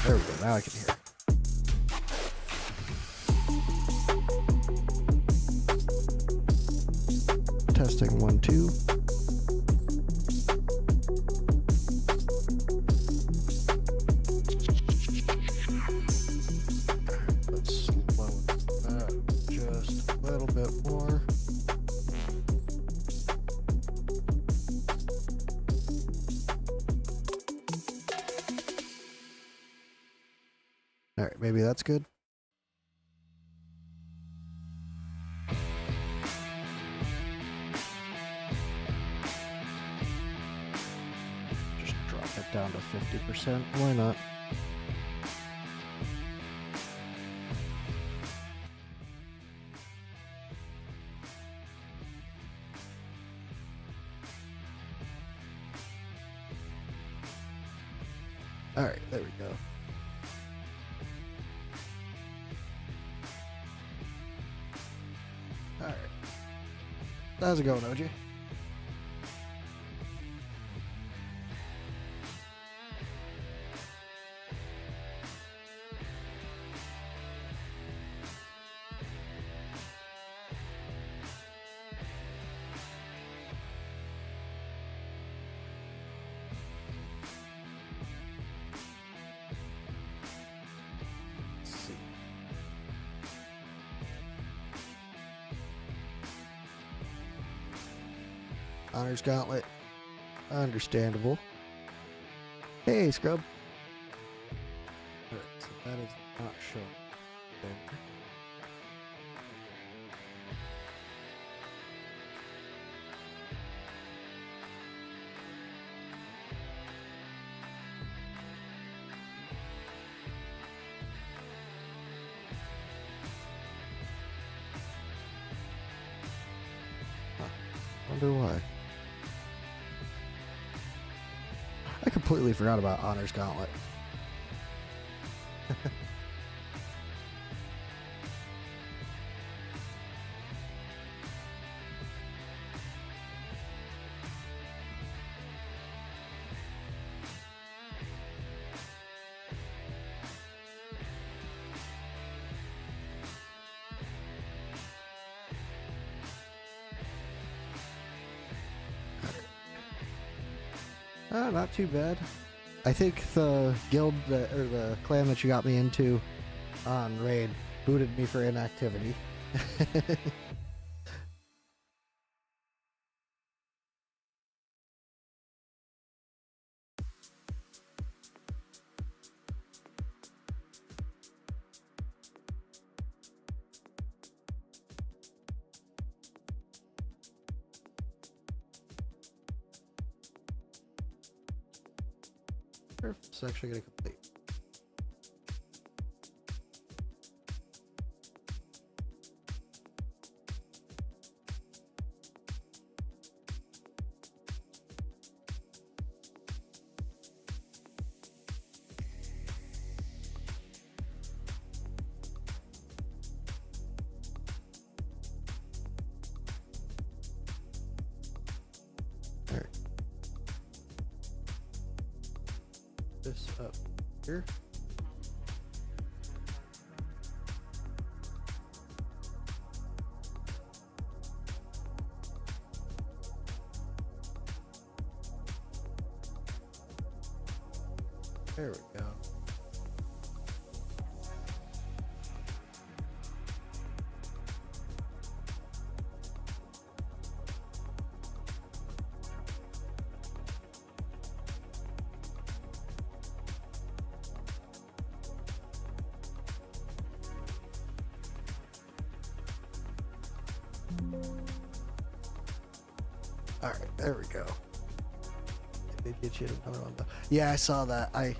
There we go. Now I can hear. Testing 1, 2. Let's slow that just a little bit more. All right, maybe that's good. Just drop it down to 50%. Why not? All right, there we go. All right. How's it going, OJ? Honors Gauntlet. Understandable. Hey, Scrub. Alright, so that is not shown there. Wonder why. I completely forgot about Honors Gauntlet. Not too bad. I think the guild or the clan that you got me into on raid booted me for inactivity. It's actually gonna complete. All right. This up here. There we go. All right, there we go. Did get you another one. Yeah, I saw that. I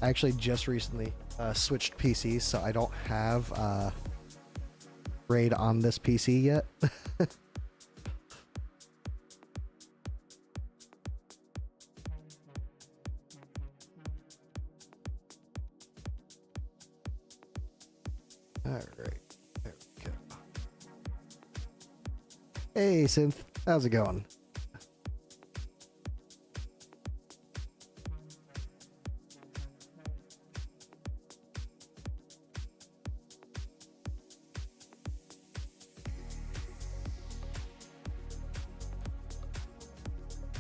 actually just recently switched PCs, so I don't have raid on this PC yet. All right, there we go. Hey, Synth, how's it going?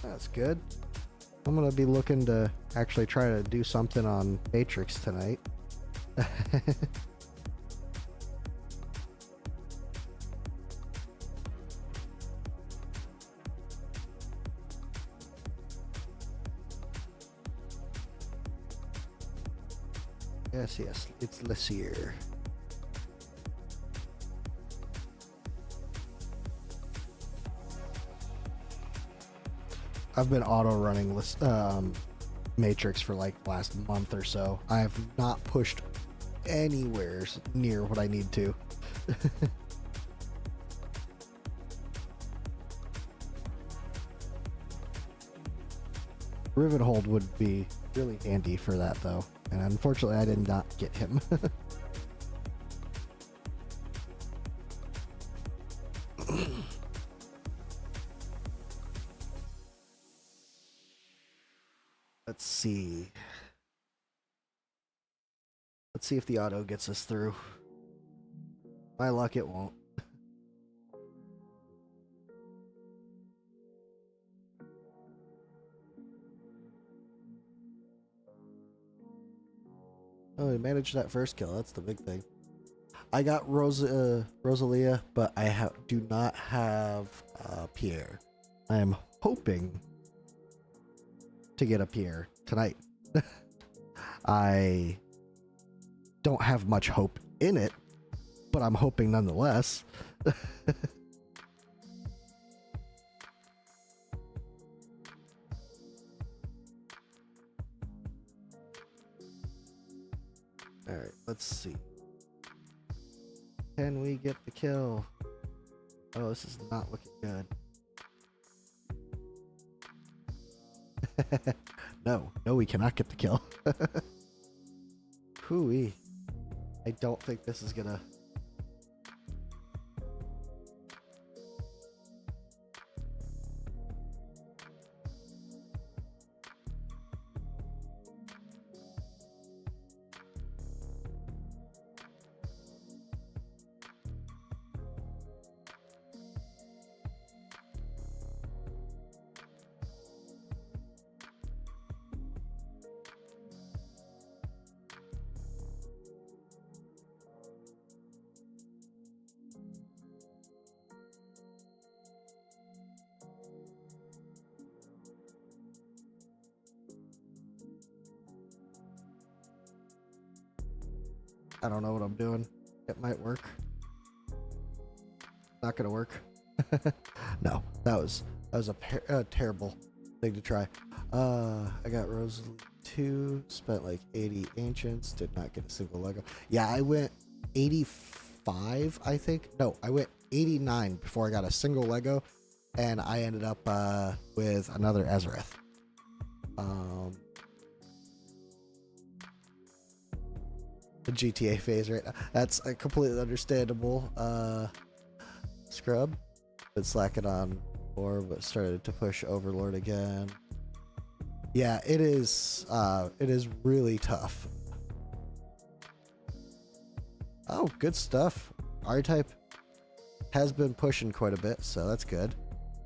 That's good. I'm gonna be looking to actually try to do something on Matrix tonight. Yes, it's Lessier. I've been auto running Matrix for like last month or so. I have not pushed anywhere near what I need to. Rivenhold would be really handy for that though, and unfortunately I did not get him. Let's see. Let's see if the auto gets us through. My luck, it won't. Oh, we managed that first kill. That's the big thing. I got Rosalia, but I do not have Pierre. I am hoping to get a Pierre tonight. I don't have much hope in it, but I'm hoping nonetheless. Alright, let's see. Can we get the kill? Oh, this is not looking good. No, we cannot get the kill. Hooey. I don't think this is gonna... I don't know what I'm doing. It might work. Not gonna work. No, that was a terrible thing to try. I got Rosalie 2, spent like 80 ancients, did not get a single Lego. Yeah, I went 85, I think. No, I went 89 before I got a single Lego, and I ended up with another Ezrith. The GTA phase right now. That's a completely understandable. Scrub, been slacking on more, but started to push Overlord again. Yeah, it is really tough. Oh, good stuff. R-Type has been pushing quite a bit, so that's good.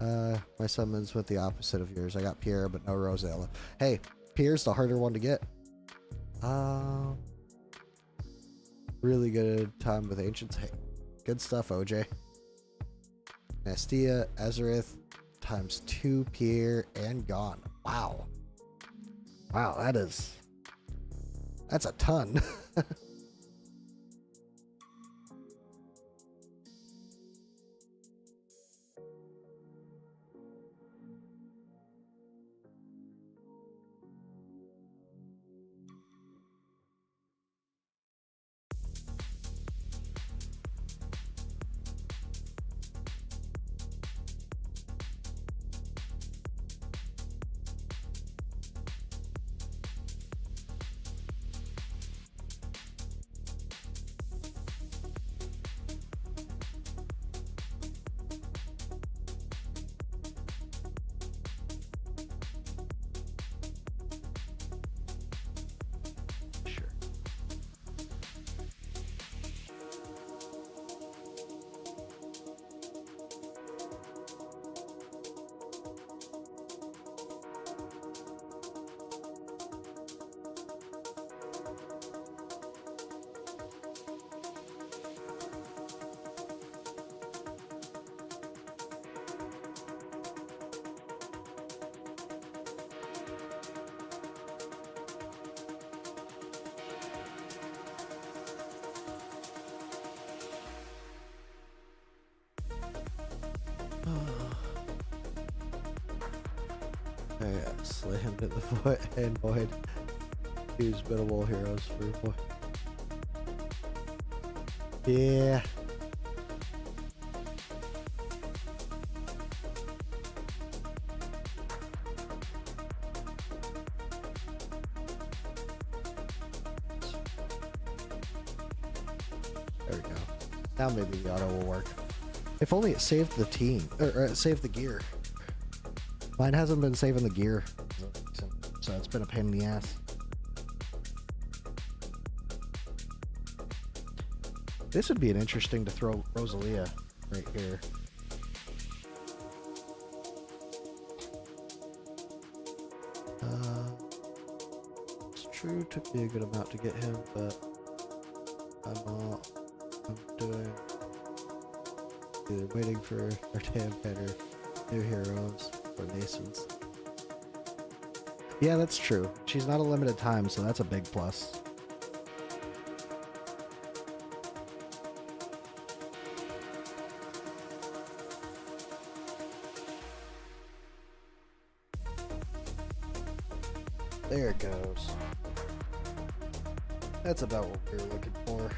My summons went the opposite of yours. I got Pierre, but no Rosella. Hey, Pierre's the harder one to get. Really good time with Ancients. Hey, good stuff, OJ. Nastia, Ezrith, times 2 Pierre, and gone. Wow. Wow, that's a ton. Sure. Slay him to the foot and void. Use minimal heroes for void. Yeah. There we go. Now maybe the auto will work. If only it saved the team, or it saved the gear. Mine hasn't been saving the gear, so it's been a pain in the ass. This would be an interesting to throw Rosalia right here. It's true, took me a good amount to get him, but I'm doing either waiting for our damn better new heroes or Nasons. Yeah, that's true. She's not a limited time, so that's a big plus. There it goes. That's about what we were looking for.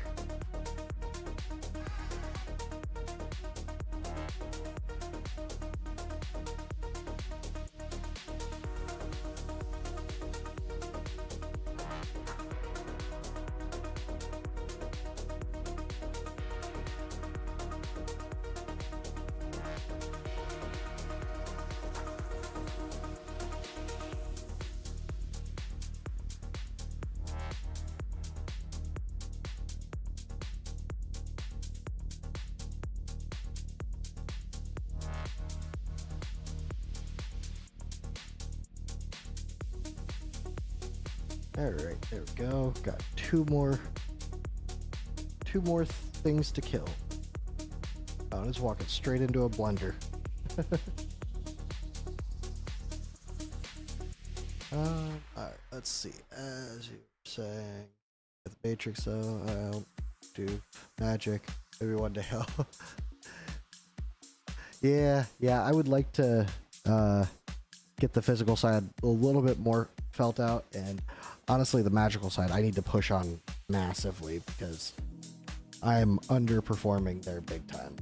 Alright, there we go. Got two more things to kill. Oh, it's walking straight into a blender. Alright, let's see. As you were saying, with Matrix, though. I don't do magic. Everyone to hell. Yeah, I would like to get the physical side a little bit more felt out, and honestly, the magical side I need to push on massively because I'm underperforming there big time.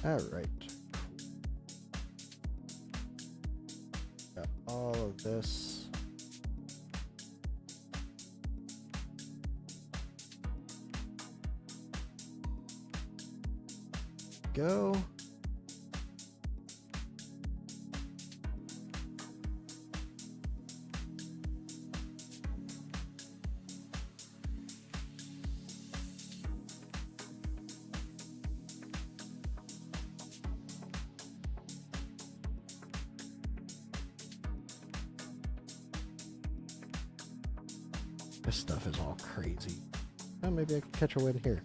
All right. Got all of this. Go. This stuff is all crazy. Oh, maybe I can catch a win here.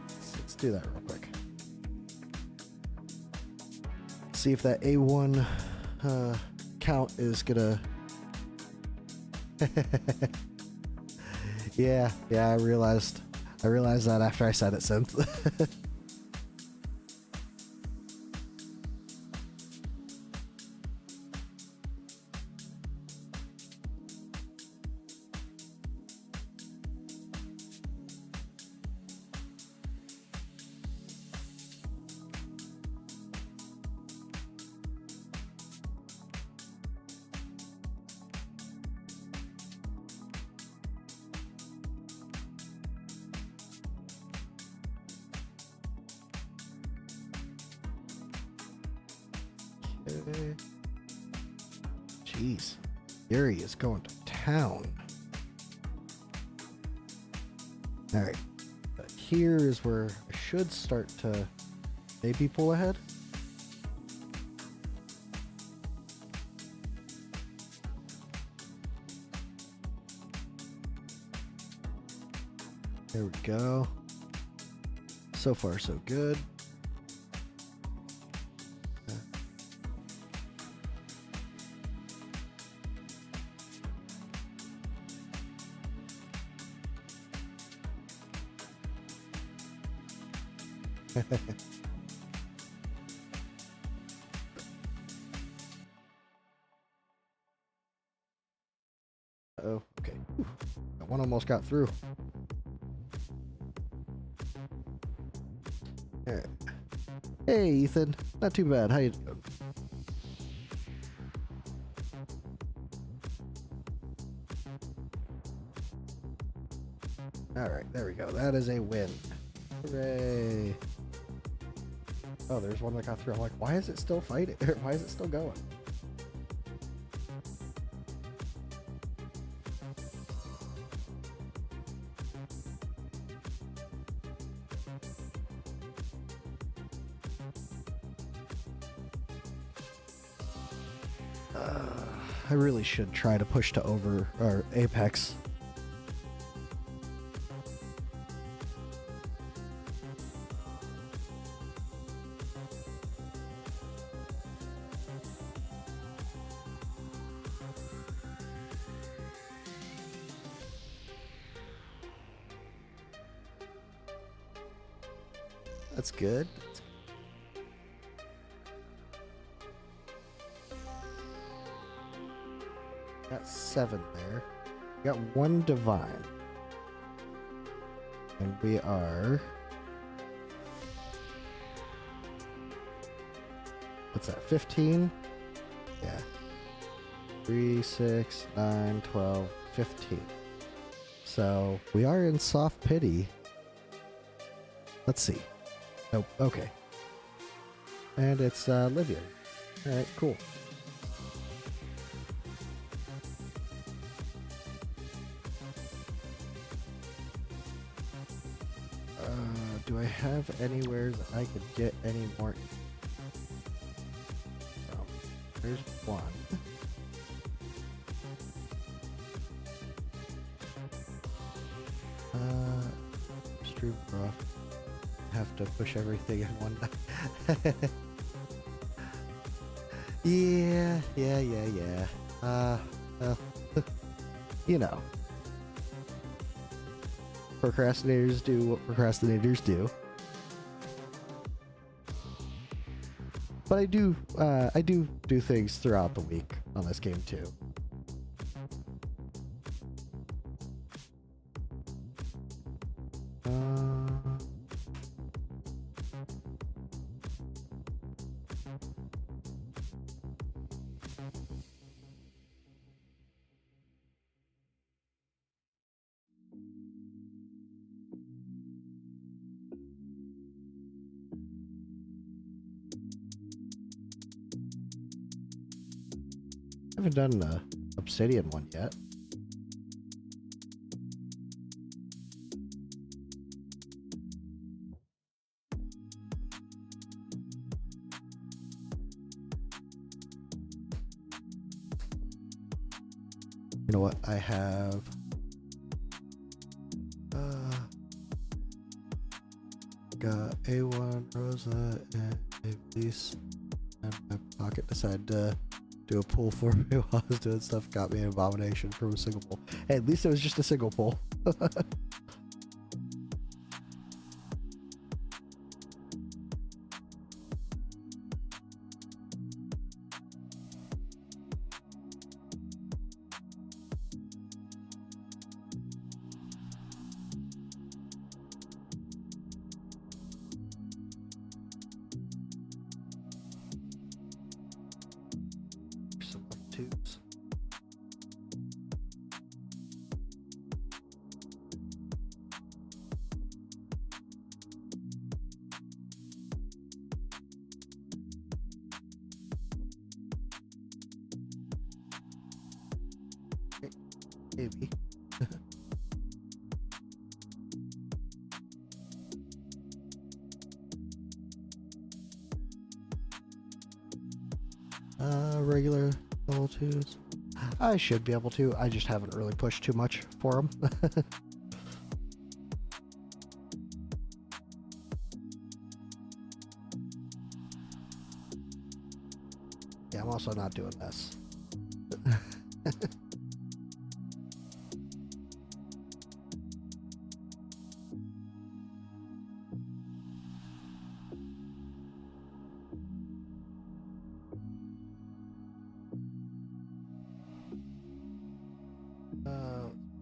Let's do that real quick. See if that A1 count is gonna. Yeah, I realized that after I said it, Synth. Okay. Jeez, Yuri is going to town. All right, but here is where I should start to maybe pull ahead. There we go. So far, so good. Oh, okay. Whew. That one almost got through. All right. Hey, Ethan. Not too bad. How you doing? All right, there we go. That is a win. Hooray. Oh, there's one that got through. I'm like, why is it still fighting? Why is it still going? I really should try to push to over or Apex. That's good. Got 7 there. Got 1 divine. And we are... What's that, 15? Yeah. 3, 6, 9, 12, 15. So, we are in soft pity. Let's see. Nope, okay. And it's Livia. Alright, cool. Do I have anywhere that I could get any more? Oh, there's one. Stream bro. Have to push everything in one night. Yeah. Well, you know. Procrastinators do what procrastinators do. But I do things throughout the week on this game too. I haven't done the obsidian one yet. You know what? I have got A1, Rosa, and Elise, and my pocket decided to do a pull for me while I was doing stuff. Got me an abomination from a single pull. Hey, at least it was just a single pull. Some tubes. Maybe. Regular level 2s. I should be able to. I just haven't really pushed too much for them. Yeah, I'm also not doing this.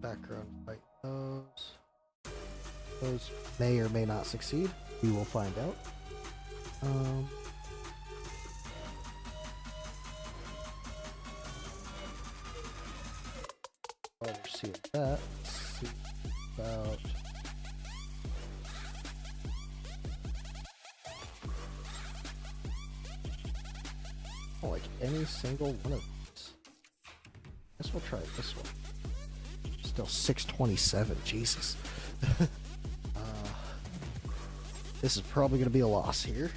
Background fight those. Those may or may not succeed. We will find out. Oversee that. See about like any single one of these. Guess we'll try this one. Still 627. Jesus. This is probably going to be a loss here.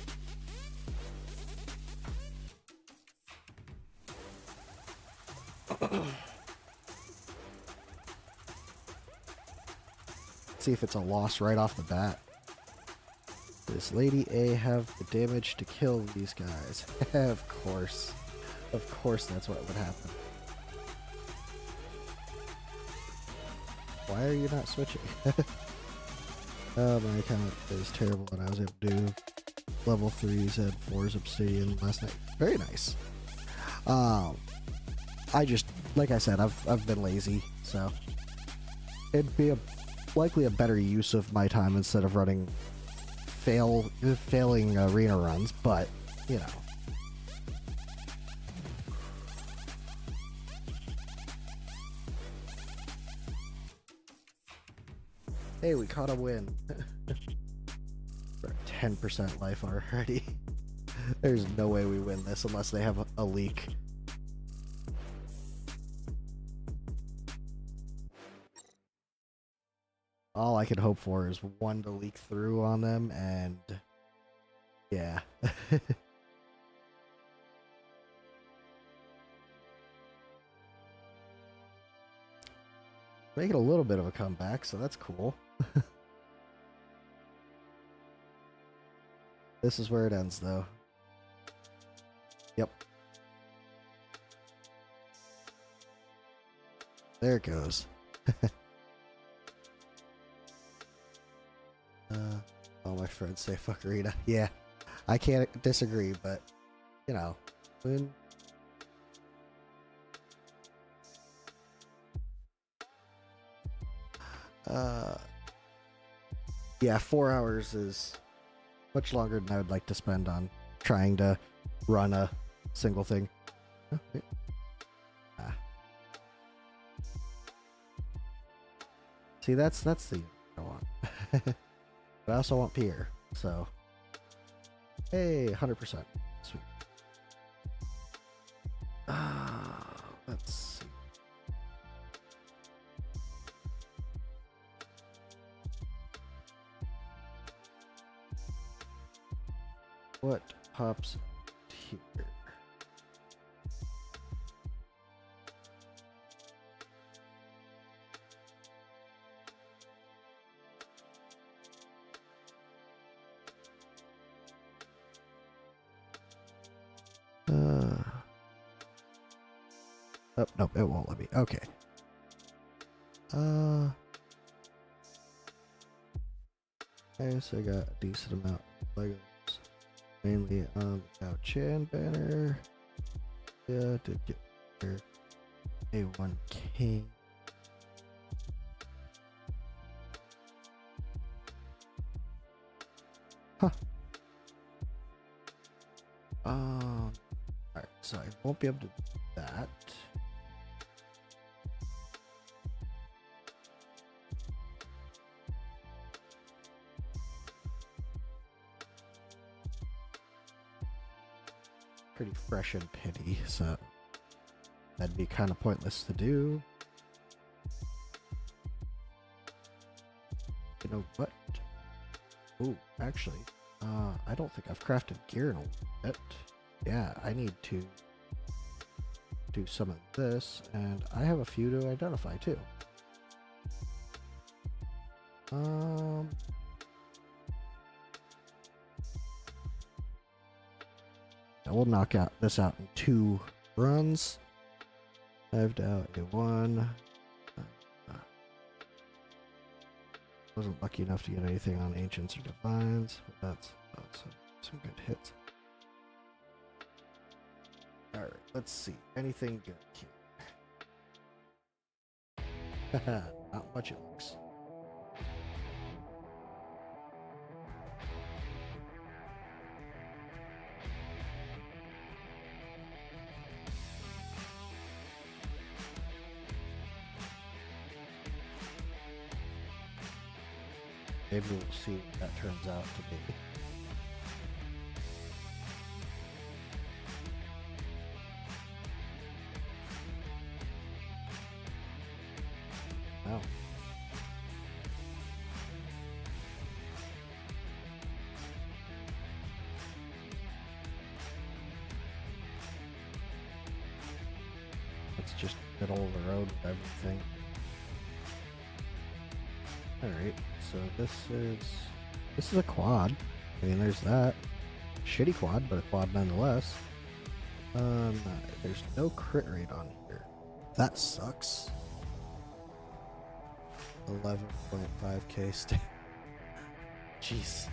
See if it's a loss right off the bat. Does Lady A have the damage to kill these guys? Of course. Of course that's what would happen. Why are you not switching? My account is terrible and I was able to do level 3s and 4s obsidian last night. Very nice. I just, like I said, I've been lazy, so it'd be likely a better use of my time instead of running failing arena runs, but you know. Hey, we caught a win. We're at 10% life already. There's no way we win this unless they have a leak. All I could hope for is one to leak through on them, and yeah. Making a little bit of a comeback, so that's cool. This is where it ends, though. Yep. There it goes. my friends say fuckerina. Yeah, I can't disagree, but you know, when yeah, 4 hours is much longer than I would like to spend on trying to run a single thing. Oh, wait. Ah. See, that's the I want. But I also want Pierre, so hey, 100%. Sweet. Let's see. What pops here? Oh, no, it won't let me. Okay. Okay, so I got a decent amount of Legos. Mainly on the Cao Chan banner. Yeah, did get there. A1 King. Huh. Alright, so I won't be able to do that. Pretty fresh and pity, so that'd be kind of pointless to do. You know what? Oh, actually, I don't think I've crafted gear in a bit. Yeah, I need to do some of this, and I have a few to identify too. I will knock this out in 2 runs. I've out A1. Wasn't lucky enough to get anything on Ancients or Divines, but that's some good hits. Alright, let's see. Anything good here? Not much it looks. Maybe we'll see what that turns out to be. Oh. It's just middle of the road with everything. Alright, so this is a quad. I mean, there's that. Shitty quad, but a quad nonetheless. There's no crit rate on here. That sucks. 11.5k stamina. Jeez.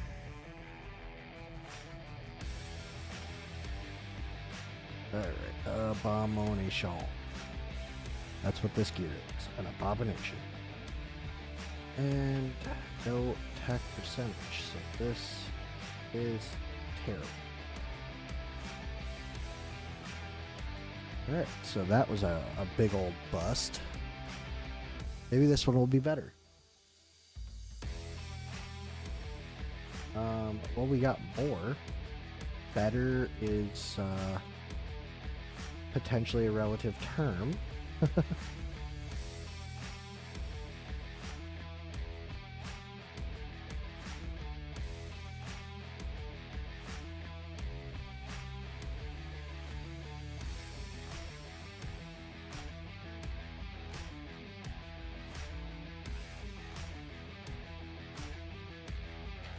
Alright, abomination. That's what this gear is, an abomination. And no attack percentage, so this is terrible. Alright, so that was a big old bust. Maybe this one will be better. Well, we got more. Better is potentially a relative term.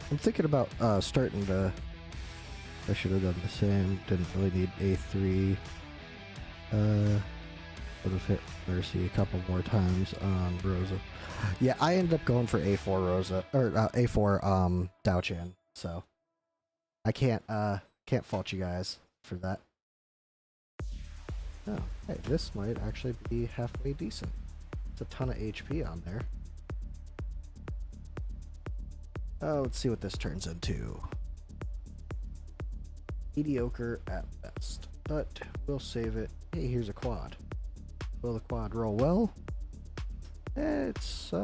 I'm thinking about starting to. I should have done the same. Didn't really need A3. Would have hit Mercy a couple more times on Rosa. Yeah, I ended up going for A4 Rosa or A4 Dao Chan. So I can't fault you guys for that. Oh, hey, this might actually be halfway decent. It's a ton of HP on there. Let's see what this turns into. Mediocre at best, but we'll save it. Hey, here's a quad. Will the quad roll well? It's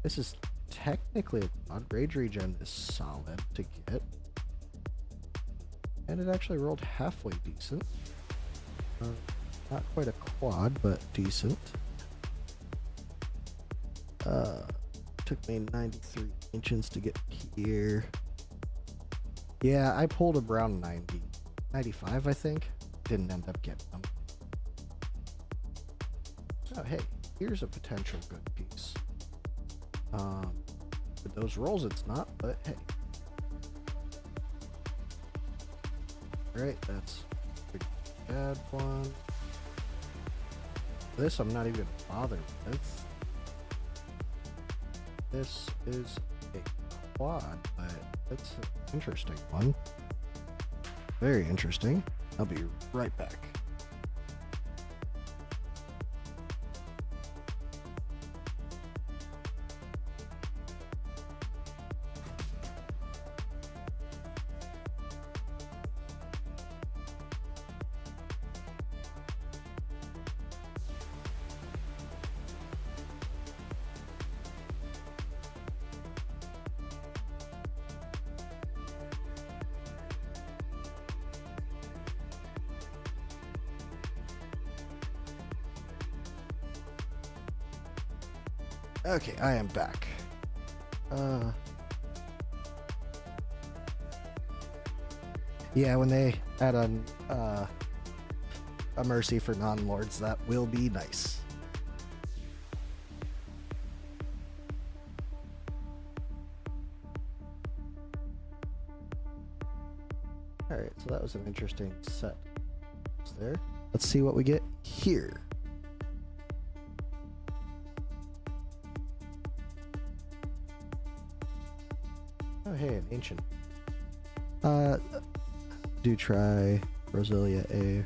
This is technically a quad. Rage regen is solid to get, and it actually rolled halfway decent. Not quite a quad, but decent. Took me 93 inches to get here. Yeah, I pulled around 90, 95, I think. Didn't end up getting them. Oh, hey, here's a potential good piece. With those rolls, it's not, but hey. Alright, that's a pretty bad one. This I'm not even bothered with. This is a quad, but it's an interesting one. Very interesting. I'll be right back. Okay, I am back. Yeah, when they add a mercy for non-lords, that will be nice. Alright, so that was an interesting set there. Let's see what we get here. Oh, hey, an ancient. Do try Roselia A.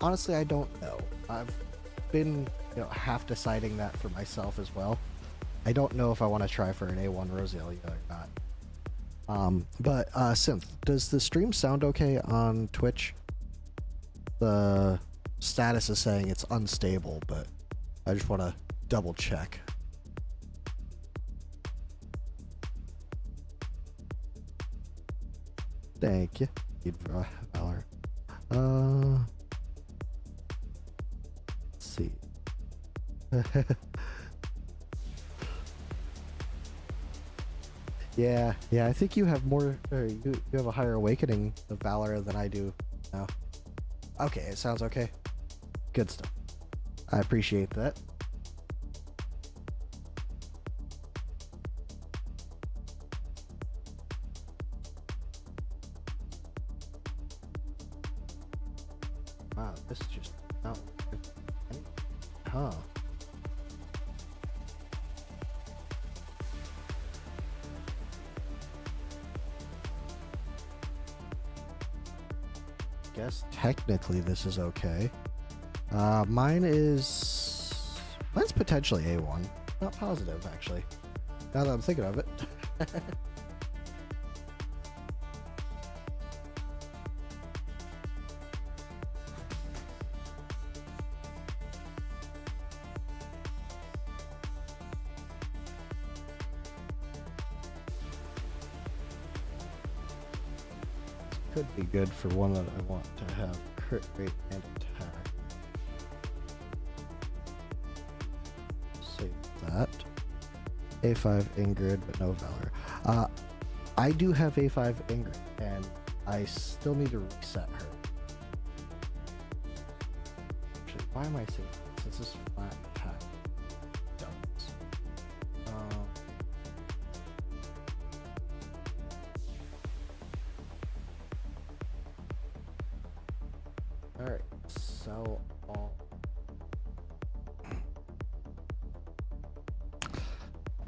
Honestly, I don't know. I've been, half deciding that for myself as well. I don't know if I want to try for an A1 Roselia or not. But Synth, does the stream sound okay on Twitch? The status is saying it's unstable, but I just want to double check. Thank you. Valor. Let's see. Yeah, I think you have more, you have a higher awakening of Valor than I do now. Okay, it sounds okay. Good stuff. I appreciate that. Wow, this is just not. Huh. Guess technically this is okay. Mine's potentially A1. Not positive, actually. Now that I'm thinking of it. Could be good for one that I want to have crit rate and attack. Save that. A5 Ingrid, but no Valor. I do have A5 Ingrid, and I still need to reset her. Actually, why am I saying that? Since this is flat attack doubles. Alright, sell all.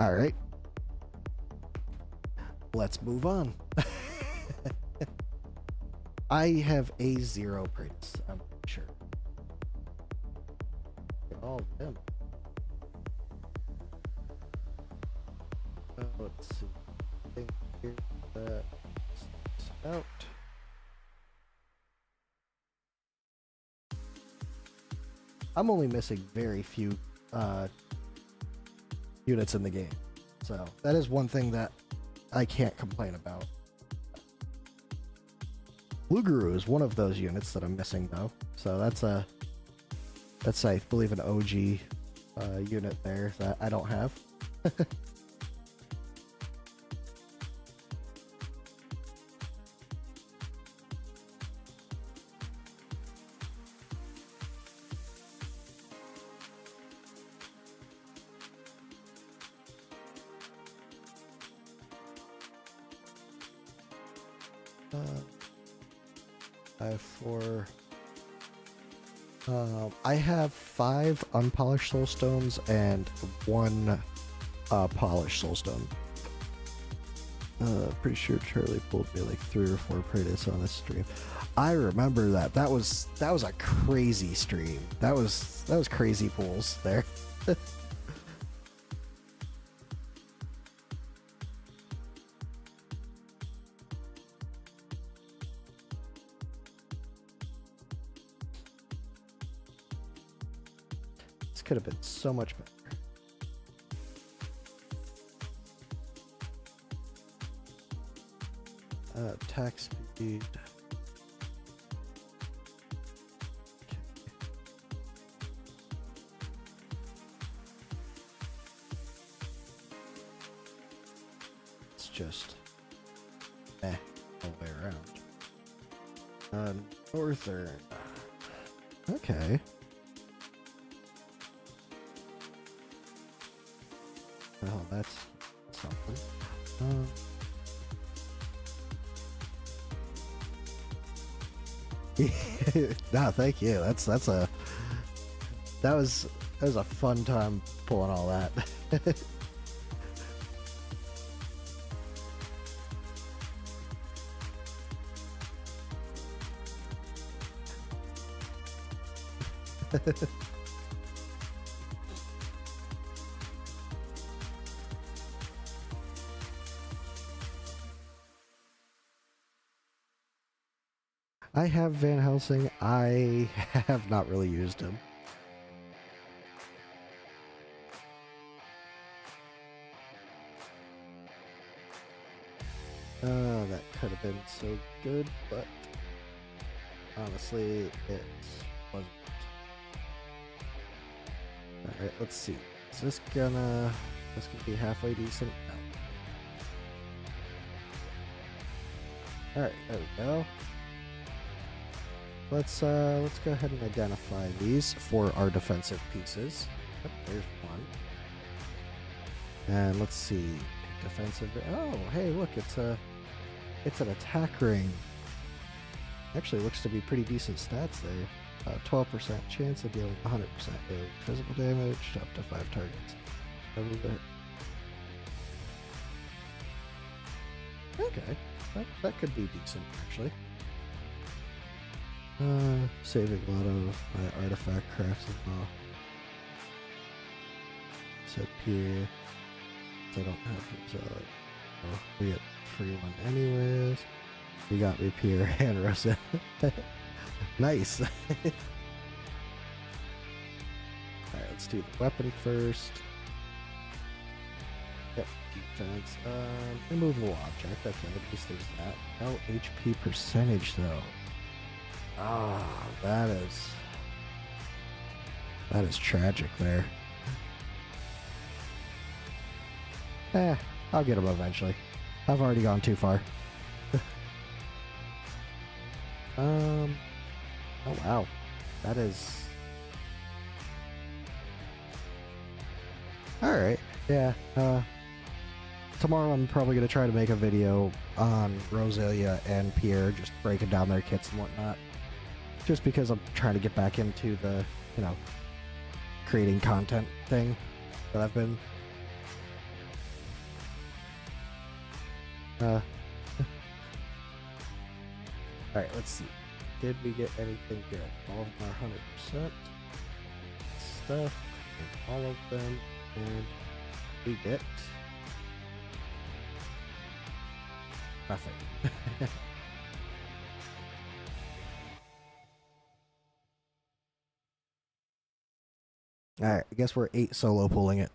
All right. Let's move on. I have a 0 Praetus, I'm sure. All of them. Let's see. Think here that's out. I'm only missing very few units in the game, so that is one thing that I can't complain about. Luguru is one of those units that I'm missing though, so that's I believe an OG unit there that I don't have. I have 5 unpolished soulstones and 1 polished soulstone. Pretty sure Charlie pulled me like 3 or 4 Praetus on this stream. I remember that. That was a crazy stream. That was crazy pulls there. Could have been so much better. Attack speed. Okay. It's just all the way around. Northern. Okay. Oh, that's something. No, thank you. That was a fun time pulling all that. I have Van Helsing. I have not really used him. That could have been so good, but honestly, it wasn't. Alright, let's see. Is this gonna be halfway decent? No. Alright, there we go. Let's go ahead and identify these for our defensive pieces. Oh, there's one. And let's see. Defensive. Oh, hey, look, it's an attack ring. Actually, looks to be pretty decent stats there. 12% chance of dealing 100% physical damage to up to 5 targets. Okay, that could be decent actually. Saving a lot of my artifact crafts as well. Said Pierre. I don't have his, we get free one anyways. You got me Pierre and Rosa. Nice. Alright, let's do the weapon first. Yep, defense. Immovable object. Okay, at least there's that. No HP percentage though. Ah, that is tragic there. I'll get him eventually. I've already gone too far. Oh wow. That is... Alright, yeah. Tomorrow I'm probably going to try to make a video on Roselia and Pierre, just breaking down their kits and whatnot. Just because I'm trying to get back into the, creating content thing that I've been All right, let's see. Did we get anything good? All of our 100% stuff, and all of them, and we get nothing. All right, I guess we're 8 solo pulling it.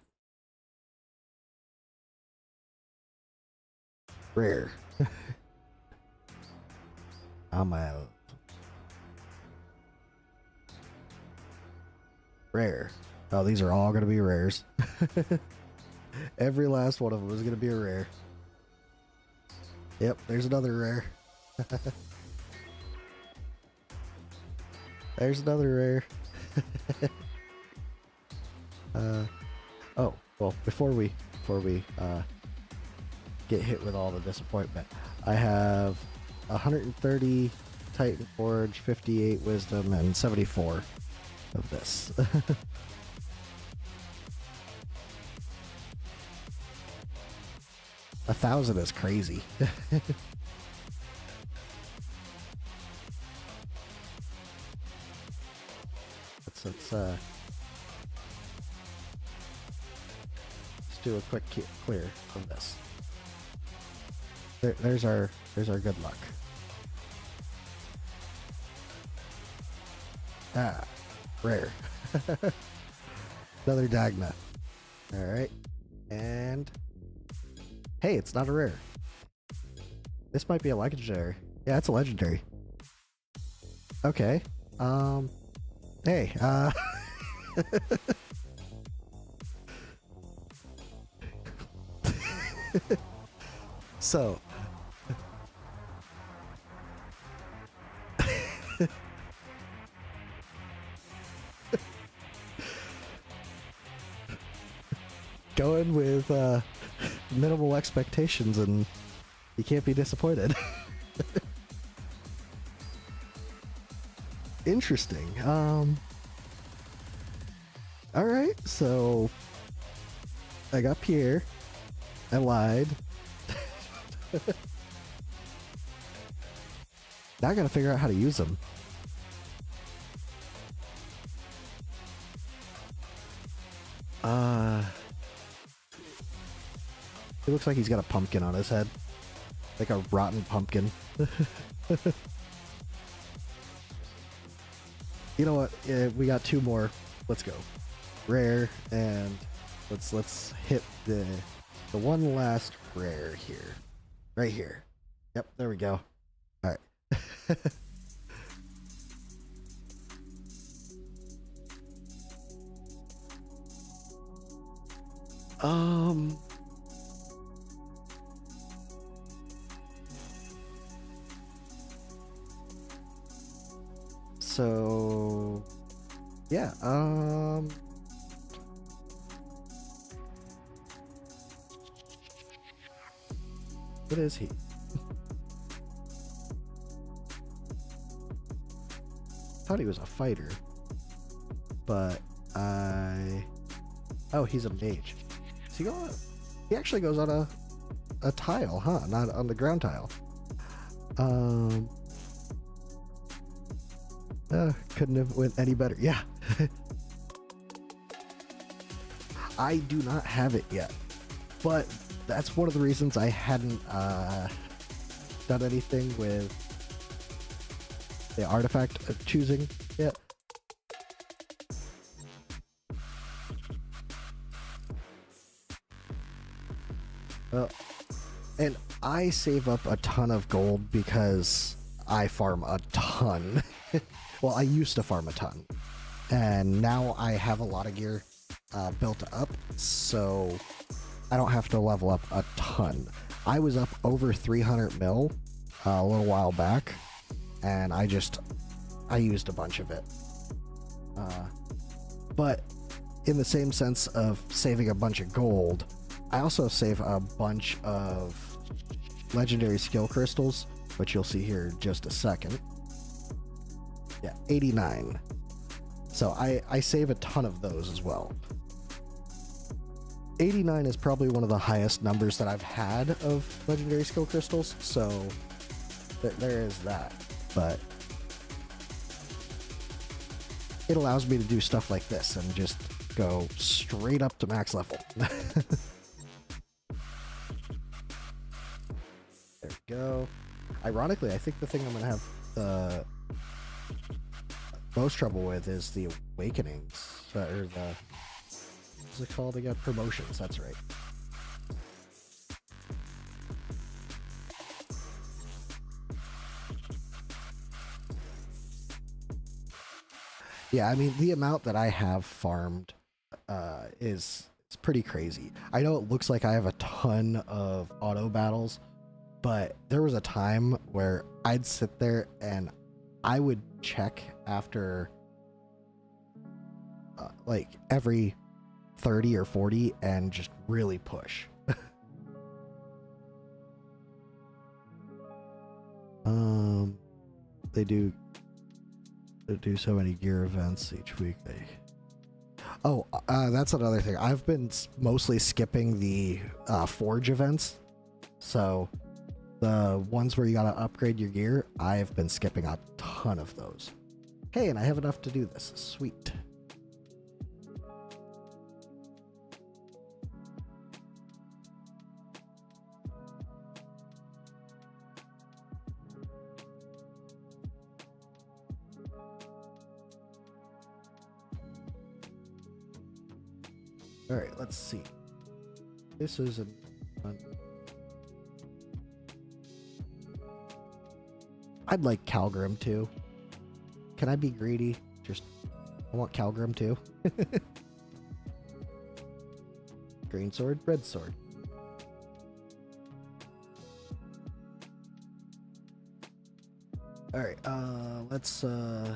Rare. I'm out. Rare. Oh, these are all going to be rares. Every last one of them is going to be a rare. Yep, there's another rare. There's another rare. Oh, well, before we get hit with all the disappointment, I have 130 Titan Forge, 58 Wisdom, and 74 of this. 1,000 is crazy. let's do a quick clear of this. There's our good luck. Ah, rare. Another Dagna. All right, and hey, it's not a rare. This might be a legendary. Yeah, it's a legendary. Okay. Hey. So. Going with minimal expectations, and you can't be disappointed. Interesting. All right, so I got Pierre. I lied. Now I gotta figure out how to use them. It looks like he's got a pumpkin on his head. Like a rotten pumpkin. You know what? We got 2 more. Let's go. Rare, and let's hit the one last rare here. Right here. Yep, there we go. All right. So yeah, what is he? Thought he was a fighter, but oh, he's a mage. He actually goes on a tile, huh? Not on the ground tile. Couldn't have went any better. Yeah. I do not have it yet, but that's one of the reasons I hadn't done anything with the artifact of choosing yet. And I save up a ton of gold because I farm a ton. Well, I used to farm a ton, and now I have a lot of gear built up, so I don't have to level up a ton. I was up over 300 mil a little while back, and I used a bunch of it. But in the same sense of saving a bunch of gold, I also save a bunch of legendary skill crystals, which you'll see here in just a second. Yeah, 89. So I save a ton of those as well. 89 is probably one of the highest numbers that I've had of legendary skill crystals, so there is that. But it allows me to do stuff like this and just go straight up to max level. There we go. Ironically, I think the thing I'm going to have most trouble with is the awakenings, or the, what's it called again? Promotions, that's right. Yeah, I mean, the amount that I have farmed is pretty crazy. I know it looks like I have a ton of auto battles, but there was a time where I'd sit there and I would check after like every 30 or 40 and just really push. They do so many gear events each week. That's another thing. I've been mostly skipping the forge events, so the ones where you gotta upgrade your gear, I've been skipping a ton of those. Hey, and I have enough to do this. Sweet. All right, let's see. This is a I'd like Calgrim too. Can I be greedy? Just, I want Calgrim too. Green sword, red sword. All right, let's, what's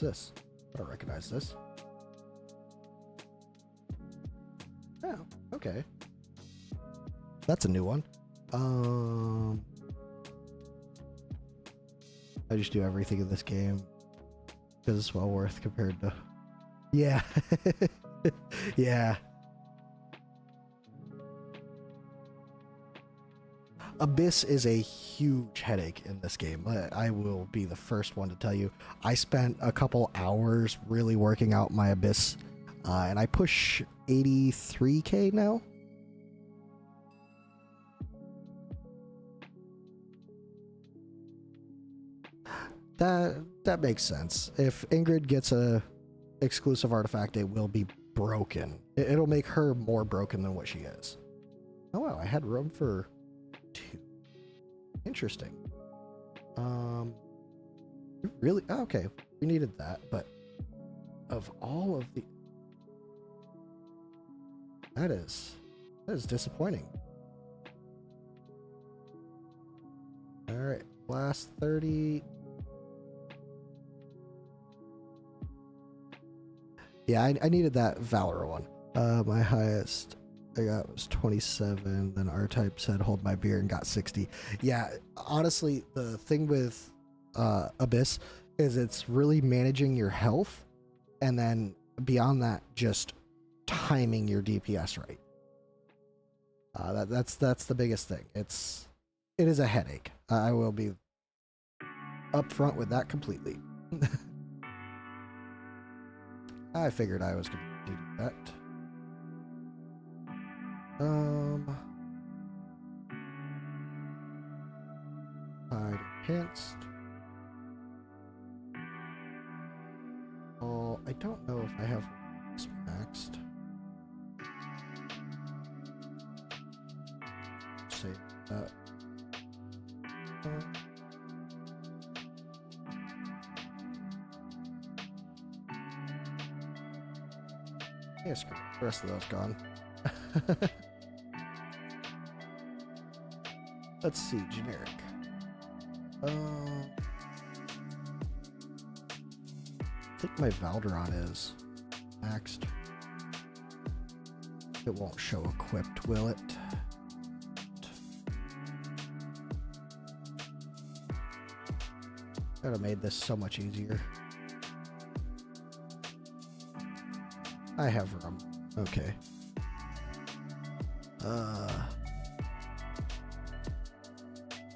this? I don't recognize this. Oh, okay. That's a new one. I just do everything in this game because it's well worth compared to... Yeah. Yeah. Abyss is a huge headache in this game. I will be the first one to tell you. I spent a couple hours really working out my Abyss, and I push 83k now. That makes sense. If Ingrid gets a exclusive artifact, it will be broken. It'll make her more broken than what she is. Oh wow, I had room for 2. Interesting. Really? Oh, okay, we needed that, but of all of the... That is disappointing. Alright, last 30... Yeah, I needed that Valor one. My highest I got was 27. Then R-Type said hold my beer and got 60. Yeah, honestly, the thing with Abyss is it's really managing your health, and then beyond that, just timing your DPS right. That's the biggest thing. It is a headache. I will be upfront with that completely. I figured I was going to do that. Hide enhanced. Oh, I don't know if I have this maxed. Save that. Yeah, screw it. The rest of those gone. Let's see, generic. I think my Valderon is maxed. It won't show equipped, will it? Could have made this so much easier. I have room. Okay.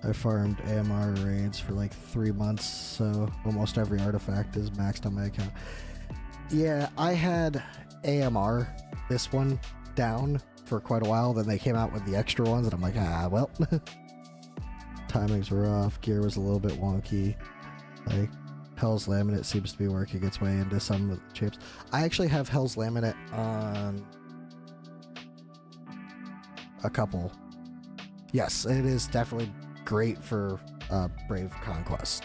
I farmed AMR raids for like 3 months, so almost every artifact is maxed on my account. Yeah, I had AMR, this one, down for quite a while. Then they came out with the extra ones, and I'm like, well. Timings were off. Gear was a little bit wonky. Like, Hell's Laminate seems to be working its way into some of the chips. I actually have Hell's Laminate on a couple. Yes, it is definitely great for Brave Conquest.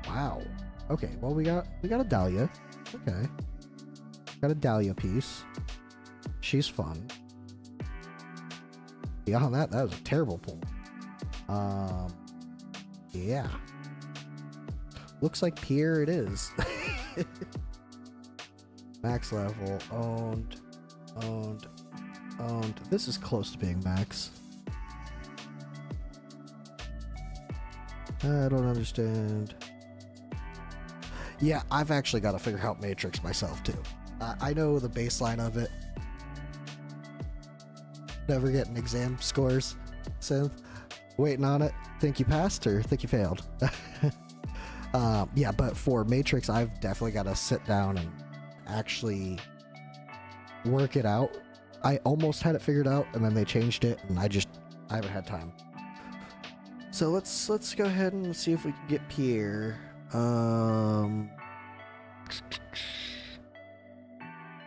Wow. Okay, well we got a Dahlia. Okay. Got a Dahlia piece. She's fun. Beyond that, that was a terrible pull. Yeah. Looks like Pierre it is. Max level, owned. This is close to being max. I don't understand. Yeah, I've actually got to figure out Matrix myself too. I know the baseline of it. Never getting exam scores. Synth. Waiting on it. Think you passed or think you failed? Yeah, but for Matrix, I've definitely got to sit down and actually work it out. I almost had it figured out, and then they changed it, and I haven't had time. So let's go ahead and see if we can get Pierre.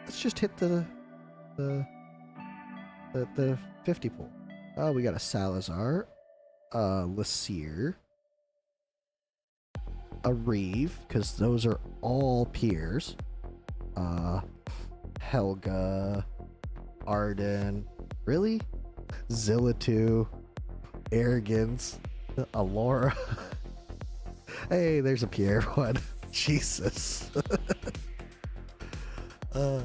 Let's just hit the 50 pull. Oh, we got a Salazar, Lassier, a Reeve, because those are all peers. Helga, Arden, really? Zillatu, Arrogance, Alora. Hey, there's a Pierre one. Jesus. I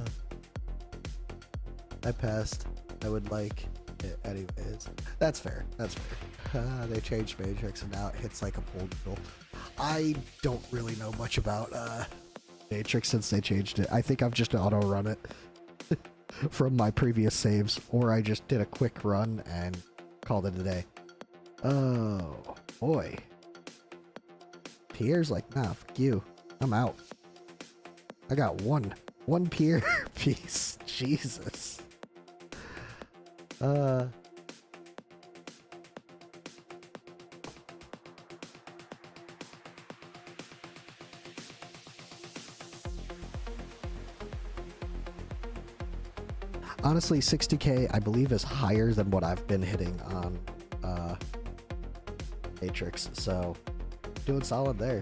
passed. I would like it anyways. That's fair. That's fair. They changed Matrix and now it hits like a pull needle. I don't really know much about Matrix since they changed it. I think I've just auto run it from my previous saves, or I just did a quick run and called it a day. Oh boy. Pierre's like, nah, fuck you. I'm out. I got one Pierre piece. Jesus. Honestly, 60k I believe is higher than what I've been hitting on Matrix, so doing solid there.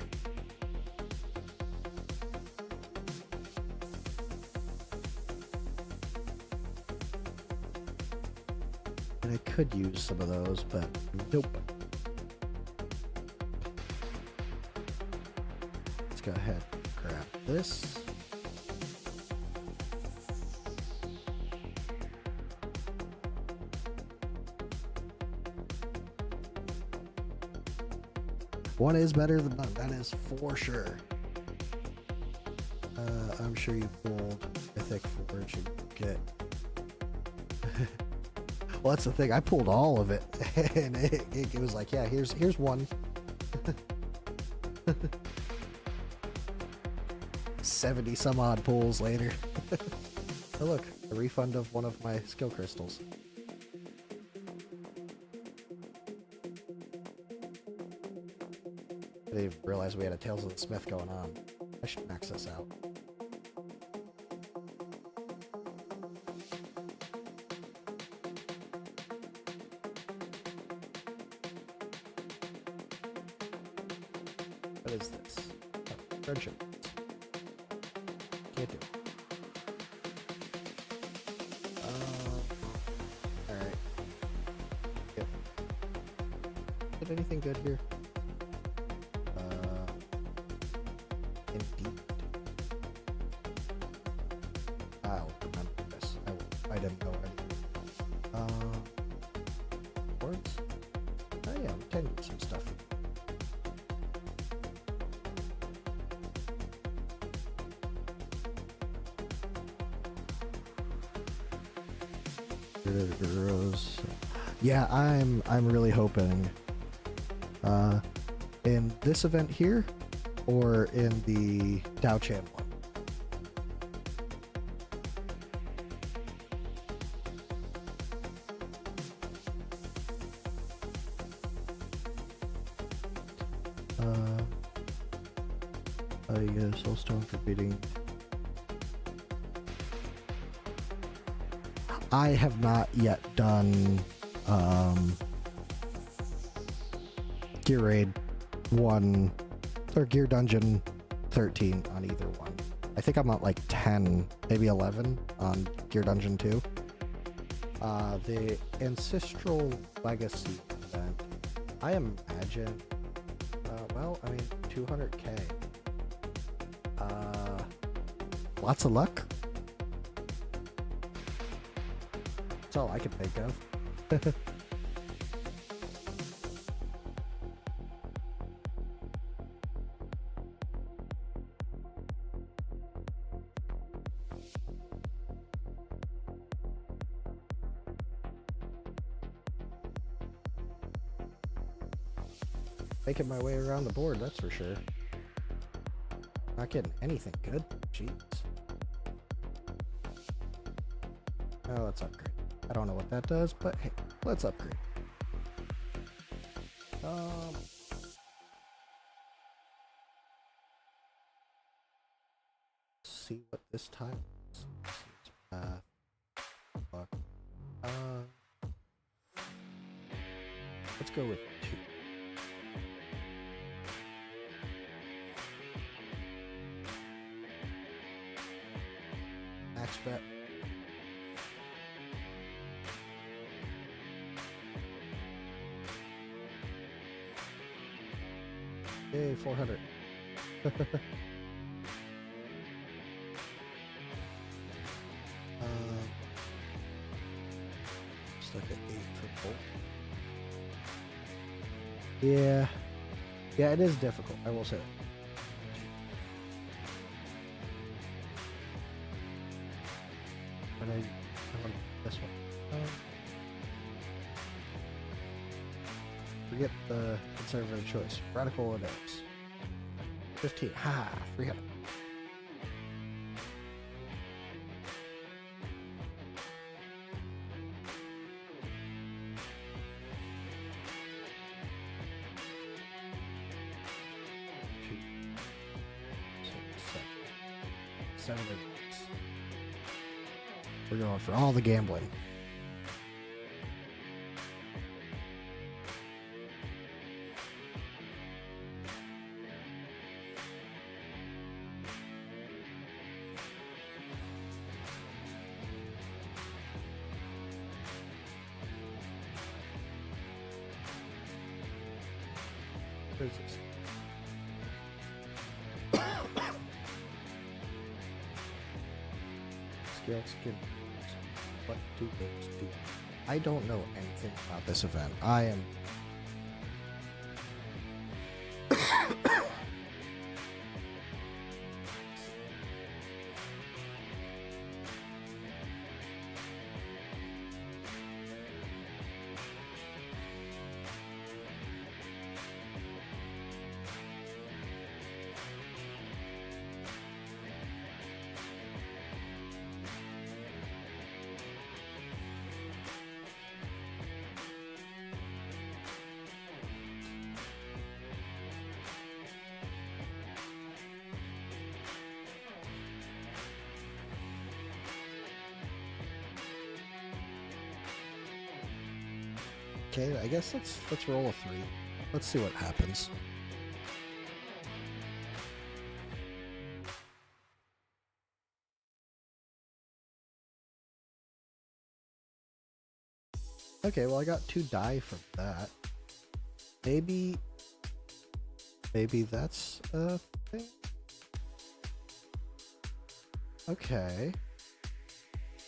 And I could use some of those, but nope. Let's go ahead and grab this. One is better than none, that is for sure. I'm sure you pulled Mythic Forge and get... Well, that's the thing, I pulled all of it, and it was like, yeah, here's one. 70 some odd pulls later. Oh look, a refund of one of my skill crystals. I didn't even realize we had a Tales of the Smith going on. I should max this out. What is this? Oh, friendship. Can't do it. Alright. Yep. Did anything good here? Indeed. I'll remember this. I didn't know anything. Words? Oh yeah, I'm tending some stuff. Rose. Yeah, I'm really hoping in this event here or in the Dao Chan one. Yeah, Soulstone for beating. I have not yet done Gear Raid 1 or Gear Dungeon 13 on either one. I think I'm at like 10, maybe 11 on Gear Dungeon 2. The Ancestral Legacy event, I imagine, well, I mean, 200k. Lots of luck. That's all I can think of. Making my way around the board, that's for sure. Not getting anything good. Jeez. Oh, let's upgrade. I don't know what that does, but hey, let's upgrade. See what this time is. Fuck. Let's go with 2. Max bet. Yay, 400. Stuck at 8 for bolt. Yeah. Yeah, it is difficult, I will say. But I want this one. Forget the conservative choice. Radical index. 15. Ha! 300. Seven. We're going for all the gambling. What is this? Scale skin. What do those do? I don't know anything about this event. I am. Okay, I guess let's roll a 3. Let's see what happens. Okay, well I got 2 die from that. Maybe that's a thing. Okay.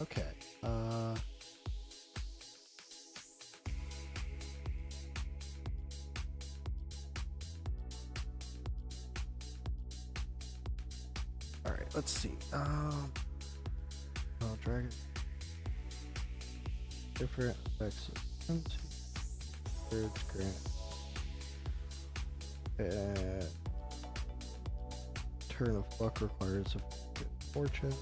Okay. Alright, let's see. Oh, dragon. different effects. Birds grant. Turn of luck requires a good fortune.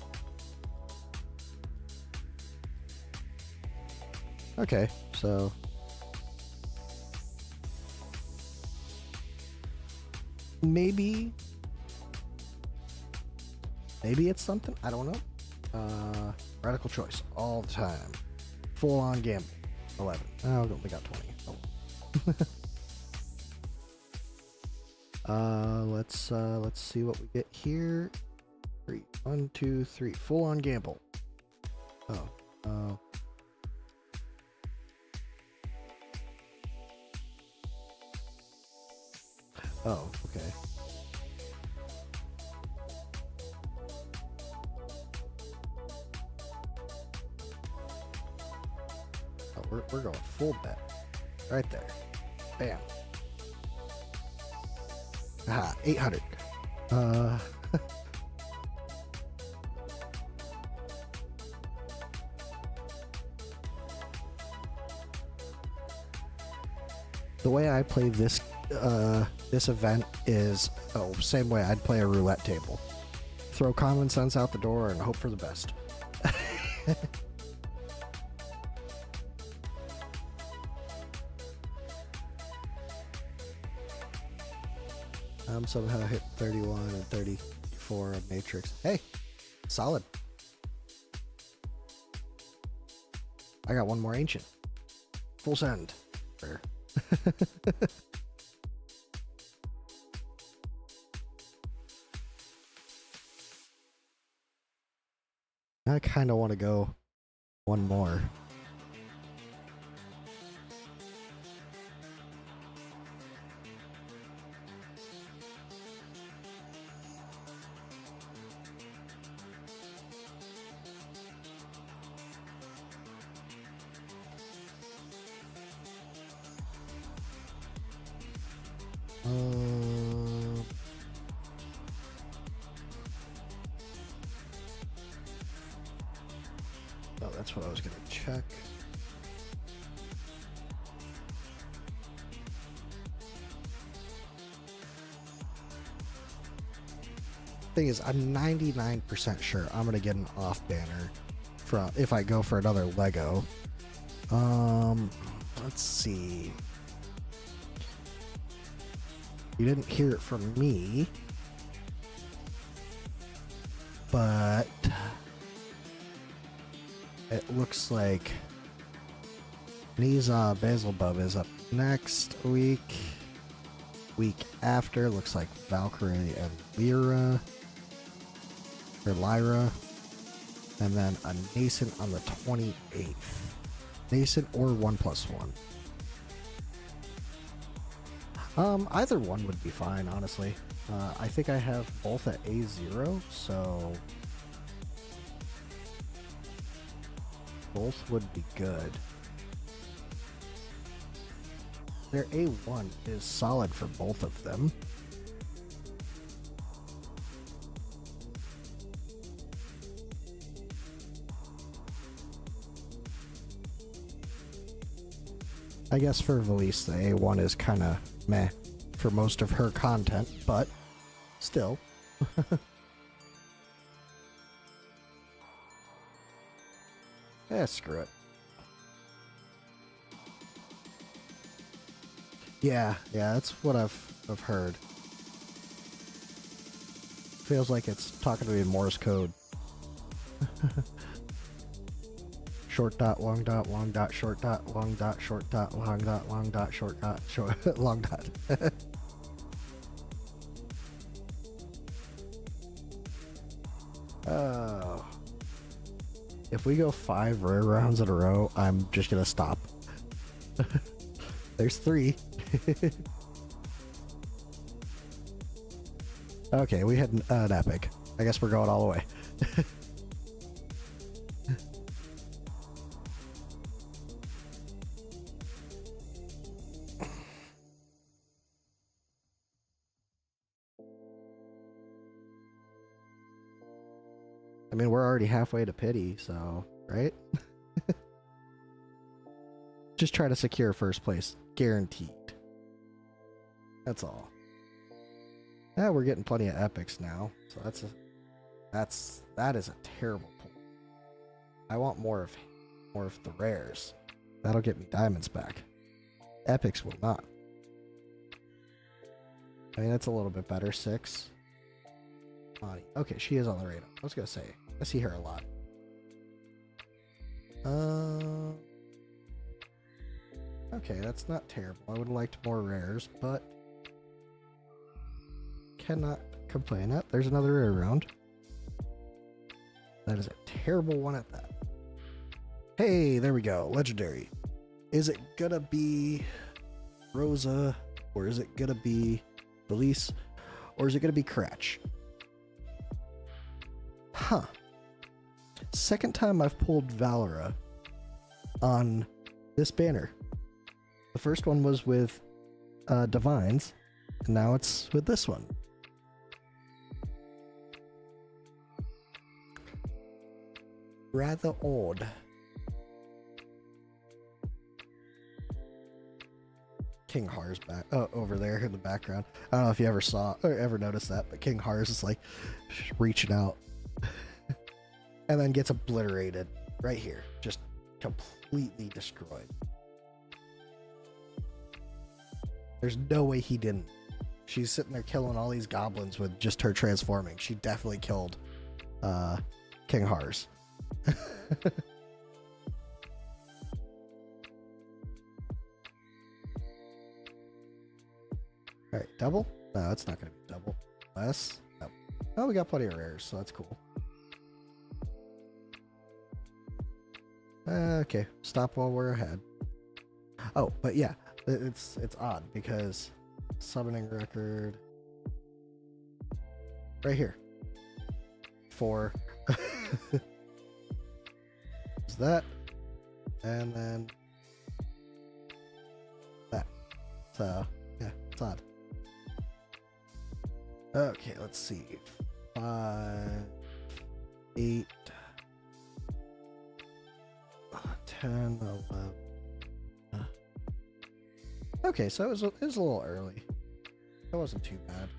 Okay, so maybe it's something. I don't know. Radical choice all the time. Full on gamble. 11. Oh, we got 20. Oh. Let's see what we get here. 3. 1, 2, 3. Full on gamble. Oh. Oh, okay. Oh, we're going full bet. Right there. Bam. Ah, 800. The way I play this event is same way I'd play a roulette table. Throw common sense out the door and hope for the best. Somehow hit 31 and 34 on Matrix. Hey, solid. I got one more ancient. Full send. Rare. I kind of want to go one more. Oh, that's what I was gonna check. Thing is, I'm 99% sure I'm gonna get an off banner from if I go for another Lego. Let's see. You didn't hear it from me, but it looks like Niza Basilbub is up next week. Week after, looks like Valkyrie and Lyra. And then a Nascent on the 28th. Nascent or 1+1. Either one would be fine, honestly. I think I have both at A0, so both would be good. Their A1 is solid for both of them. I guess for Valise, the A1 is kind of meh for most of her content, but still. Screw it. Yeah, that's what I've heard. Feels like it's talking to me in Morse code. Short dot, long dot, long dot, short dot, long dot, short dot, long dot, long dot, short dot, short, long dot. Oh. If we go 5 rare rounds in a row, I'm just gonna stop. There's 3. Okay, we had an epic. I guess we're going all the way. I mean, we're already halfway to pity, so, right? Just try to secure first place. Guaranteed. That's all. Yeah, we're getting plenty of epics now. So that is a terrible pull. I want more of the rares. That'll get me diamonds back. Epics will not. I mean, that's a little bit better. 6. Bonnie. Okay, she is on the radar. I was gonna say, I see her a lot. Okay, that's not terrible. I would have liked more rares, but cannot complain. That there's another rare round. That is a terrible one at that. Hey, there we go. Legendary. Is it gonna be Rosa, or is it gonna be Elise, or is it gonna be Cratch? Huh. Second time I've pulled Valera on this banner. The first one was with Divines, and now it's with this one. Rather odd. King Har's back over there in the background. I don't know if you ever saw or ever noticed that, but King Har's is like reaching out and then gets obliterated right here. Just completely destroyed. There's no way he didn't. She's sitting there killing all these goblins with just her transforming. She definitely killed King Har's. Alright, double? No, it's not going to be double. Less? No. Oh, we got plenty of rares, so that's cool. Okay, stop while we're ahead. Oh, but yeah, it's odd because summoning record right here. 4. Is that, and then that. So yeah, it's odd. Okay, let's see. 5, 8, 10, 11. Okay, so it was a little early. That wasn't too bad.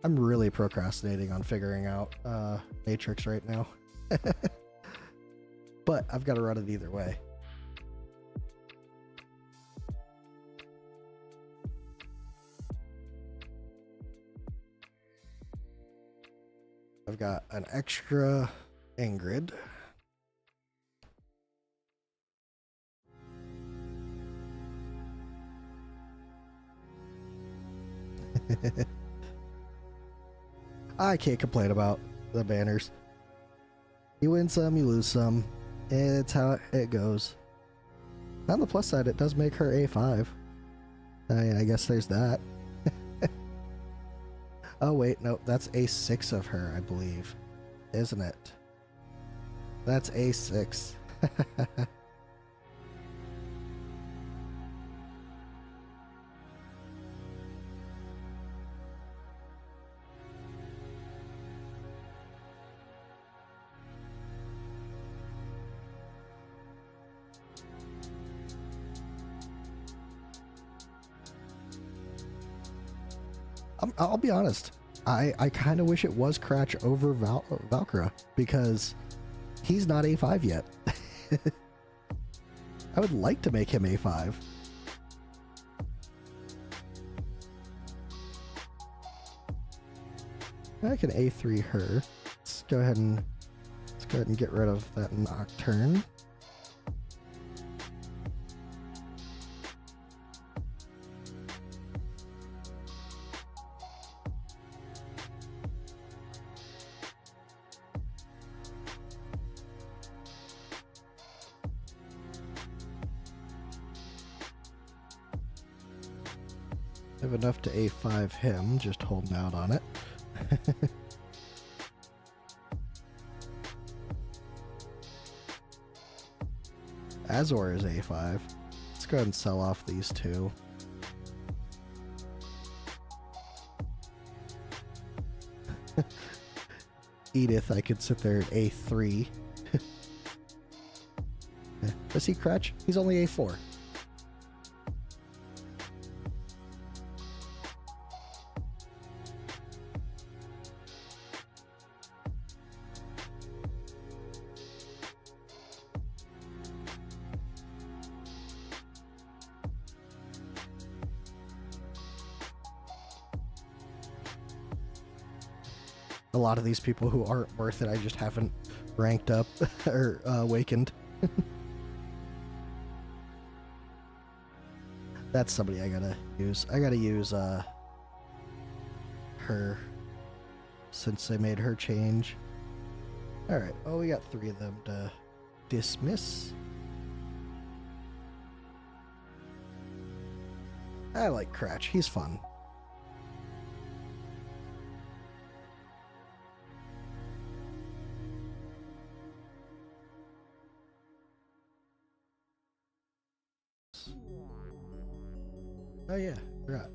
I'm really procrastinating on figuring out Matrix right now. But I've got to run it either way. I've got an extra Ingrid. I can't complain about the banners. You win some, you lose some. It's how it goes. On the plus side, it does make her A5. I guess there's that. Oh wait, no, that's A6 of her, I believe. Isn't it? That's A6. I'll be honest. I kind of wish it was Cratch over Valkyra because he's not A5 yet. I would like to make him A5. I can A3 her. Let's go ahead and get rid of that Nocturne. Have enough to A5 him, just holding out on it. Azor is A5. Let's go ahead and sell off these two. Edith, I could sit there at A3. Is he Cratch? He's only A4. A lot of these people who aren't worth it, I just haven't ranked up or awakened. That's somebody I gotta use. I gotta use her since I made her change. Alright, well, we got 3 of them to dismiss. I like Cratch, he's fun. Oh yeah, forgot.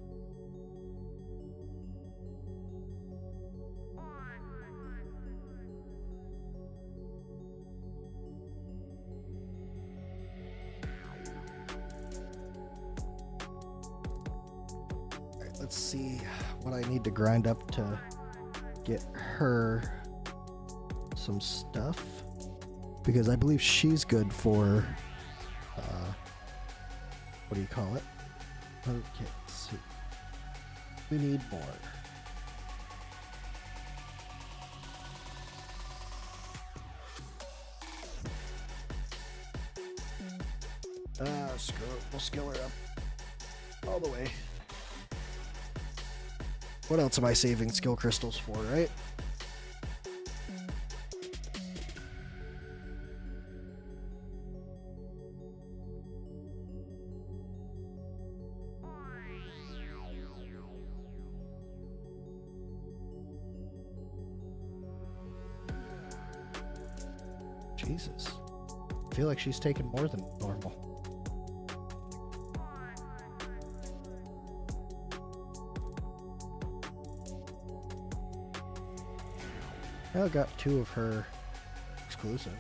Alright, let's see what I need to grind up to get her some stuff. Because I believe she's good for, what do you call it? Okay, let's see. We need more. Screw it. We'll skill her up all the way. What else am I saving skill crystals for, right? Jesus. I feel like she's taken more than normal. I got 2 of her exclusive.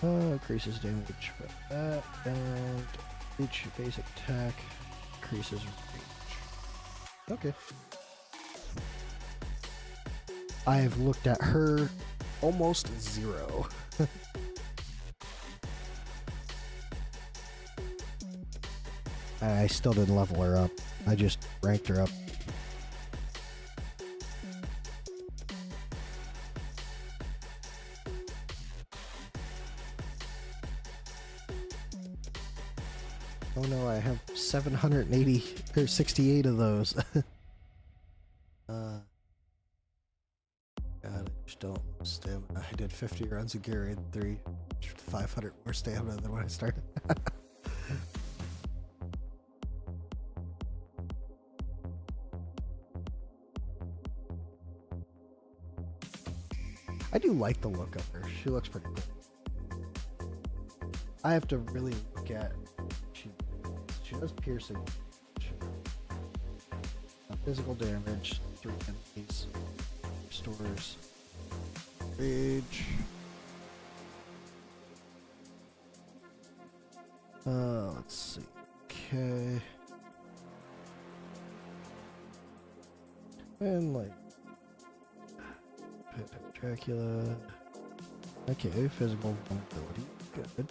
Increases damage with that, and each basic attack increases range. Okay. I have looked at her almost 0. I still didn't level her up. I just ranked her up. Oh no, I have 780 or 68 of those. God, I just don't have stamina. I did 50 runs of Gary and 500 more stamina than when I started. I do like the look of her. She looks pretty cool. I have to really look at. She does piercing. Physical damage, 3 enemies. Restores rage. Let's see. Okay. And like Dracula. Okay, physical vulnerability. Good.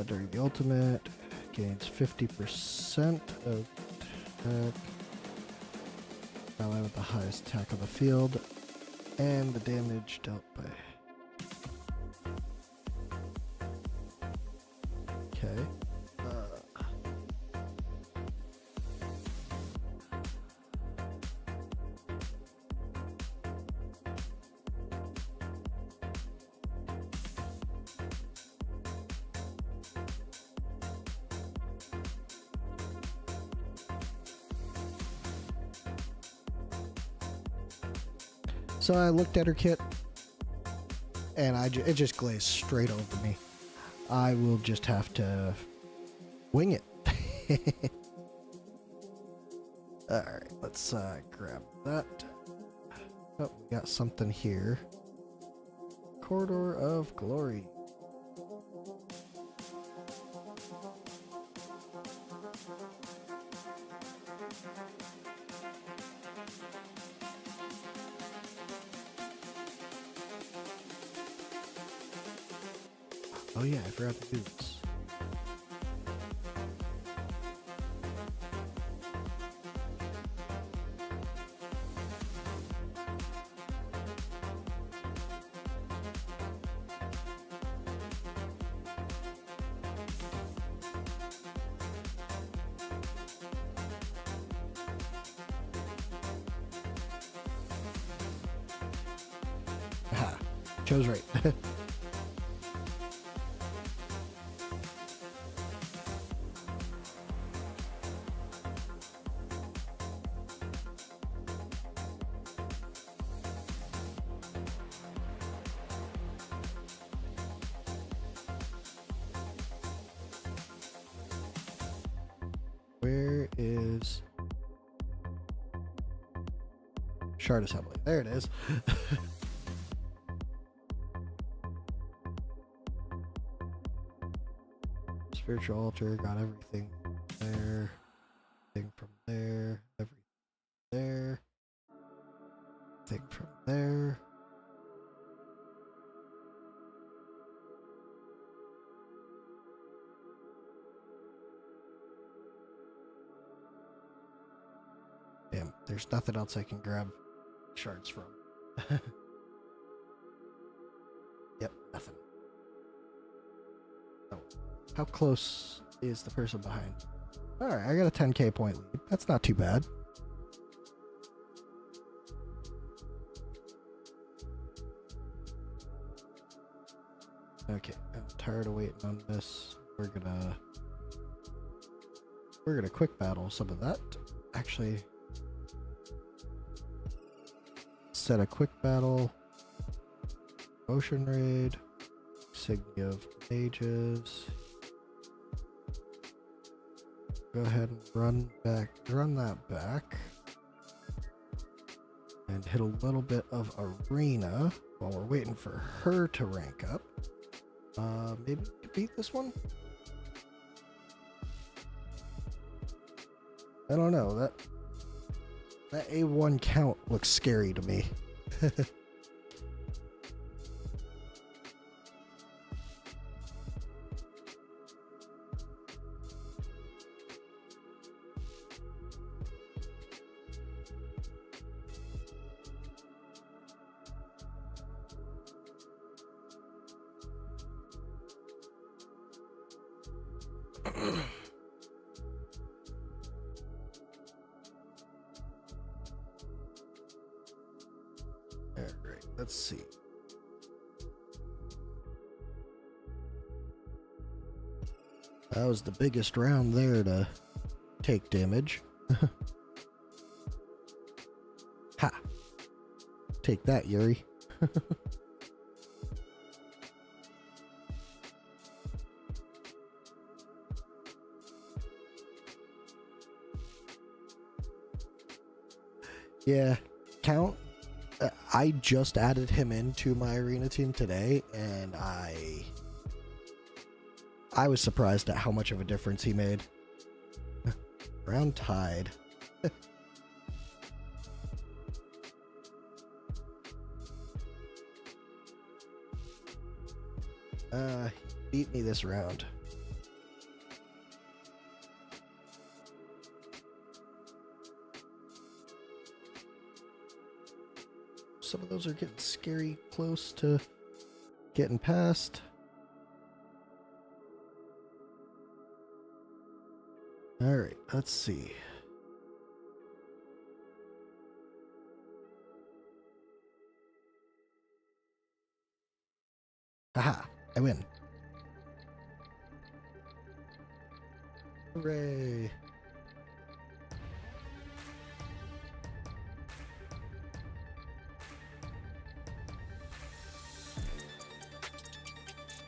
During the ultimate, gains 50% of attack. Ally with the highest attack on the field, and the damage dealt by. Okay. So I looked at her kit, and it just glazed straight over me. I will just have to wing it. Alright, let's grab that. Oh, we got something here. Corridor of Glory. Oh yeah, I forgot to do this. Aha, chose right. Where is shard assembly? There it is. Spiritual altar, got everything there. Thing from there. Everything there. Thing from there. Damn, there's nothing else I can grab shards from. Yep, nothing. Oh, how close is the person behind? Alright, I got a 10k point lead. That's not too bad. Okay, I'm tired of waiting on this. We're gonna quick battle some of that. Actually, set a quick battle. Ocean raid. Signia of mages. Go ahead and run that back. And hit a little bit of arena while we're waiting for her to rank up. Maybe we could beat this one? I don't know, that A1 count looks scary to me. Alright, let's see. That was the biggest round there to take damage. Ha! Take that, Yuri. Yeah, Count. I just added him into my arena team today, and I was surprised at how much of a difference he made. Round tied. He beat me this round. Some of those are getting scary close to getting past. Alright, let's see. Aha! I win. Hooray!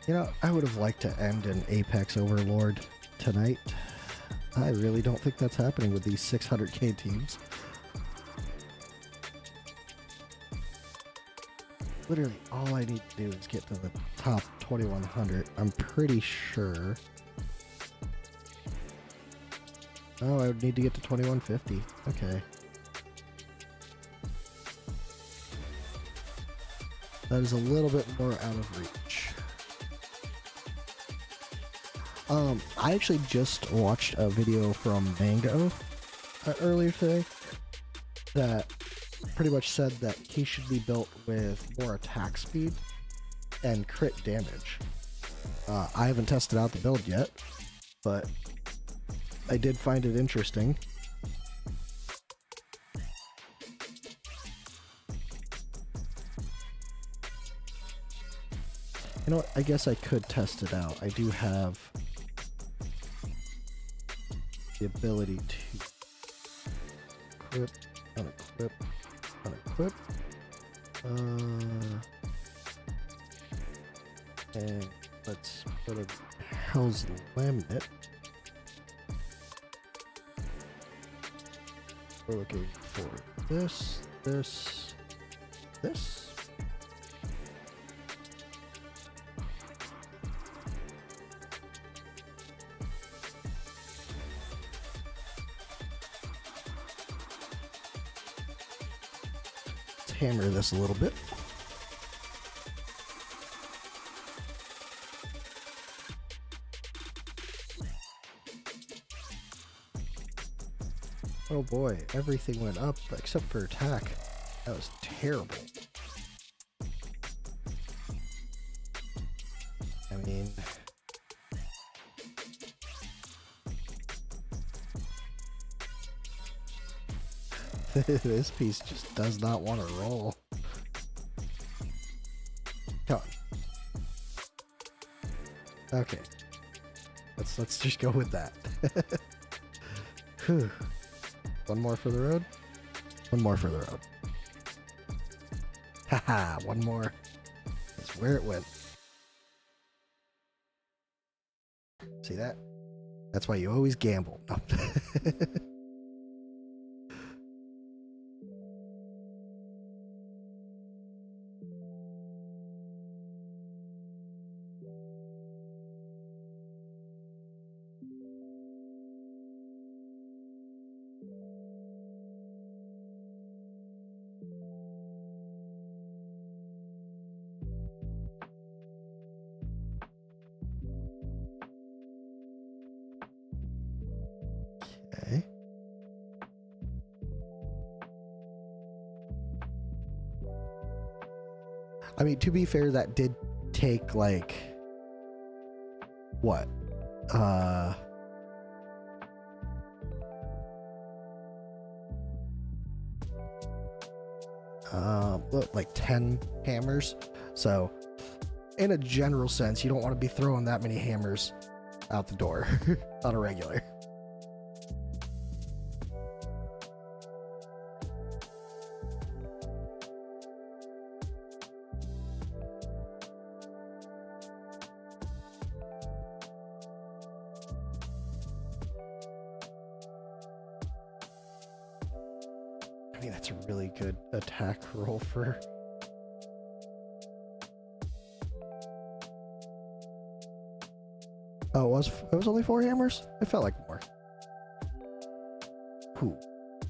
You know, I would have liked to end an Apex Overlord tonight. I really don't think that's happening with these 600k teams. Literally, all I need to do is get to the top 2100. I'm pretty sure. Oh, I would need to get to 2150. Okay. That is a little bit more out of reach. I actually just watched a video from Mango earlier today that pretty much said that he should be built with more attack speed and crit damage. I haven't tested out the build yet, but I did find it interesting. You know what? I guess I could test it out. I do have the ability to equip, unequip, unequip. And let's put a Hell's Laminate. We're looking for this. Let's hammer this a little bit. Oh boy, everything went up except for attack. That was terrible. I mean... this piece just does not want to roll. Come on. Okay. Let's just go with that. Whew. One more for the road. One more for the road. Haha, one more. That's where it went. See that? That's why you always gamble. No. Okay. I mean, to be fair, that did take like what? Like 10 hammers. So, in a general sense, you don't want to be throwing that many hammers out the door on a regular. I mean, that's a really good attack roll for... Oh, it was only 4 hammers? I felt like more. Ooh,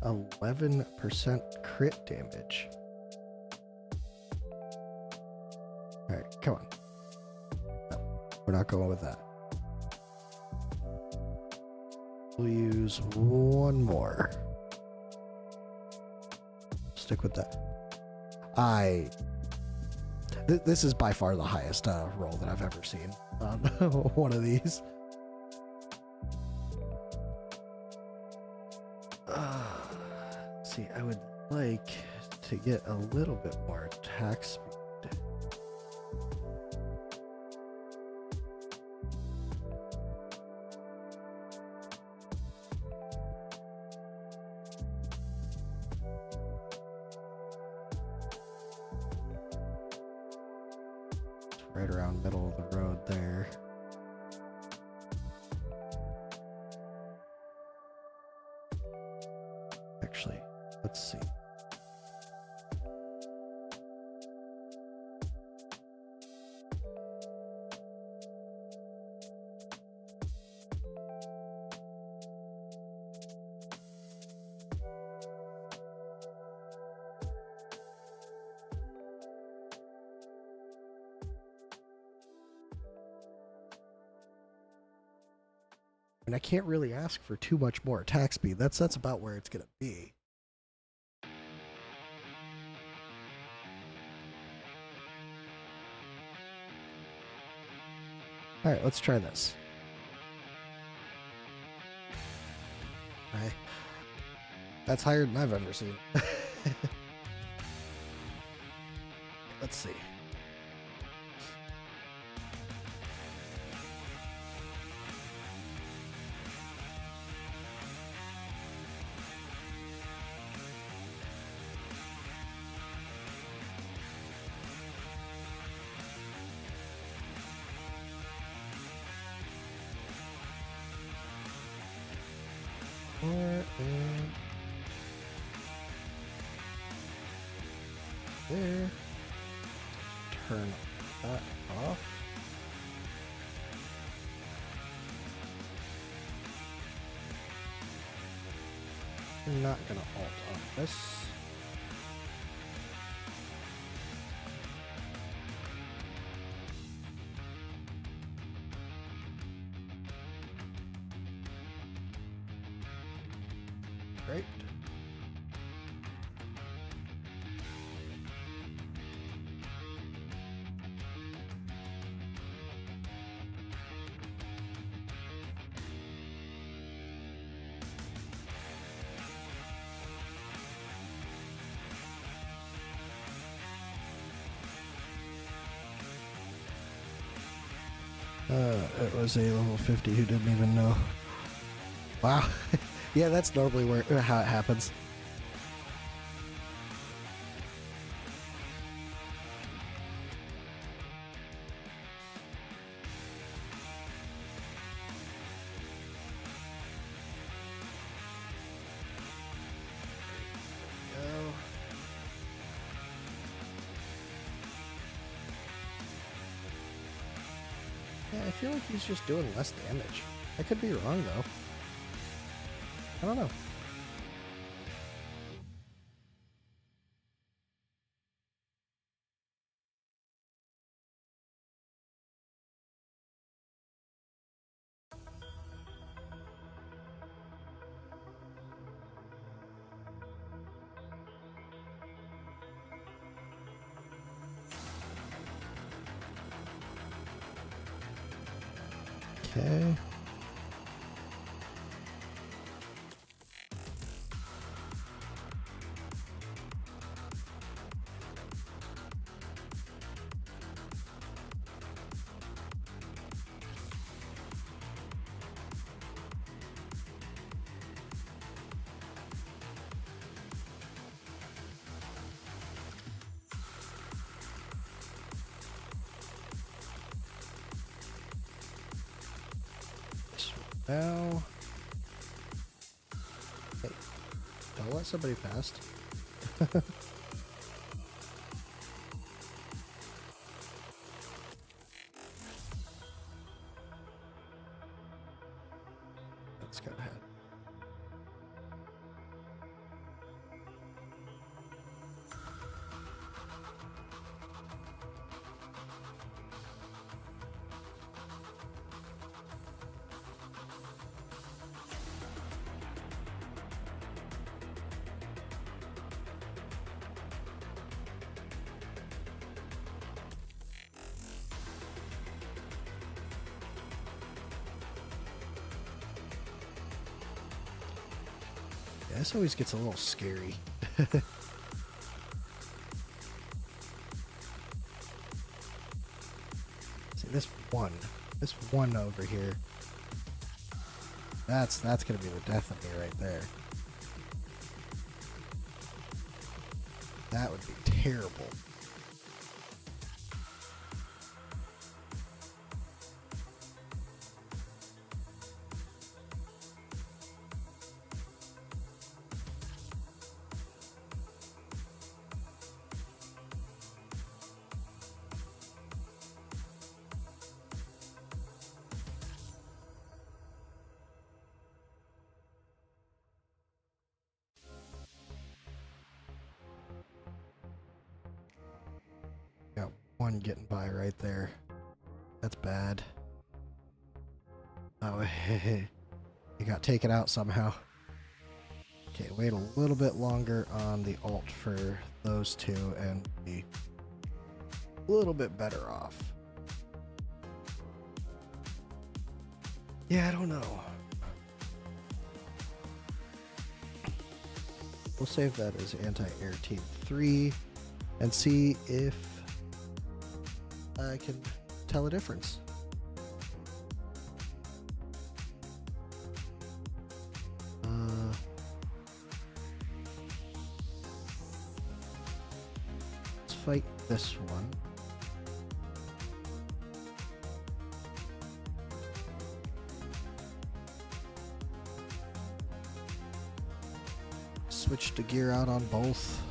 11% crit damage. Alright, come on. No, we're not going with that. We'll use one more. Stick with that. This is by far the highest roll that I've ever seen on one of these. See, I would like to get a little bit more attack speed. Right around middle of the road there. Actually, let's see. And I can't really ask for too much more attack speed. That's about where it's gonna be. All right, let's try this. All right. That's higher than I've ever seen. Let's see. There. Turn that off. I'm not gonna alt on this. Great. It was a level 50 who didn't even know. Wow. Yeah, that's normally how it happens. Go. Yeah, I feel like he's just doing less damage. I could be wrong though. I don't know. Okay. Now, hey, don't let somebody past. Let's go ahead. Yeah, this always gets a little scary. See this one over here. That's gonna be the death of me right there. That would be terrible. Got one getting by right there. That's bad. Oh, hey. It got taken out somehow. Okay, wait a little bit longer on the alt for those two and be a little bit better off. Yeah, I don't know. We'll save that as anti-air team 3 and see if I can tell a difference. Let's fight this one. Switch to gear out on both.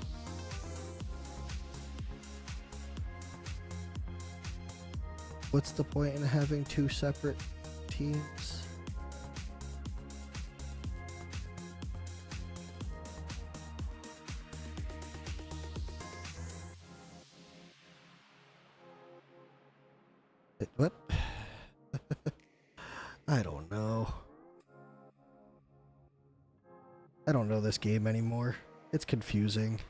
What's the point in having two separate teams? What? I don't know. I don't know this game anymore. It's confusing.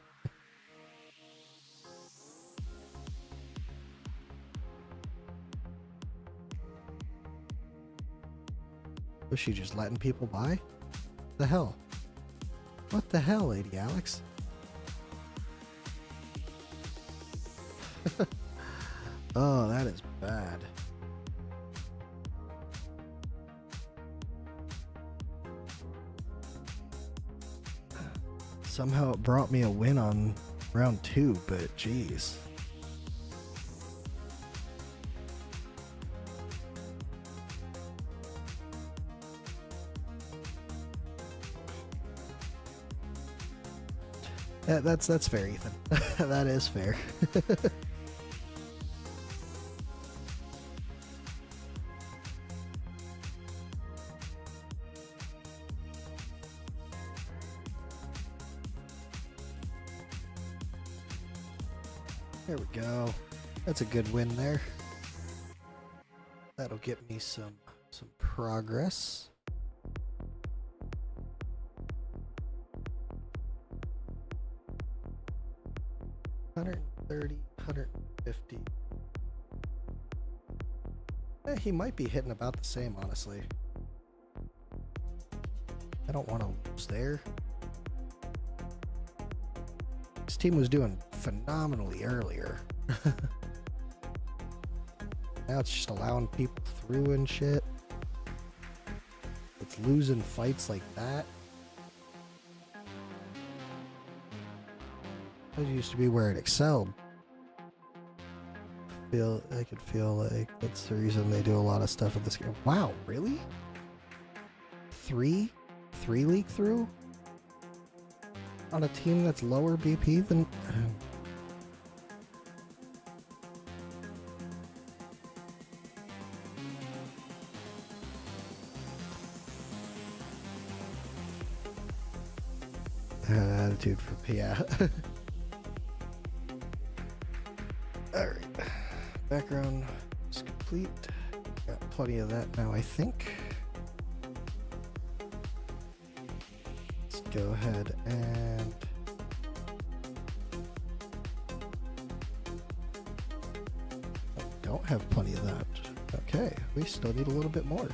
Was she just letting people by? The hell? What the hell, Lady Alex? Oh, that is bad. Somehow it brought me a win on round 2, but geez. That's fair, Ethan. That is fair. There we go. That's a good win there. That'll get me some progress. $130, $150. He might be hitting about the same, honestly. I don't want to lose there. This team was doing phenomenally earlier. Now it's just allowing people through and shit. It's losing fights like that. That used to be where it excelled. I could feel like that's the reason they do a lot of stuff with this game. Wow, really? Three leak through? On a team that's lower BP than... attitude for... yeah. Alright. Background is complete. Got plenty of that now, I think. Let's go ahead and... don't have plenty of that. Okay, we still need a little bit more.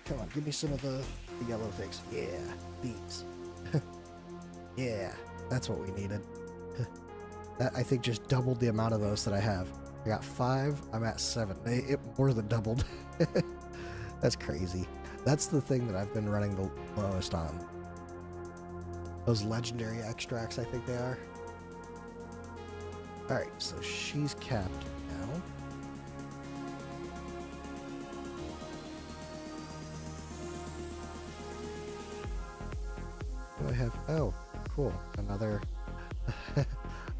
Come on, give me some of the yellow things. Yeah, these. Yeah, that's what we needed. That, I think, just doubled the amount of those that I have. I got 5, I'm at 7. It more than doubled. That's crazy. That's the thing that I've been running the lowest on. Those legendary extracts, I think they are. Alright, so she's capped now. What do I have? Oh, cool. Another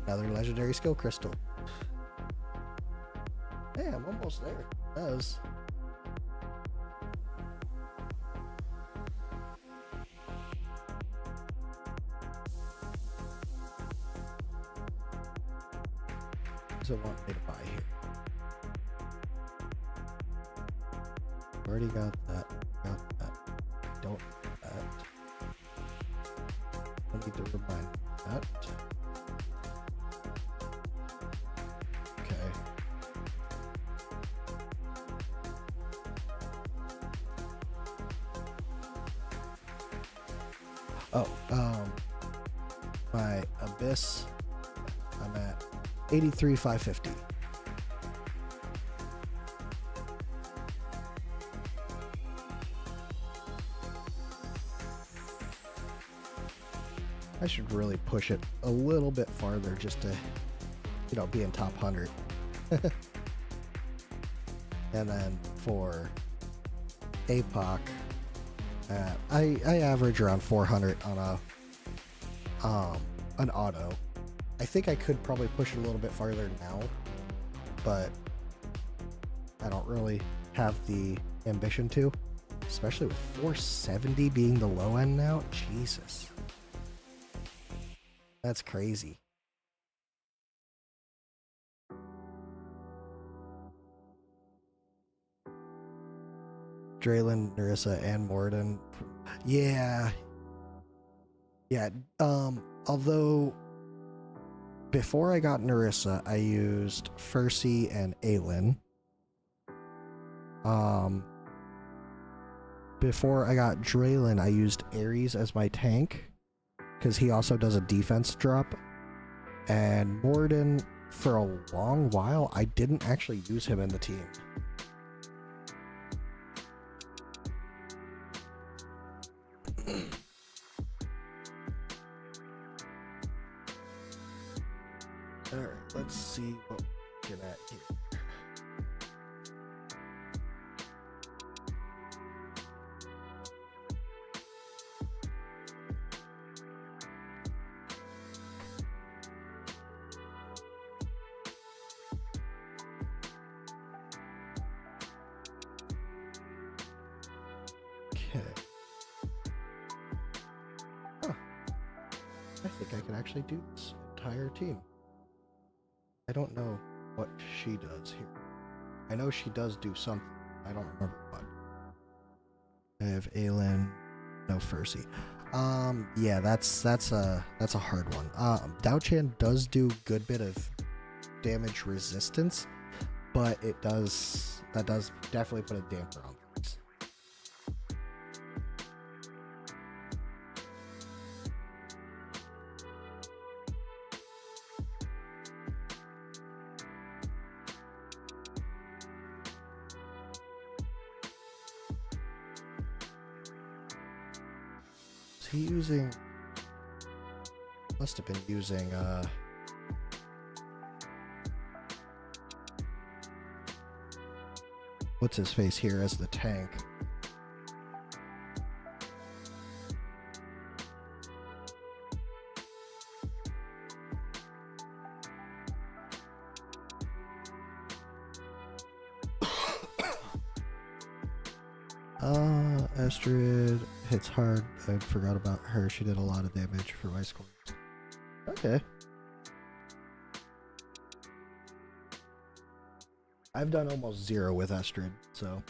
another legendary skill crystal. Hey, I'm almost there. That was does it want me to buy here? Already got that. Got that. Don't need that. I need to remind that. Okay. Oh, my Abyss, I'm at 83,550. I should really push it a little bit farther just to, be in top 100. And then for APOC, I average around 400 on an auto. I think I could probably push it a little bit farther now, but I don't really have the ambition to, especially with 470 being the low end now. Jesus. That's crazy. Draylon, Narissa, and Morden. Yeah. Yeah. Although before I got Narissa, I used Fercy and Aelin. Before I got Draylon, I used Ares as my tank, because he also does a defense drop. And Morden, for a long while, I didn't actually use him in the team. Alright, let's see what we're looking at here. Okay. Huh. I think I can actually do this entire team. I don't know what she does here. I know she does do something. I don't remember what. I have Aelin, no Fercy. Yeah, that's a hard one. Dao-Chan does do good bit of damage resistance, but that does definitely put a damper on things. Is he using... Must have been using, what's his face here as the tank? Astrid hits hard. I forgot about her. She did a lot of damage for my scores. Okay. I've done almost 0 with Astrid, so.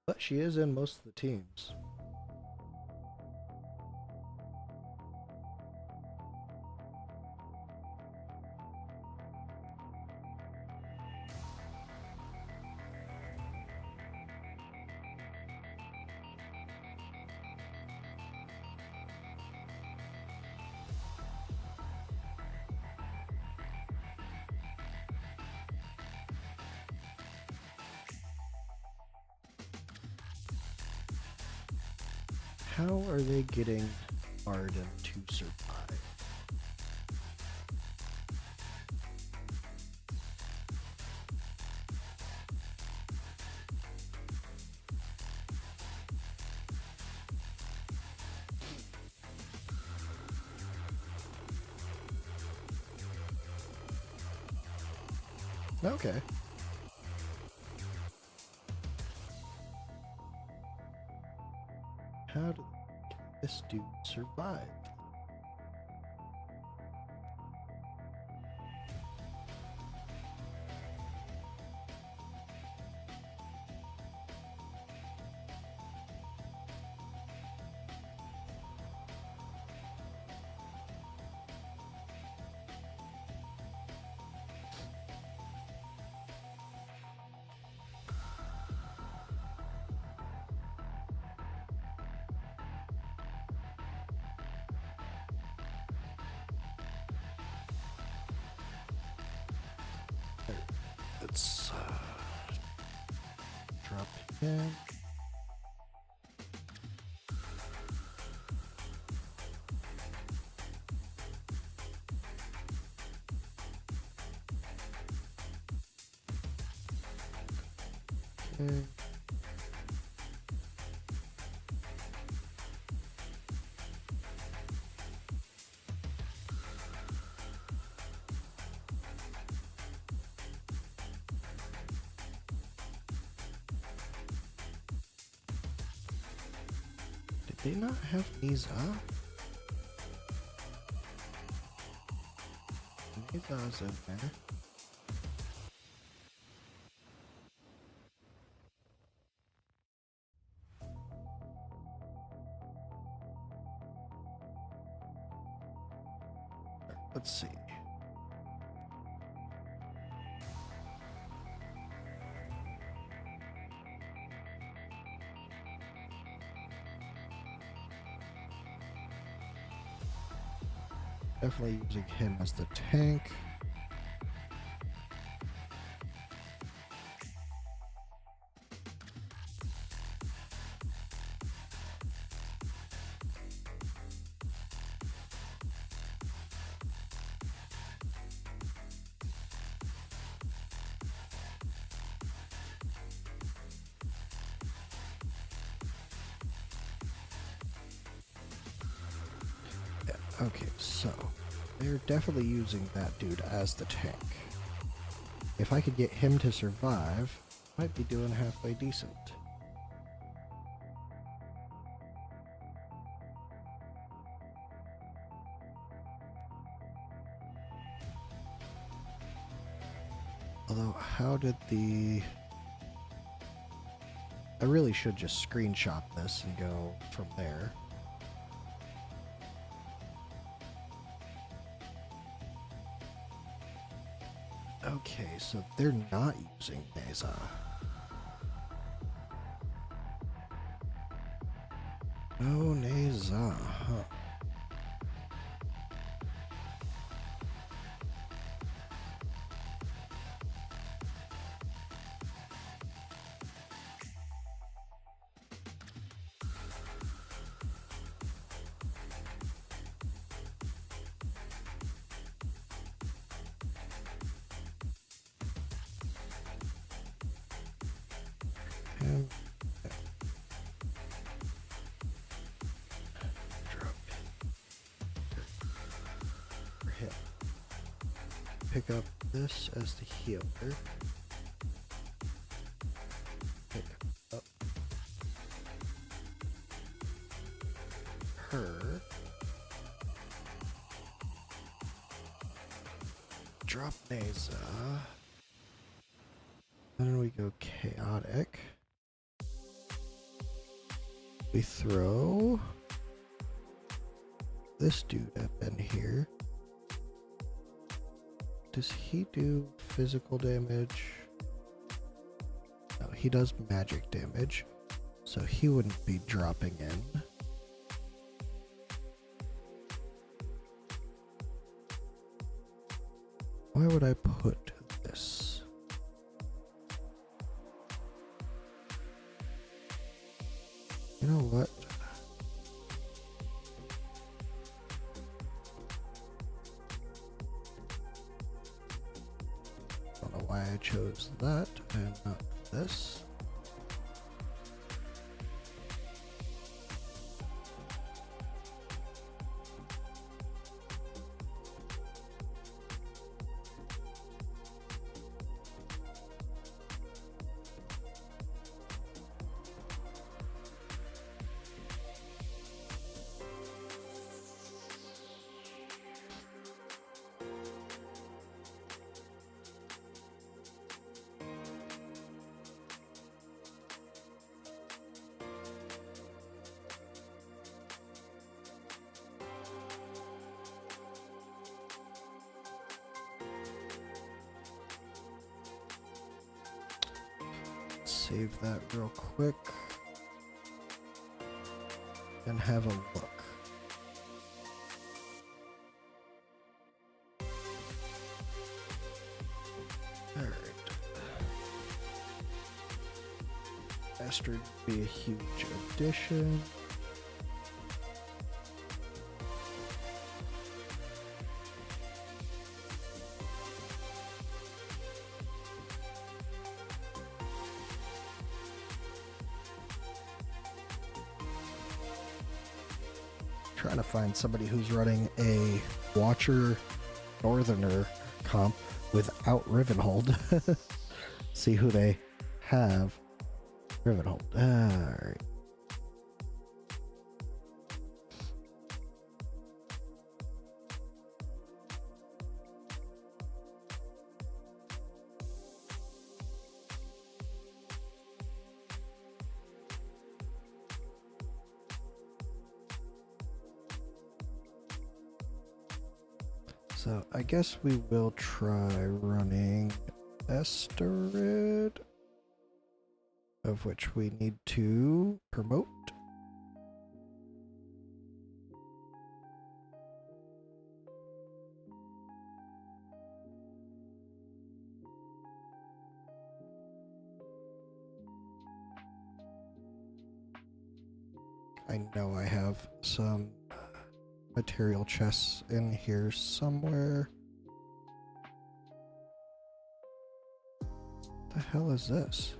But she is in most of the teams. How are they getting Arden to survive? Okay. How did this dude survive? let's drop him. Okay. Did they not have these up? Neza's in there. Let's see. Definitely using him as the tank. Okay, so they're definitely using that dude as the tank. If I could get him to survive, might be doing halfway decent. Although, how did the... I really should just screenshot this and go from there. Okay, so they're not using Neza. No Neza, huh? Drop for him. Pick up this as the healer. Pick up her. Drop Neza. Then we go chaotic. We throw this dude up in here. Does he do physical damage? No, he does magic damage. So he wouldn't be dropping in. Why would I put this? You know what? Don't know why I chose that and not this. Save that real quick and have a look. Alright. Astrid would be a huge addition. Trying to find somebody who's running a Watcher Northerner comp without Rivenhold. See who they have. Rivenhold. Alright. So I guess we will try running Esterid, of which we need to promote. I know I have some material chests in here somewhere. What the hell is this?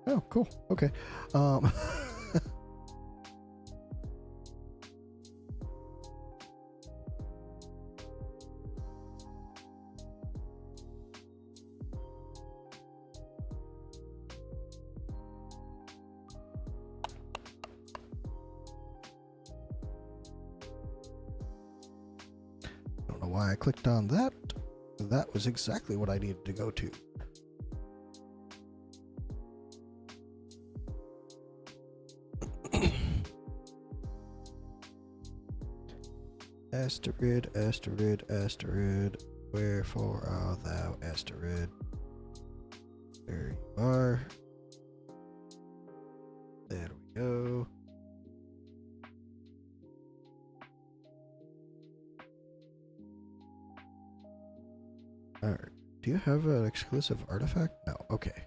Oh, cool. Okay. Don't know why I clicked on that. That was exactly what I needed to go to. Esterid, Esterid, Esterid, wherefore art thou, Esterid? There you are. There we go. Alright, do you have an exclusive artifact? No, okay.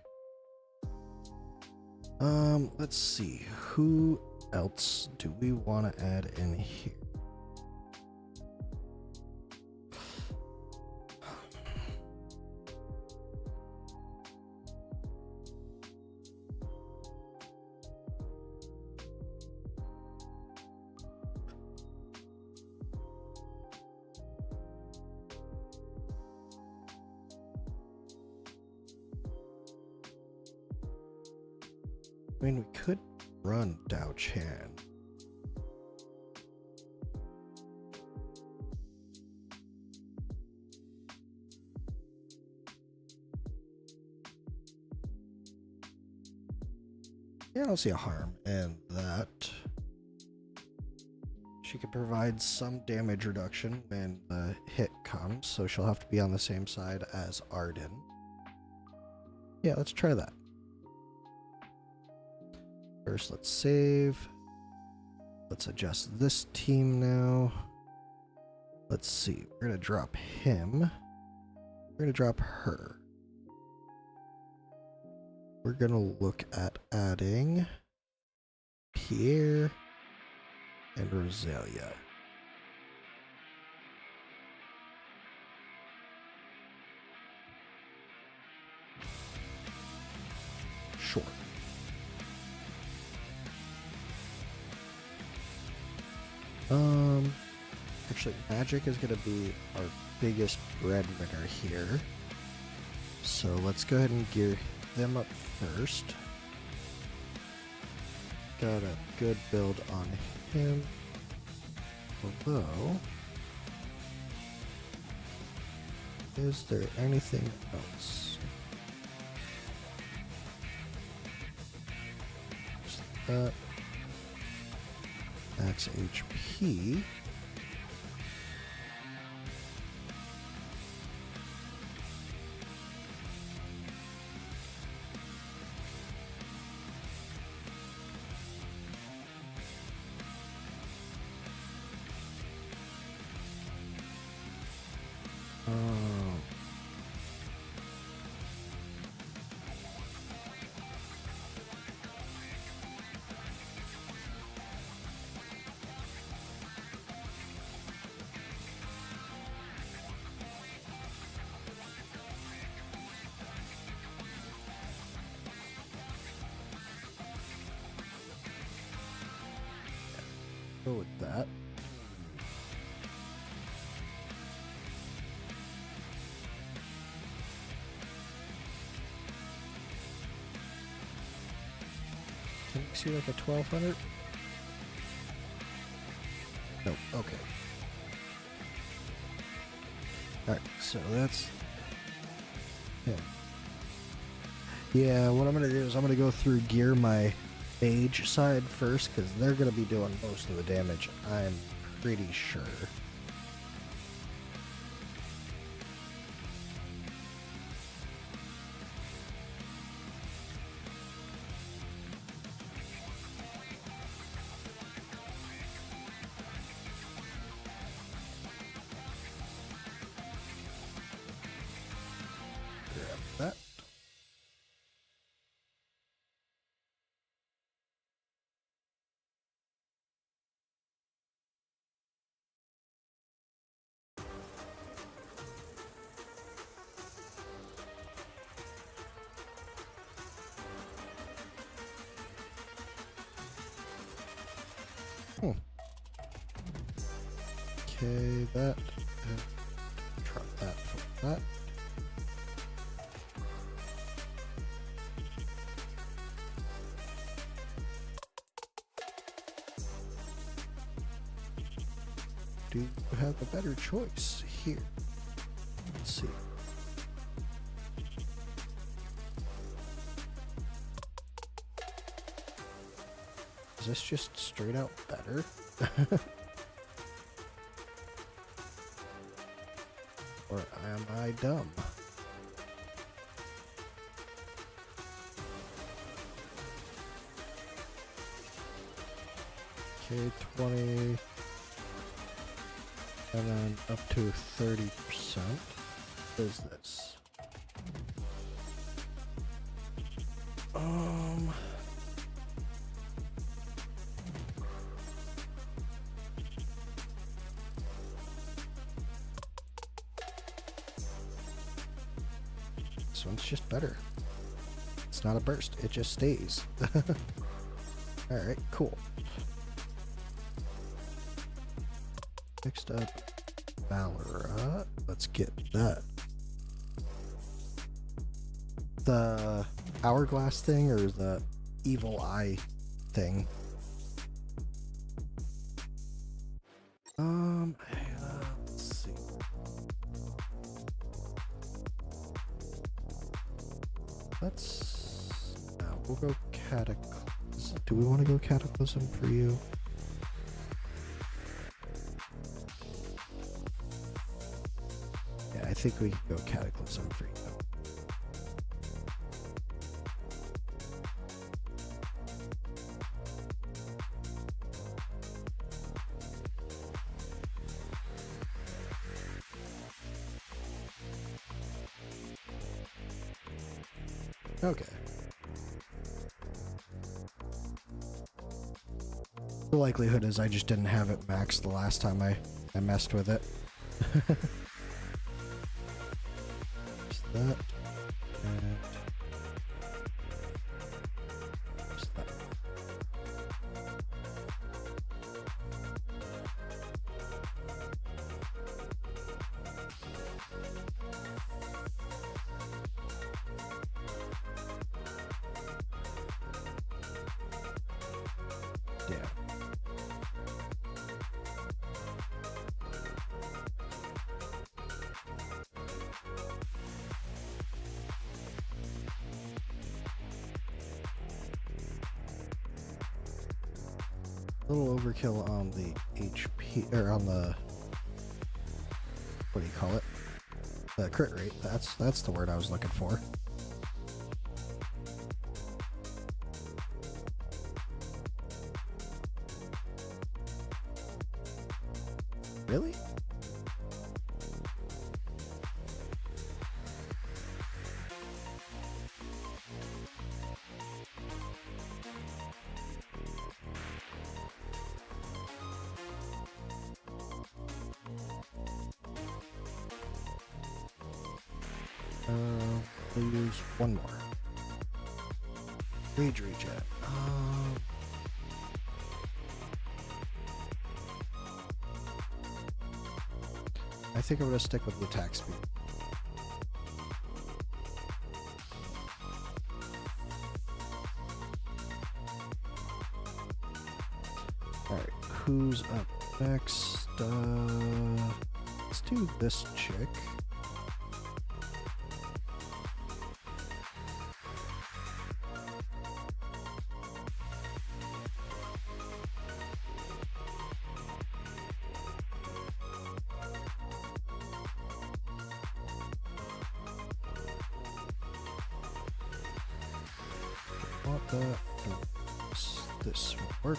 Let's see, who else do we want to add in here? I mean, we could run Dao Chan. Yeah, I don't see a harm in that. She could provide some damage reduction when the hit comes, so she'll have to be on the same side as Arden. Yeah, let's try that. First, let's save. Let's adjust this team now. Let's see. We're going to drop him. We're going to drop her. We're going to look at adding Pierre and Roselia. Sure. Actually, magic is going to be our biggest breadwinner here. So let's go ahead and gear them up first. Got a good build on him. Although, is there anything else? Just that. Max HP. with that. Can you see like a 1200? Nope. Okay. Alright, so that's him. Yeah, what I'm going to do is I'm going to go through gear my mage side first, because they're going to be doing most of the damage, I'm pretty sure. Grab that. Okay, that. And drop that for that. Do you have a better choice here? Let's see. Is this just straight out better? Or am I dumb? Okay, 20. And then up to 30%. What is this? This one's just better. It's not a burst, it just stays. Alright, cool. Next up, Valora. Let's get that. The hourglass thing or the evil eye thing? Let's see. We'll go Cataclysm. Do we want to go Cataclysm for you? Yeah, I think we can go Cataclysm for you. Okay. The likelihood is I just didn't have it maxed the last time I messed with it. Just that. And just that. Yeah. A little overkill on the HP, or on the, what do you call it? The crit rate. That's the word I was looking for. Really? We'll use one more. Rage regen. think I'm gonna stick with the attack speed. Alright, who's up next? Let's do this chick. Want that. This will work.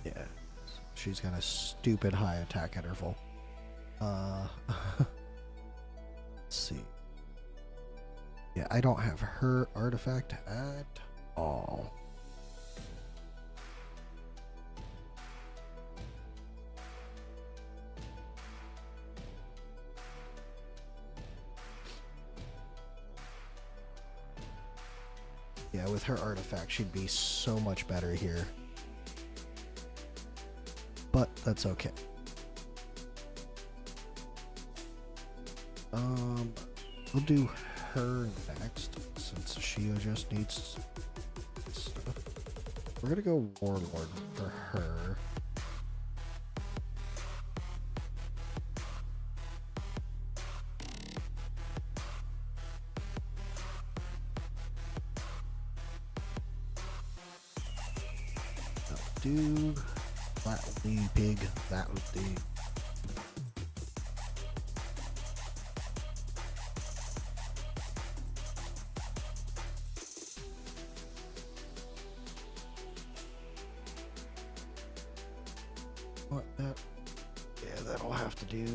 Yeah, she's got a stupid high attack interval. Let's see. Yeah, I don't have her artifact at all. Yeah, with her artifact, she'd be so much better here. But that's okay. We'll do her next since Shio just needs stuff. We're gonna go Warlord for her. That'll do. That'll do, pig. That'll do. What that? Yeah, that'll have to do.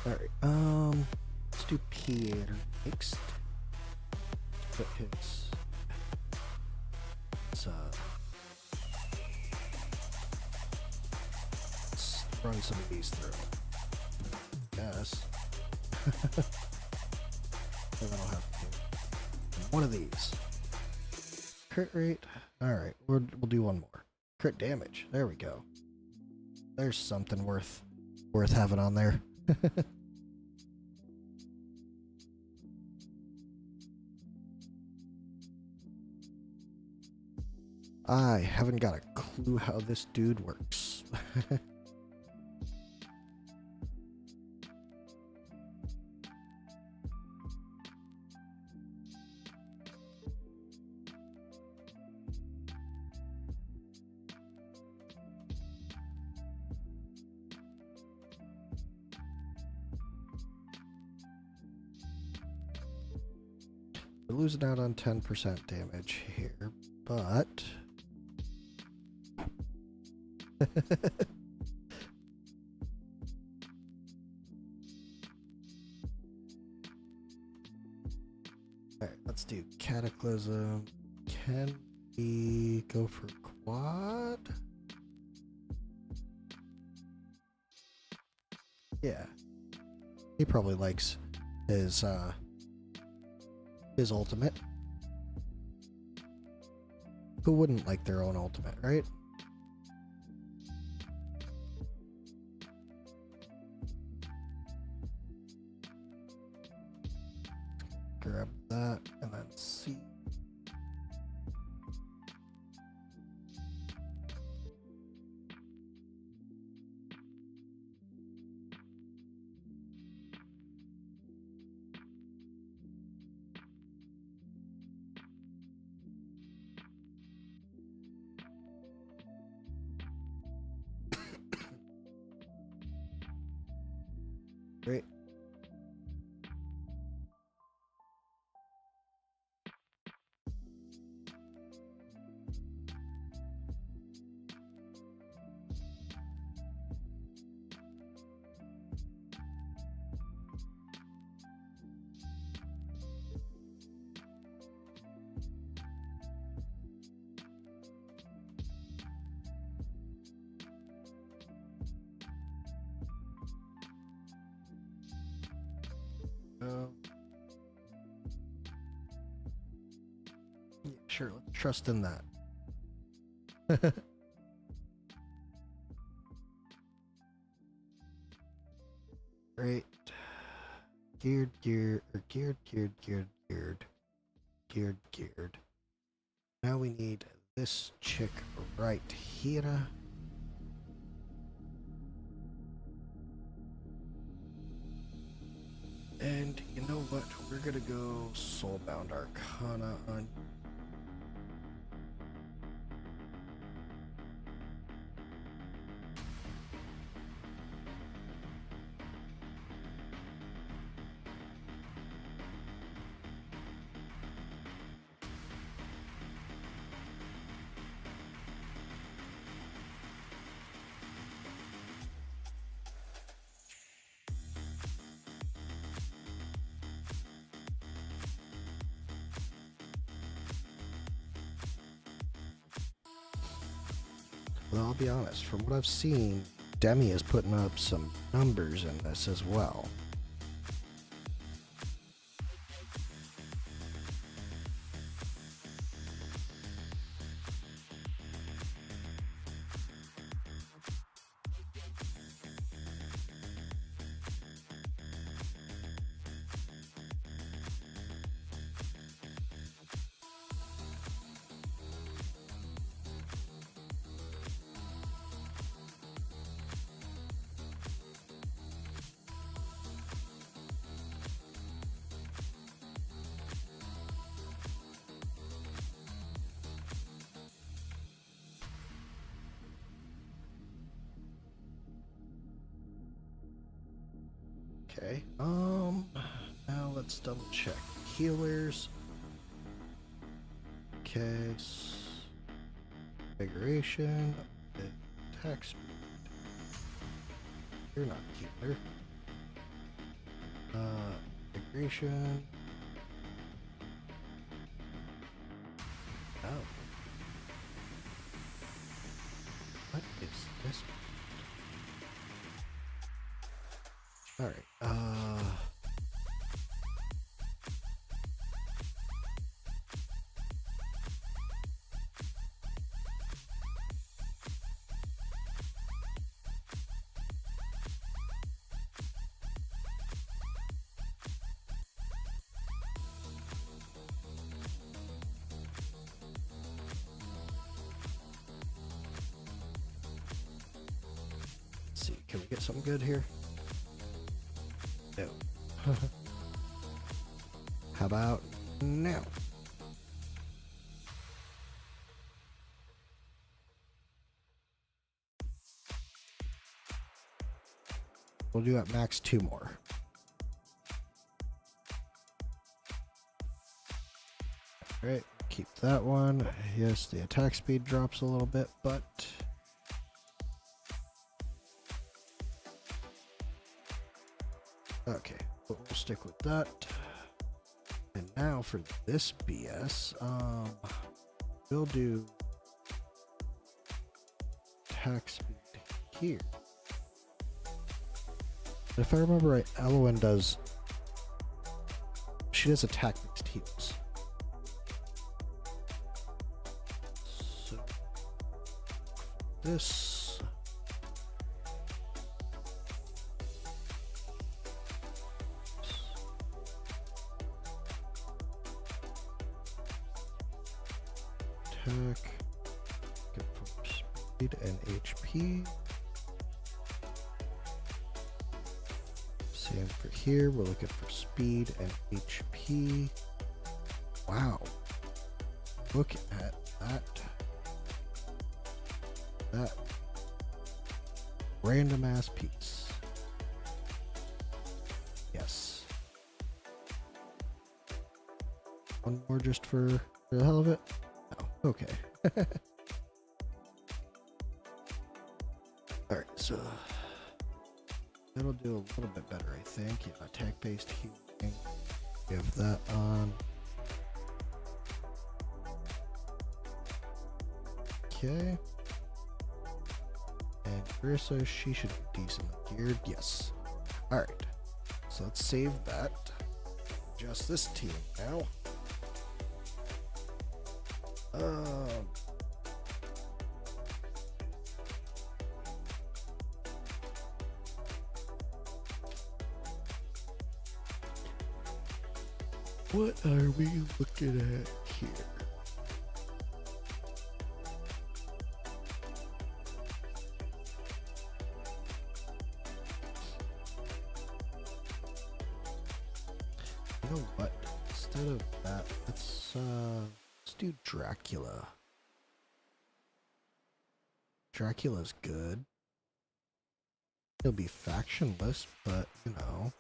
Alright, let's do Pierre next. Put his, let's run some of these through. Yes. And then I'll have to do one of these. Crit rate. Alright, we'll do one more. Crit damage. There we go. There's something worth having on there. I haven't got a clue how this dude works. We're losing out on 10% damage here, but alright, let's do Cataclysm. Can we go for quad? Yeah. He probably likes his ultimate. Who wouldn't like their own ultimate, right? Grab that and then see. Great. Yeah, sure, let's trust in that. Great. Geared. Now we need this chick right here. And you know what? We're gonna go Soulbound Arcana on. Well, I'll be honest, from what I've seen, Demi is putting up some numbers in this as well. Okay, now let's double check. Healers. Okay, configuration, attack speed. You're not healer. Configuration. Oh. What is this? Alright, let's see, can we get something good here? No. How about now? We'll do at max 2 more. Alright, keep that one. Yes, the attack speed drops a little bit, but okay, but we'll stick with that. And now for this BS, we'll do attack speed here. If I remember right, Elowen does, she does attack mixed heals. So this attack, get for speed and HP. Same for here, we're looking for speed and HP. Wow. Look at that. That random ass piece. one more just for the hell of it? No. Okay. Alright, so that'll do a little bit better, I think. Yeah, attack-based healing. We have that on. Okay. And Carissa, she should be decently geared. Yes. Alright. So let's save that. Just this team now. What are we looking at here? You know what? Instead of that, let's do Dracula. Dracula's good. He'll be factionless, but you know.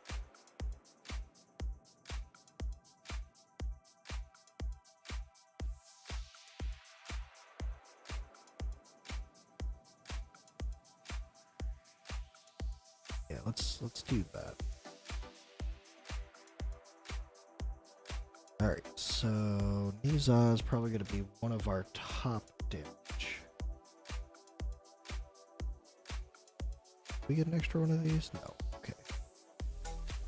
Yeah, let's do that. Alright, so Niza is probably going to be one of our top damage. We get an extra one of these? No. Okay.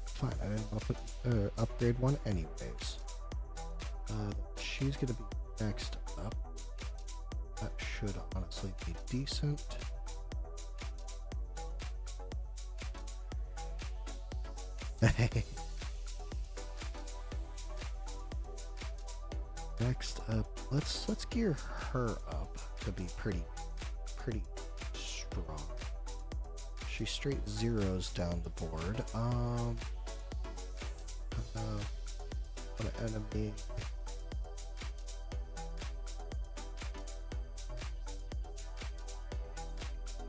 Fine, I didn't want to put, upgrade one anyways. She's going to be next up. That should honestly be decent. Next up, let's gear her up to be pretty strong. She straight zeros down the board. What an enemy.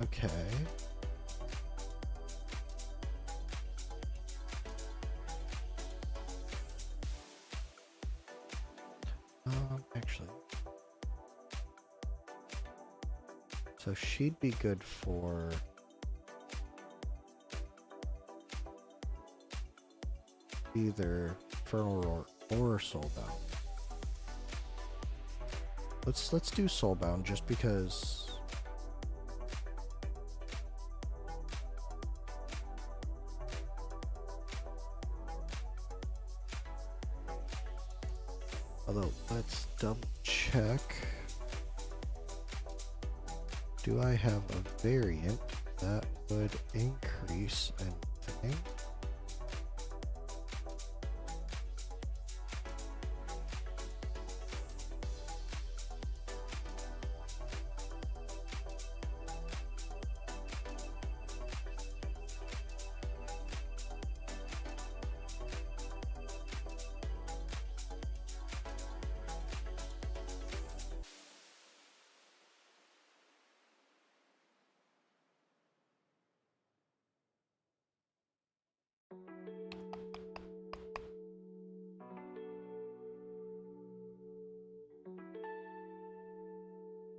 Okay. Actually. So she'd be good for either Infernal or Soulbound. Let's do Soulbound just because although let's double check. Do I have a variant that would increase anything?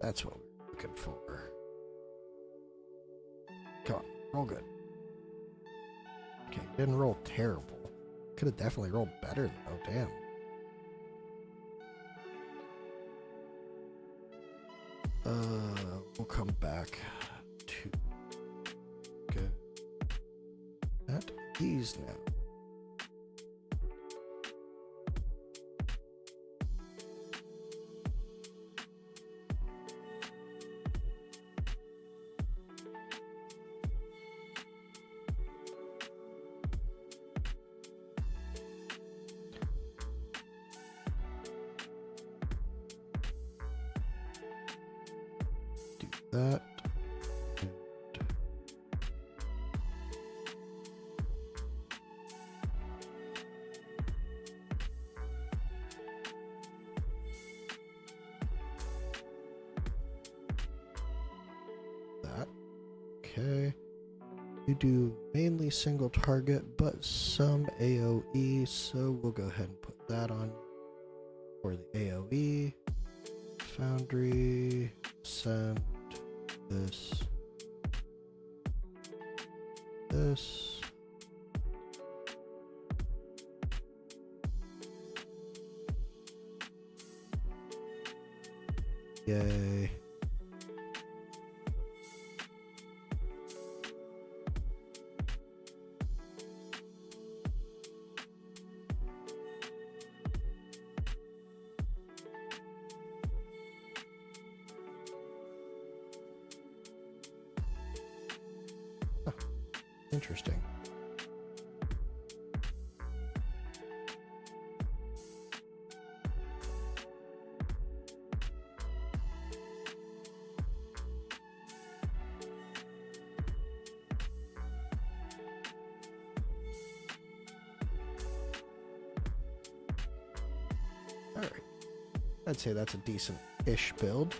That's what we're looking for. Come on, roll good. Okay, didn't roll terrible. Could have definitely rolled better though, damn. We'll come back to good at these now. That okay. You do mainly single target, but some AoE, so we'll go ahead and put that on. for the AoE. Foundry, send this. Yay. Huh. Interesting. Alright. I'd say that's a decent-ish build.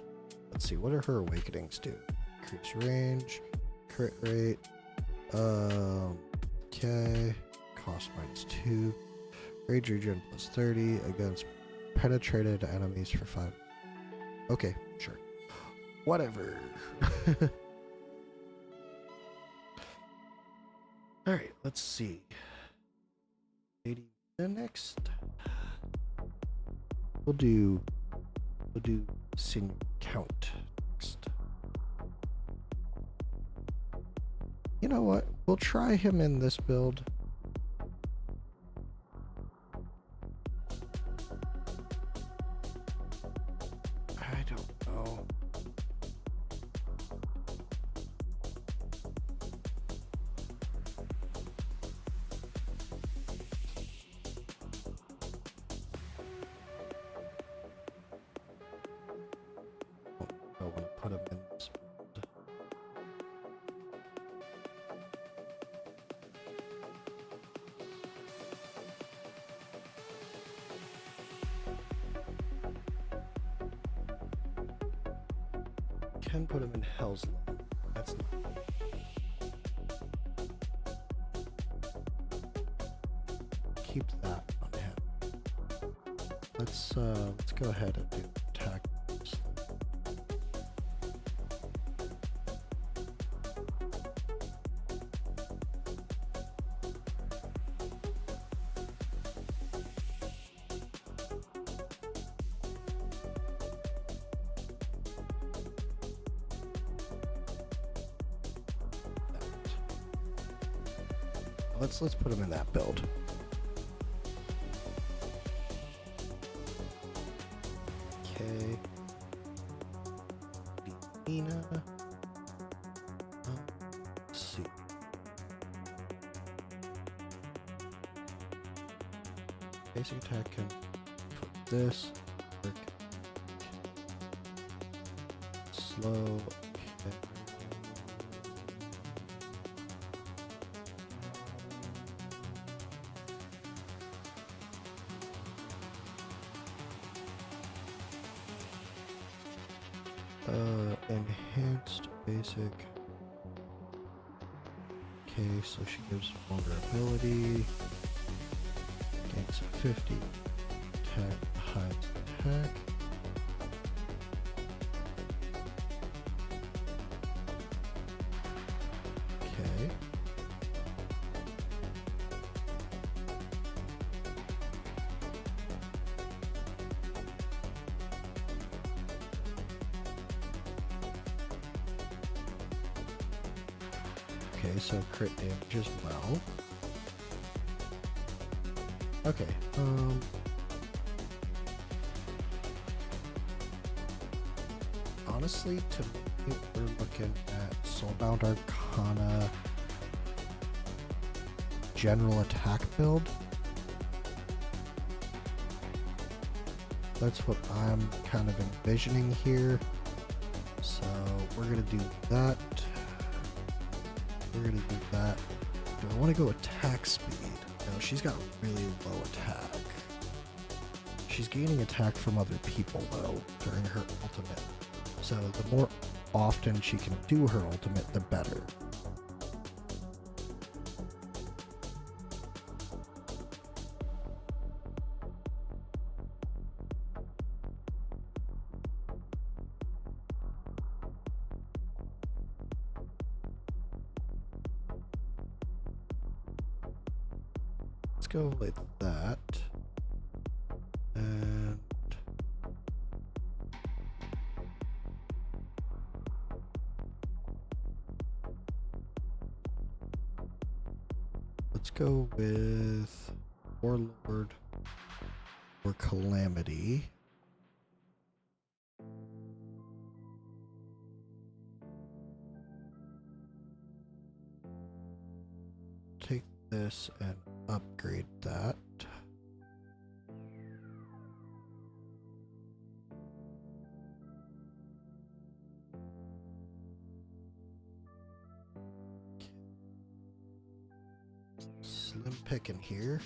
Let's see, what do her awakenings do? Increase range, crit rate, okay, cost -2, rage regen +30 against penetrated enemies for 5. Okay, sure. Whatever. Alright, let's see. 80 next. We'll do senior count next. You know what? We'll try him in this build. I don't know. I want to put him in this build. Can put him in Hell's Law. That's not. Keep that on him. Let's go ahead and do attack. Let's put him in that build. Okay. Nina. Let's see. Basic attack can put this. Work. Slow. Okay. Enhanced basic. Okay, so she gives vulnerability. Gains 50. Attack, hides attack. Okay. Okay, so crit damage as well. Okay, honestly, to me, we're looking at Soulbound Arcana general attack build. That's what I'm kind of envisioning here. So we're gonna do that. We're gonna do that. Do I want to go attack speed? No, she's got really low attack. She's gaining attack from other people though during her ultimate. So the more often she can do her ultimate, the better. go like that. And let's go with Warlord or Calamity. Take this and upgrade that. Slim picking here.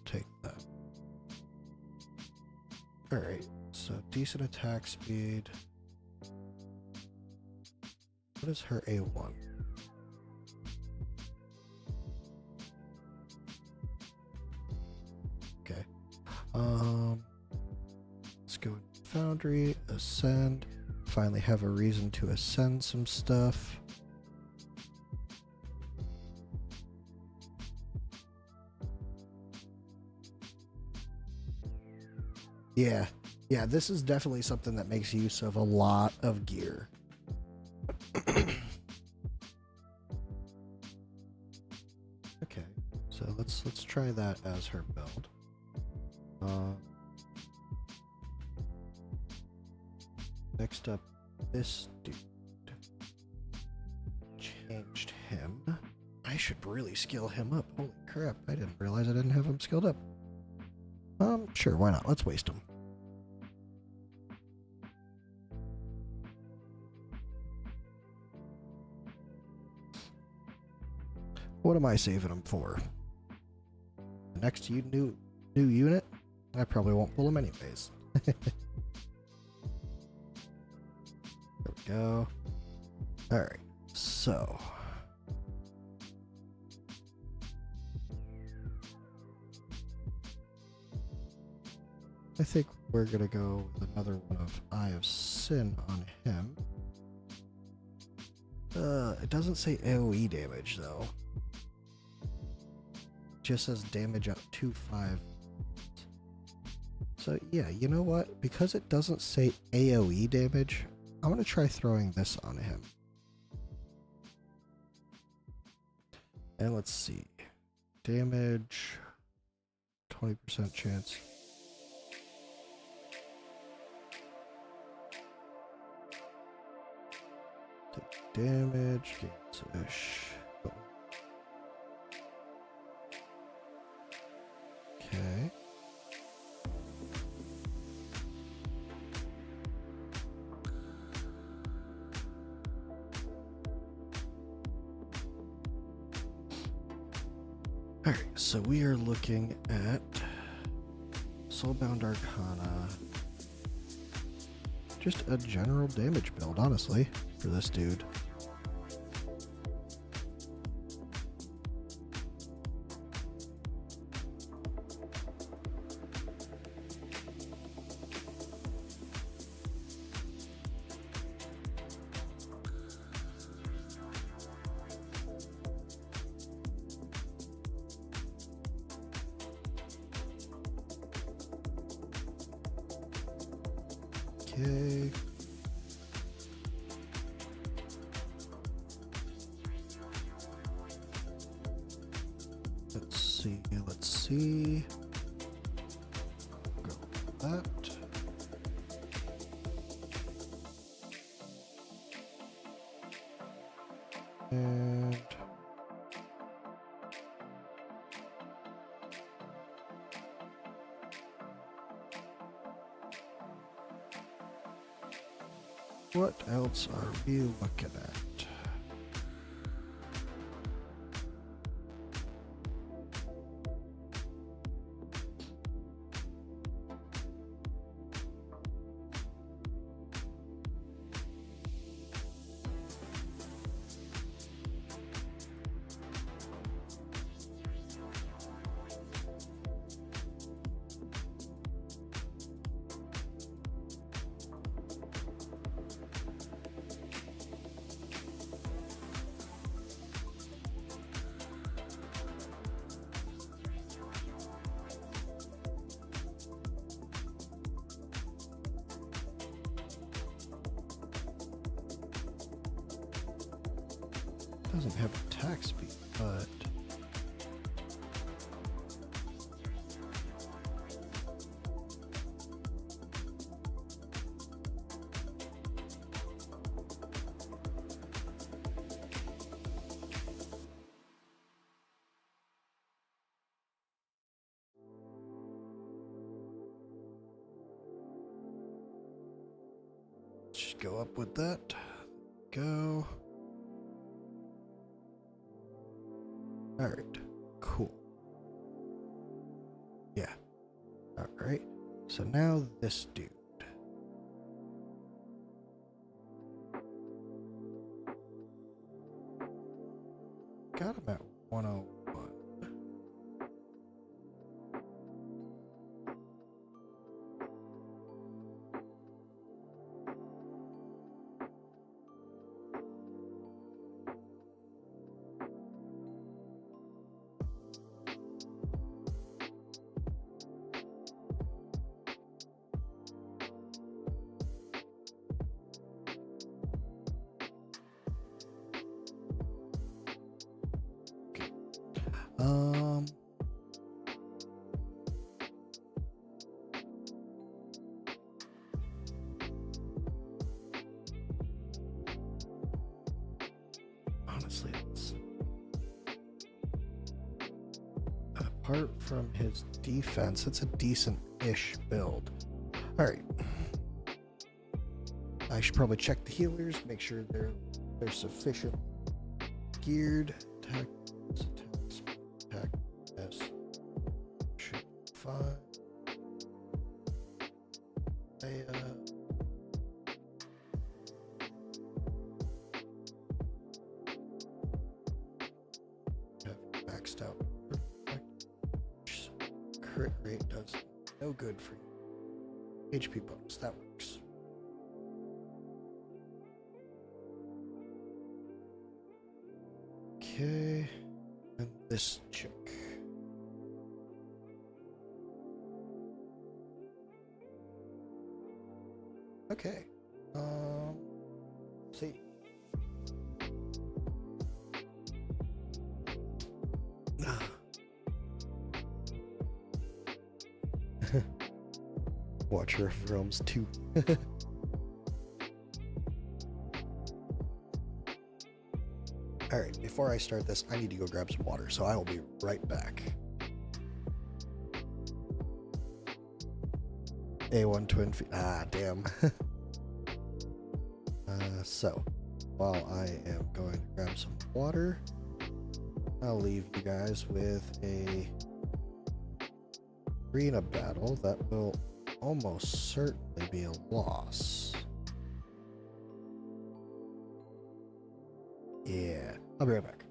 Take that. Alright, so decent attack speed. What is her A1? Okay. Let's go Foundry, ascend. Finally have a reason to ascend some stuff. Yeah, this is definitely something that makes use of a lot of gear. Okay, so let's try that as her build. Next up, this dude. Changed him. I should really skill him up. Holy crap, I didn't realize I didn't have him skilled up. Sure, why not? Let's waste him. What am I saving him for? The next new unit? I probably won't pull him anyways. There we go. Alright, so I think we're gonna go with another one of Eye of Sin on him. It doesn't say AoE damage though. It just says damage up to 5. So yeah, you know what? Because it doesn't say AoE damage, I'm gonna try throwing this on him. And let's see. Damage, 20% chance. Damage, gains okay. Alright, so we are looking at Soulbound Arcana. Just a general damage build, honestly, for this dude. Okay. Let's see. Go with that. And what else are we looking at? Doesn't have attack speed, but let's just go up with that. Go. All right, cool. Yeah. All right. So now this dude. Got him at 101. Um, honestly, it's apart from his defense, it's a decent-ish build. All right. I should probably check the healers, make sure they're sufficient geared. Attack, attack, S. Should be fine. Have maxed out. Crit rate does no good for you. HP bonus, that works. Okay, and this chick. Okay, let's see. Watcher of Realms 2. Alright, before I start this, I need to go grab some water, so I will be right back. A1 twin feet. Ah, damn. So, while I am going to grab some water, I'll leave you guys with a arena battle that will almost certainly be a loss. Yeah, I'll be right back.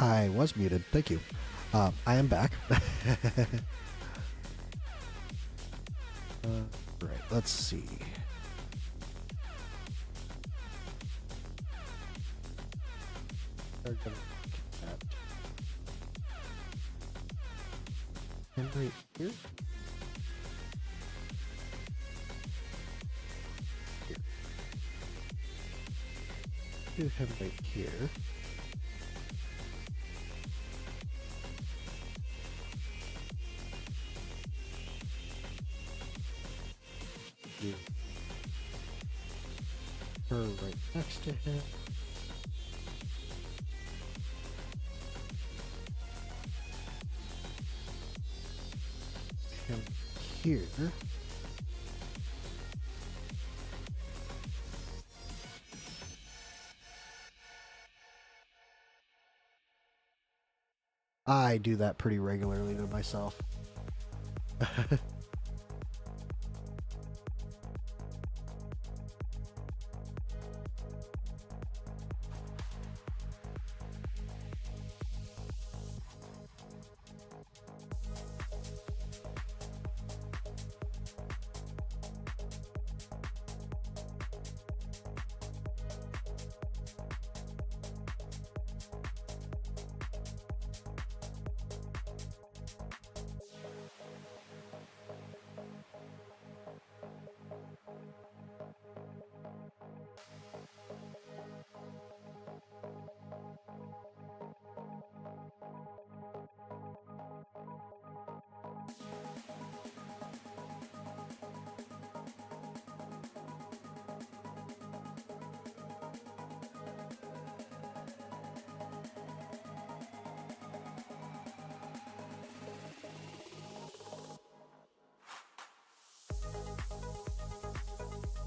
I was muted. Thank you. I am back. Right. Let's see. We're gonna look at him right here. Here. Do him right here. Do her right next to him. Him here. I do that pretty regularly to myself.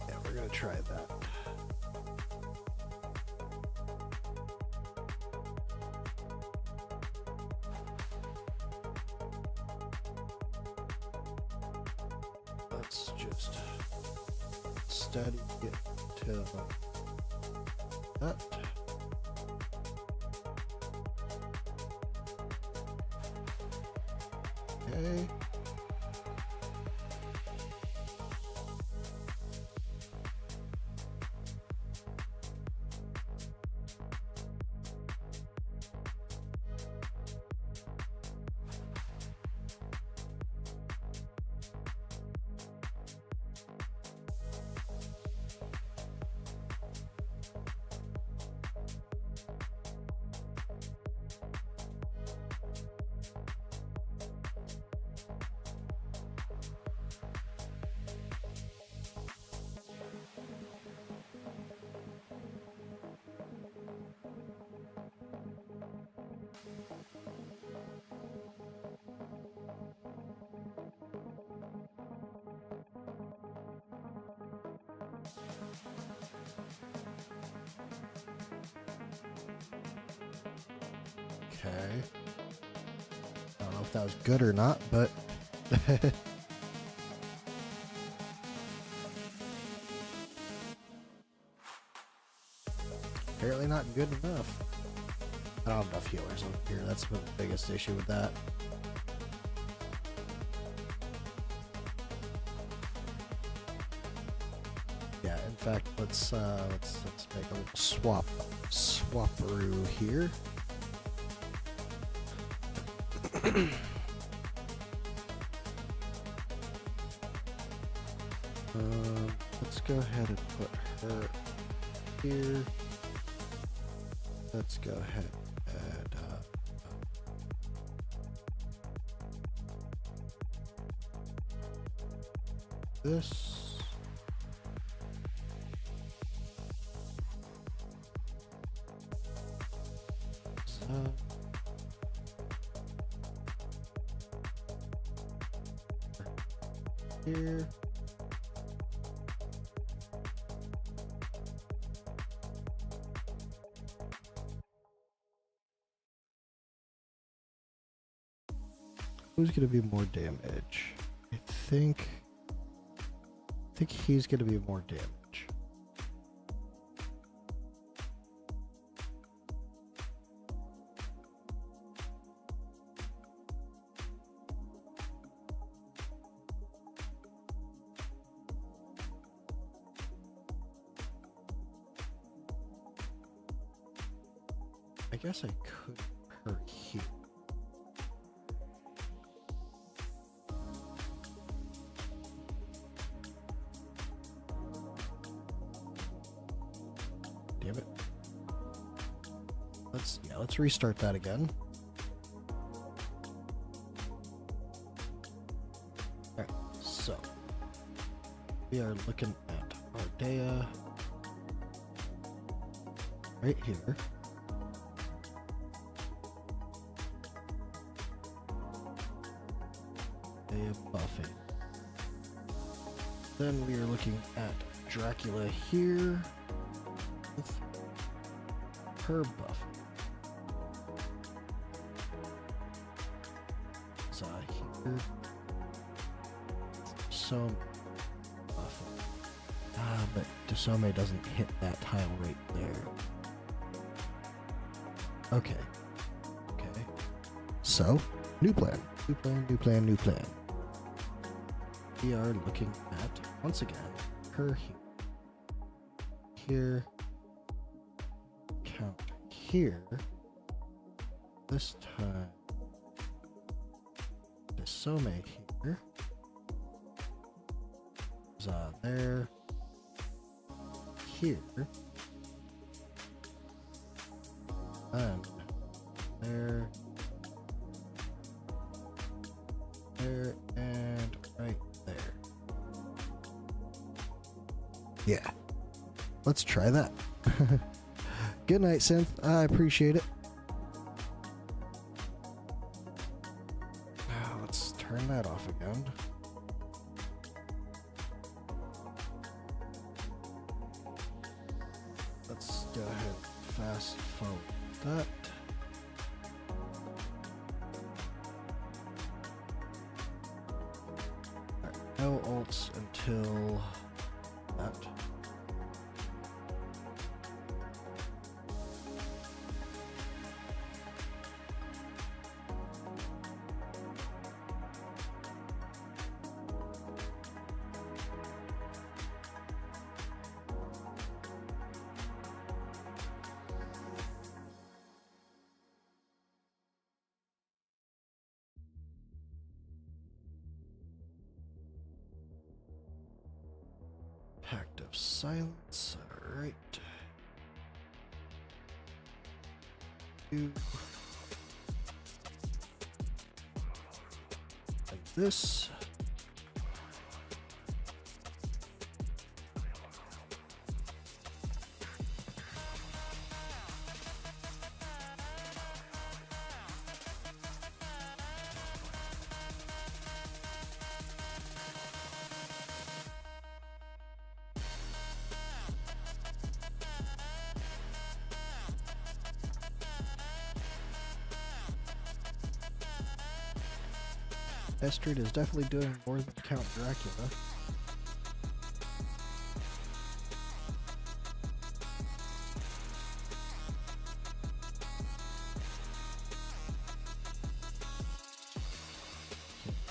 Yeah, we're gonna try that. Let's just steady it till that. Okay. Okay. I don't know if that was good or not, but apparently not good enough. I don't have enough healers over here. That's the biggest issue with that. Yeah, in fact, let's make a little swaparoo here. Let's go ahead and put her here. Let's go ahead and this. Here. Who's gonna be more damage? I think he's gonna be more damage. I guess I could put her here. Damn it. Let's restart that again. Alright, so we are looking at Ardea right here. Ardea buffing. Then we are looking at Dracula here with her buffing. Here. So but Desome doesn't hit that tile right there. Okay. So, new plan. New plan. We are looking at, once again, her here. Count here. This time, Desome here. There. Here. And there. There and right there. Yeah. Let's try that. Good night, Synth. I appreciate it. Let's turn that off again. Let's go ahead and fast forward that. Alright, no ults until that. Pact of Silence, alright. Like this. Estrid is definitely doing more than Count Dracula.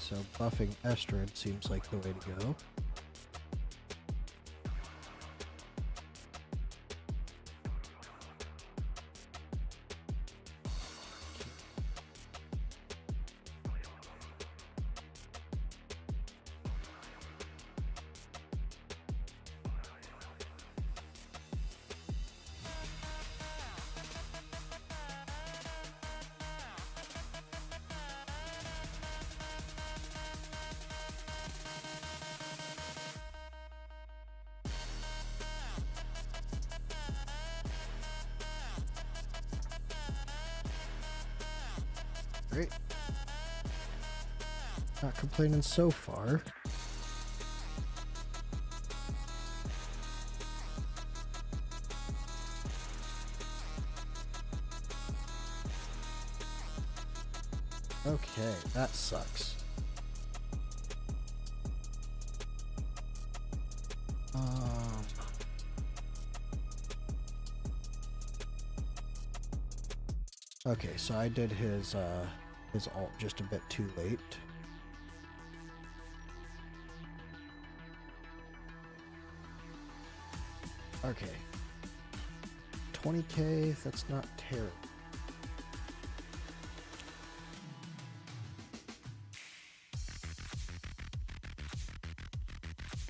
So buffing Estrid seems like the way to go. Great. Not complaining so far. Okay, that sucks. Okay, so I did his ult just a bit too late. Okay. 20k, that's not terrible.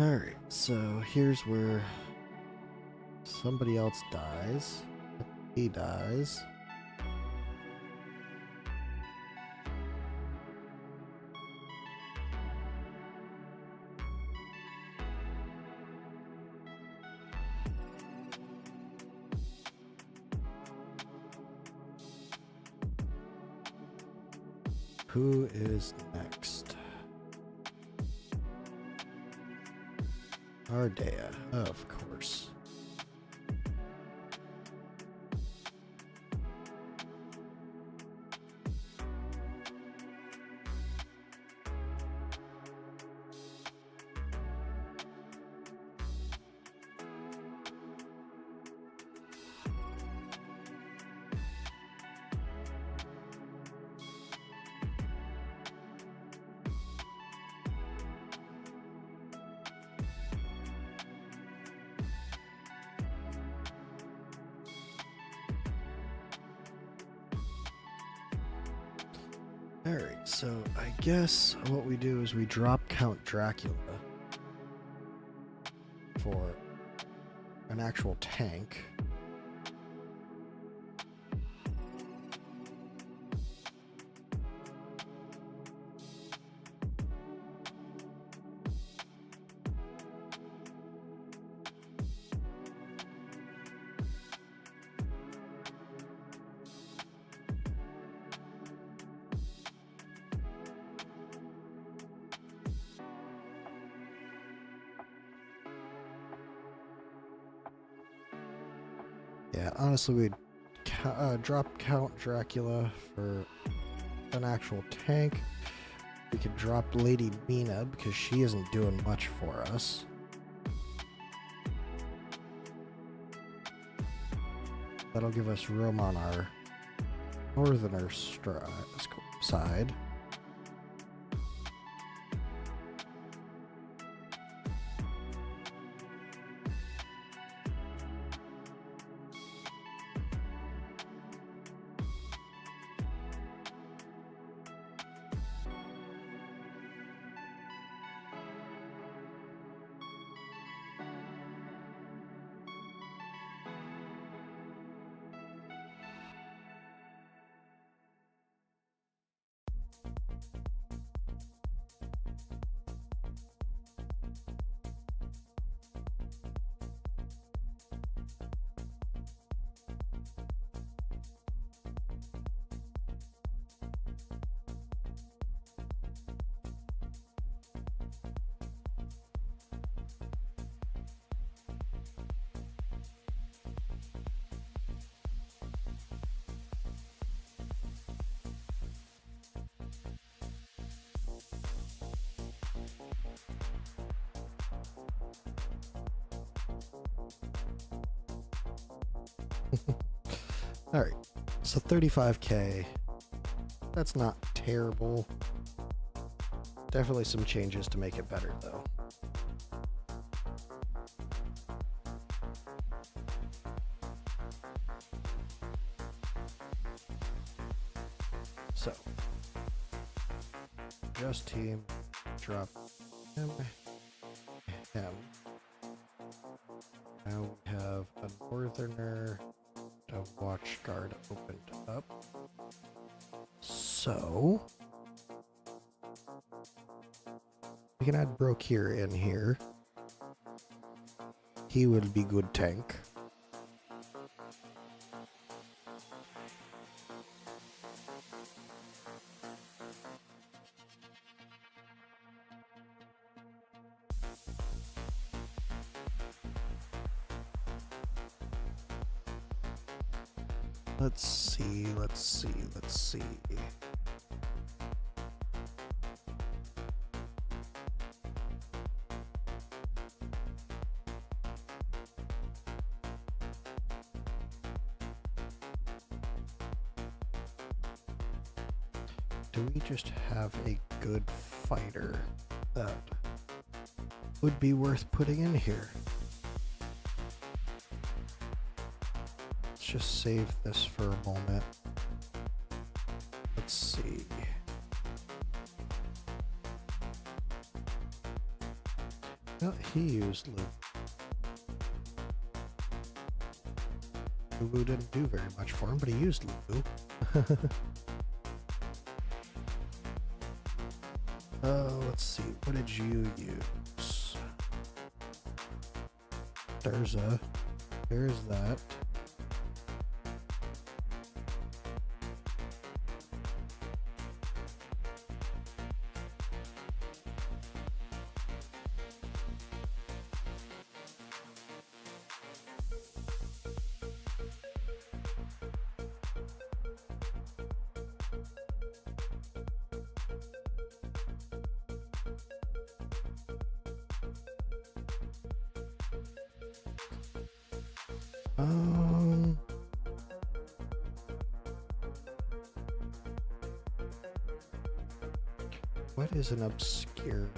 Alright, so here's where somebody else dies. He dies. Who is next? Ardea, of course. Alright, so I guess what we do is we drop Count Dracula for an actual tank. Yeah, honestly, we'd drop Count Dracula for an actual tank. We could drop Lady Mina because she isn't doing much for us. That'll give us room on our northerner side. Alright, so 35k. That's not terrible. Definitely some changes to make it better, though. So, just team, drop him. Now we have a northerner, a watch guard opened up. So we can add Brokir in here. He will be good tank. Let's see. Do we just have a good fighter that would be worth putting in here? Let's just save this for a moment. Let's see. Well, he used Lulu. Lulu didn't do very much for him, but he used Lulu. Let's see. What did you use? There's that. What is an obscure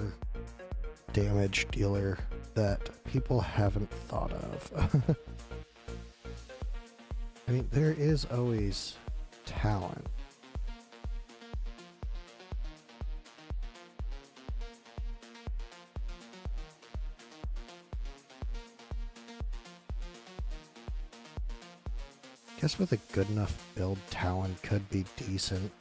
damage dealer that people haven't thought of? I mean, there is always Talon. Guess with a good enough build, Talon could be decent.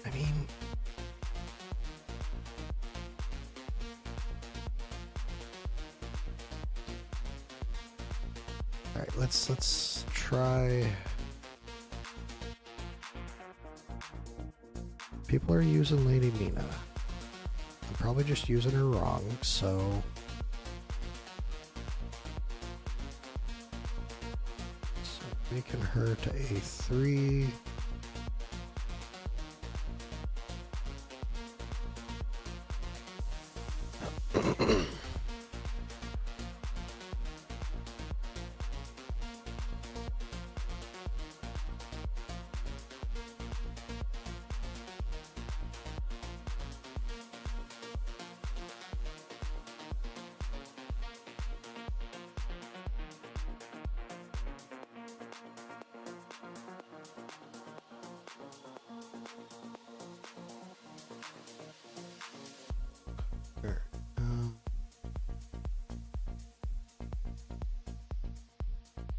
I mean, all right, let's try. People are using Lady Mina. I'm probably just using her wrong, so making her to A3.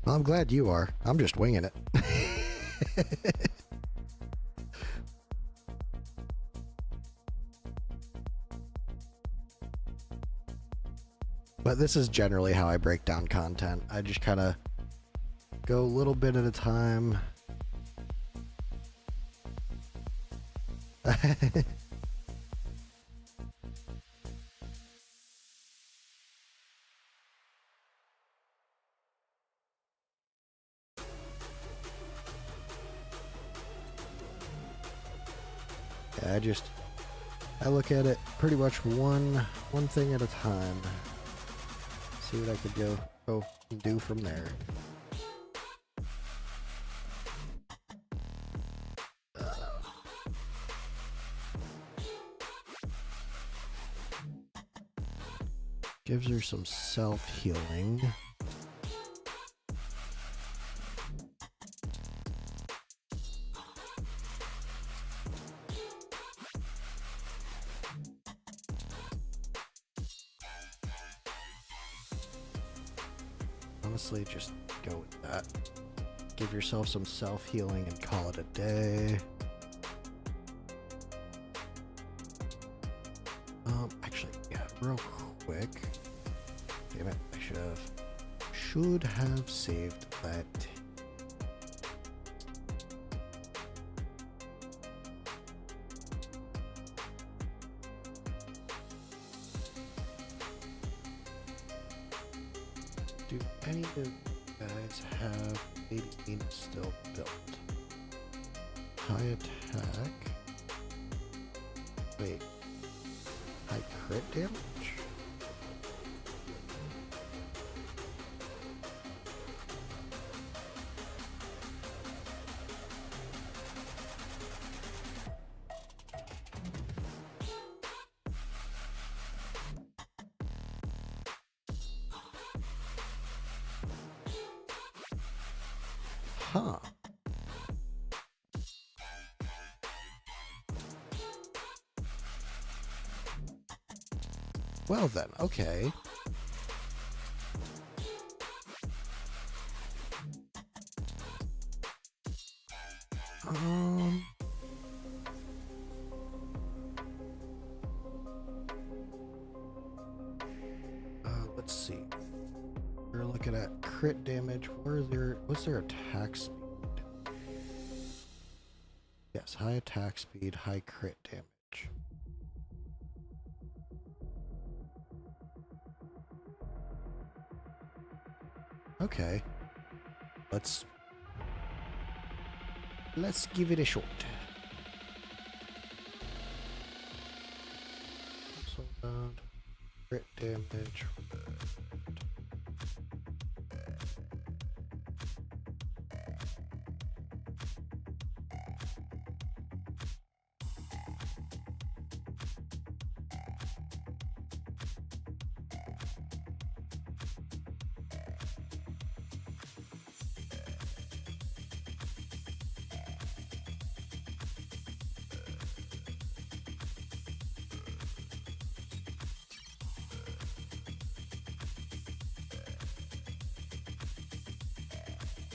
Well, I'm glad you are. I'm just winging it. But this is generally how I break down content. I just kind of go a little bit at a time. Yeah, I look at it pretty much one thing at a time. See what I could go and do from there. Gives her some self-healing. Honestly, just go with that. Give yourself some self-healing and call it a day. Actually, yeah, real quick. Damn it, I should have saved that. Do any of you guys have Lady Mina still built? High attack. Wait. High crit damage? Huh. Well then, okay. Um... let's see. We're looking at crit damage. What's their attack speed? Yes, high attack speed, high crit damage. Okay. Let's give it a shot. So bad. Crit damage.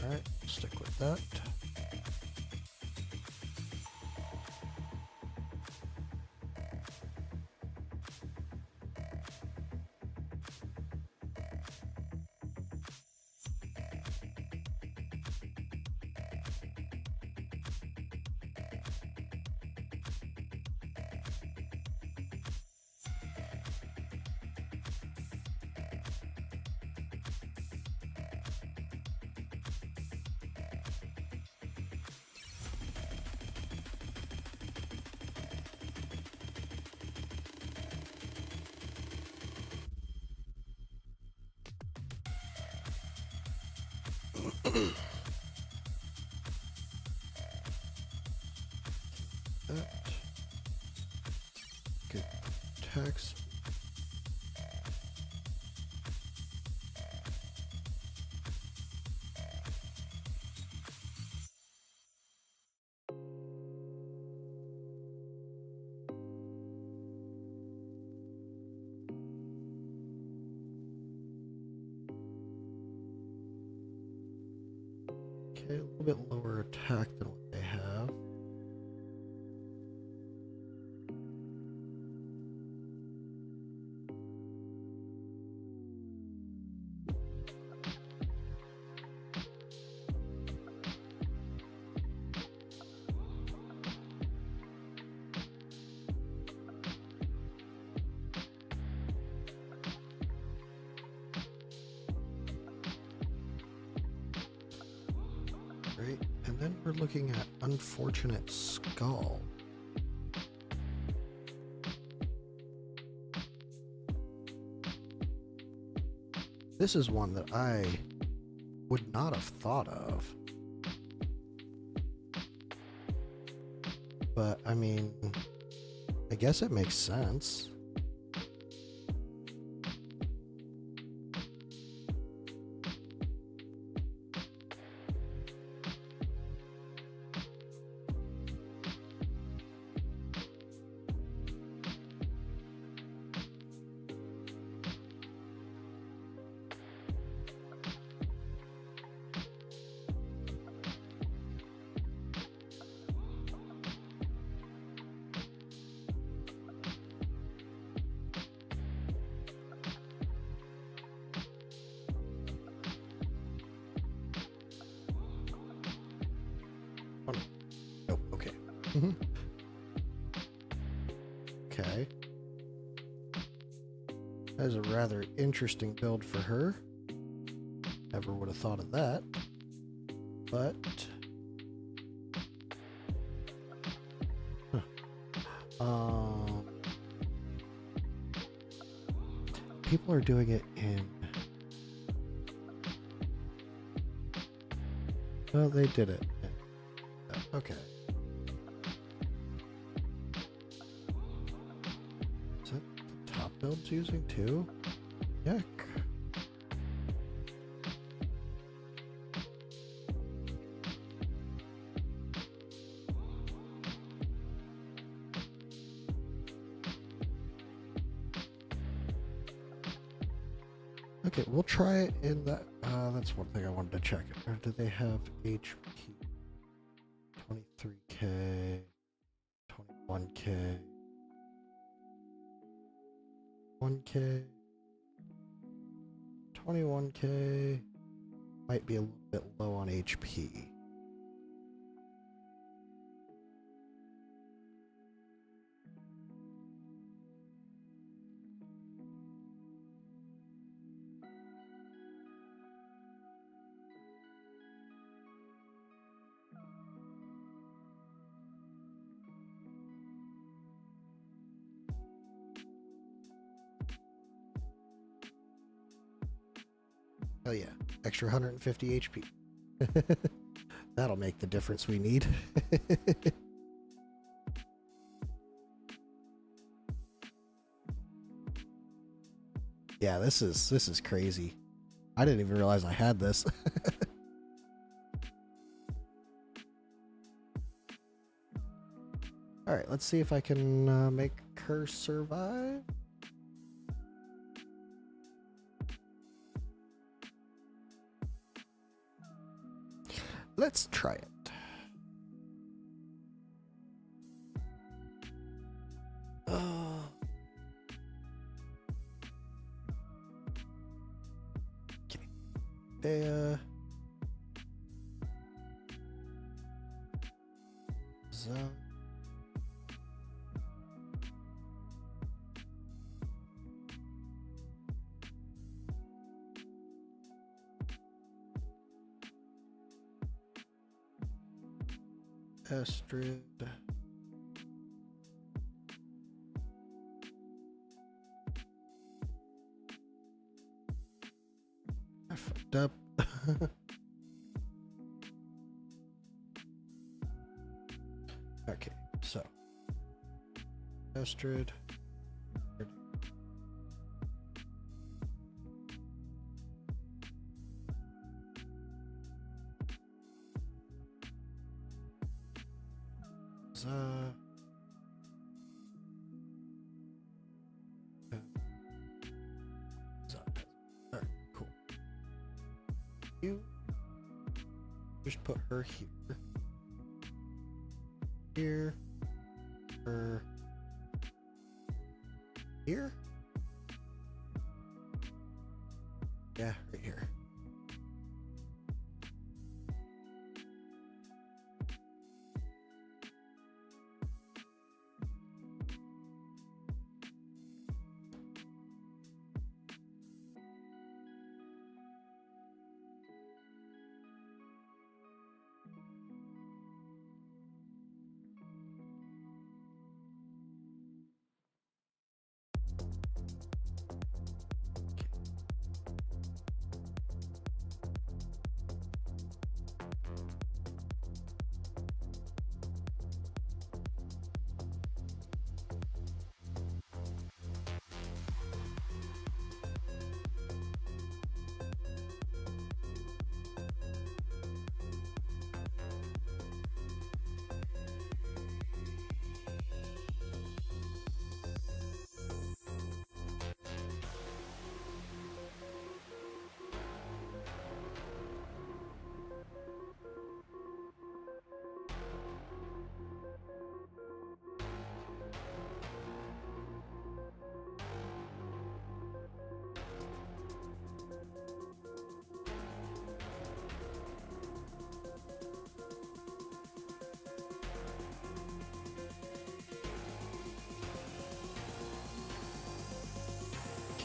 Alright, stick with that. That. Good attacks. Okay, a little bit lower attack than what they have. Great. And then we're looking at Unfortunate Skull. This is one that I would not have thought of. But, I mean, I guess it makes sense. Oh, okay. Okay. That is a rather interesting build for her. Never would have thought of that. But... people are doing it in... Well, they did it. Okay. Is that the top build's using too? Yuck. Okay, we'll try it in that. That's one thing I wanted to check. Or do they have HP? 23K, 21K, 1K, 21K. Might be a little bit low on HP. Oh yeah, extra 150 HP. That'll make the difference we need. Yeah, this is crazy. I didn't even realize I had this. All right, let's see if I can make her survive. Let's try it. Oh. Okay. Bea. Zone. Astrid. I fucked up. Okay, so Astrid. Alright, cool. You just put her here. Here. Her. Here? Yeah, right here.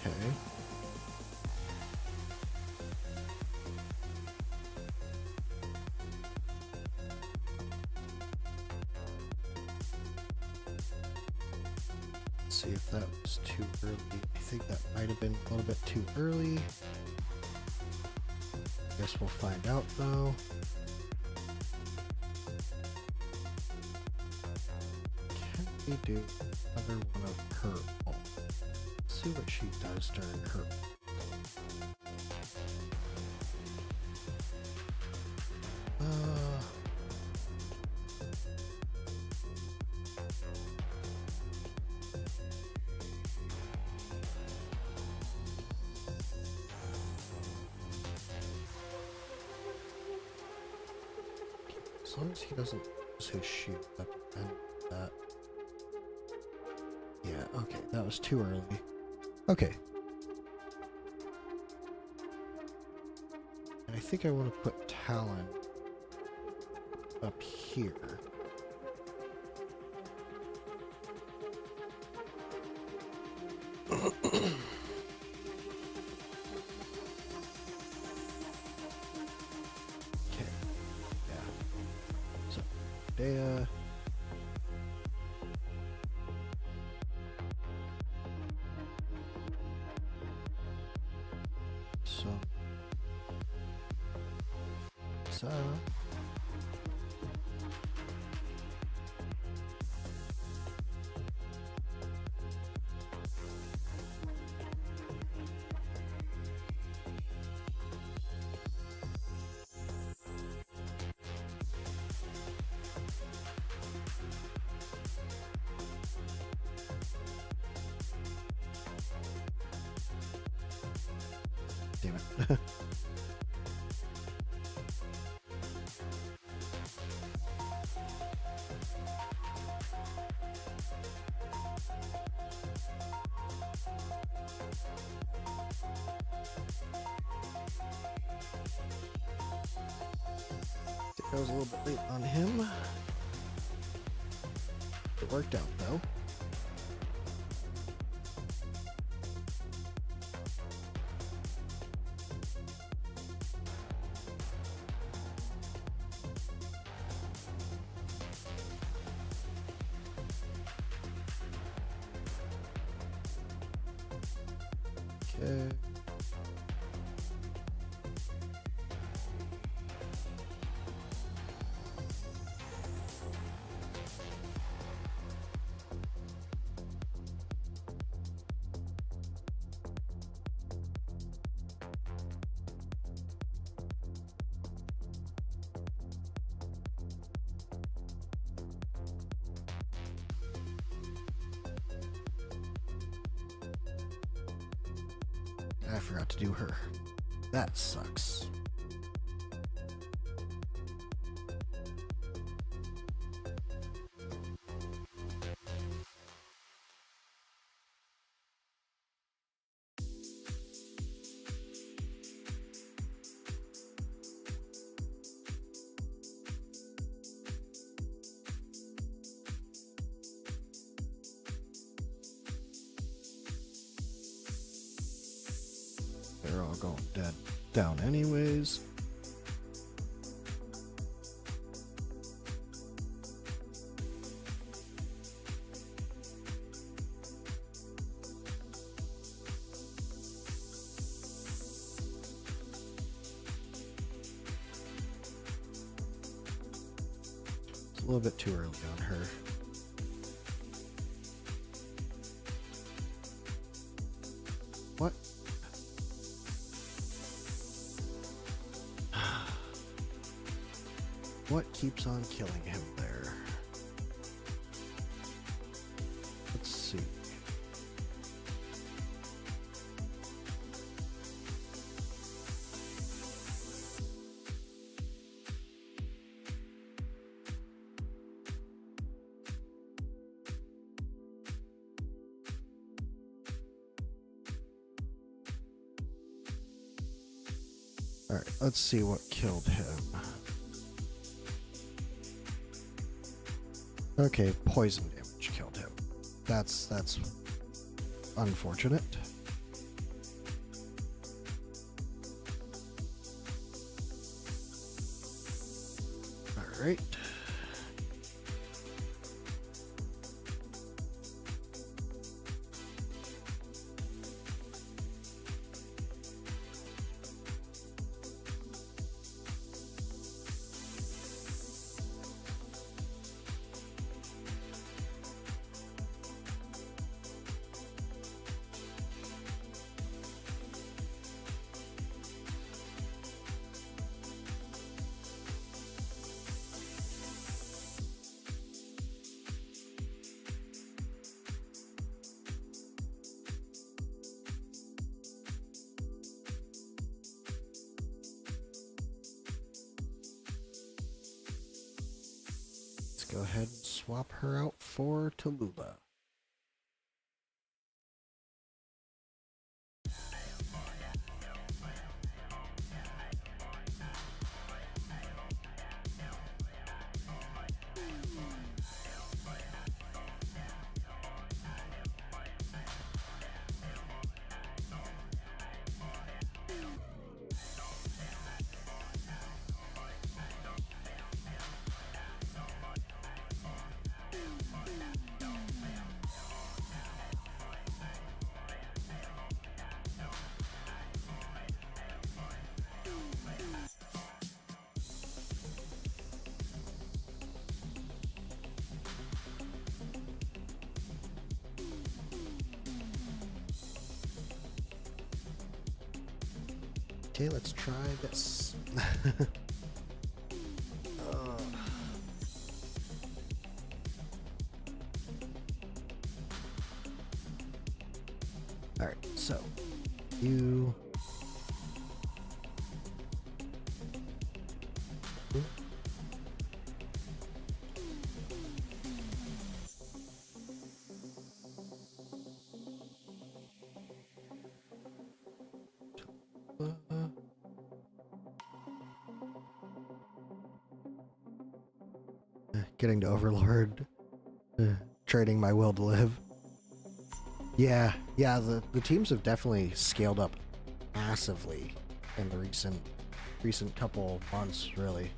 Okay. Let's see if that was too early. I think that might have been a little bit too early. Guess we'll find out though. Can we do another one of her ult? See what she does during her ult. As long as he doesn't lose his shield up and that. Yeah, okay, that was too early. Okay. And I think I want to put Talon up here. Okay. Yeah. So, Dea. So. So. Damn it. I was a little bit late on him. It worked out though. Okay. I forgot to do her. That sucks. They're all going down anyways. It's a little bit too early on her. What? What keeps on killing him there? Let's see. Alright, let's see what killed him. Okay, poison damage killed him. That's unfortunate. All right. go ahead and swap her out for Tallulah. Okay, let's try this. Alright, so you getting to Overlord, trading my will to live. Yeah, the teams have definitely scaled up massively in the recent couple months, really.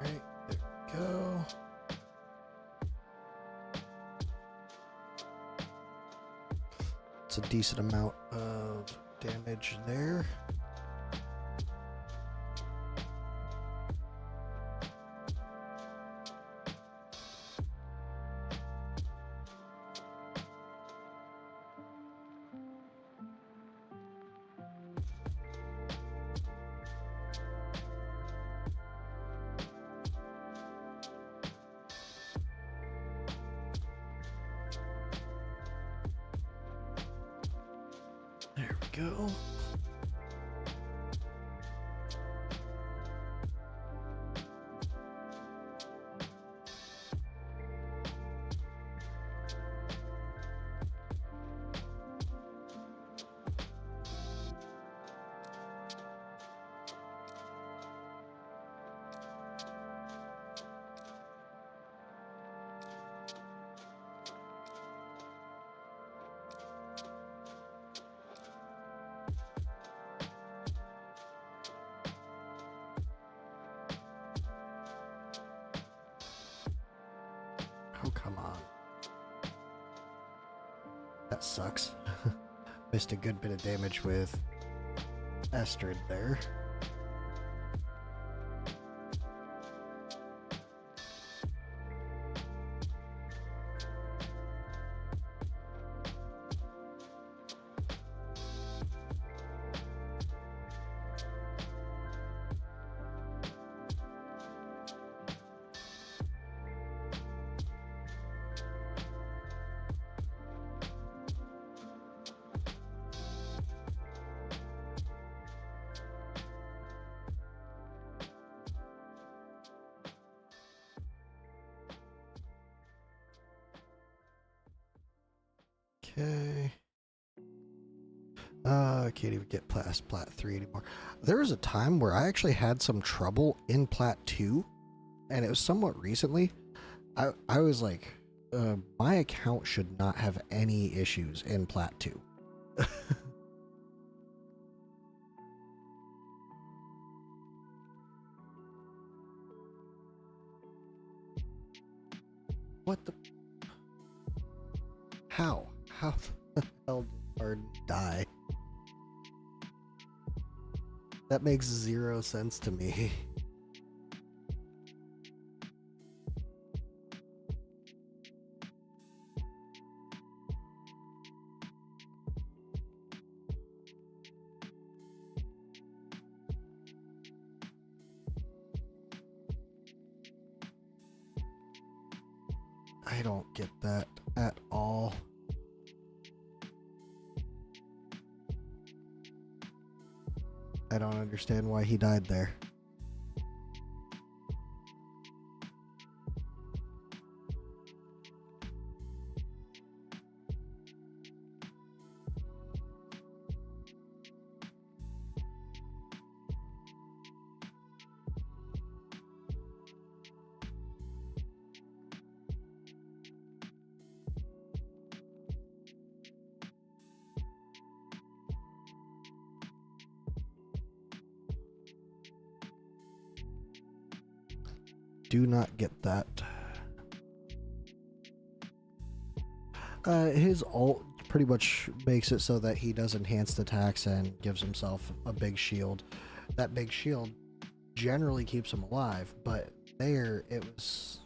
Right, there we go. It's a decent amount of damage there. There we go. Oh, come on. That sucks. Missed a good bit of damage with Astrid there. Okay. Can't even get past Plat 3 anymore. There was a time where I actually had some trouble in Plat 2, and it was somewhat recently. I was like, my account should not have any issues in Plat 2. What the? How? How the hell did Arden die? That makes zero sense to me. I don't get that at all. I don't understand why he died there. Do not get that. His ult pretty much makes it so that he does enhanced attacks and gives himself a big shield. That big shield generally keeps him alive, but there it was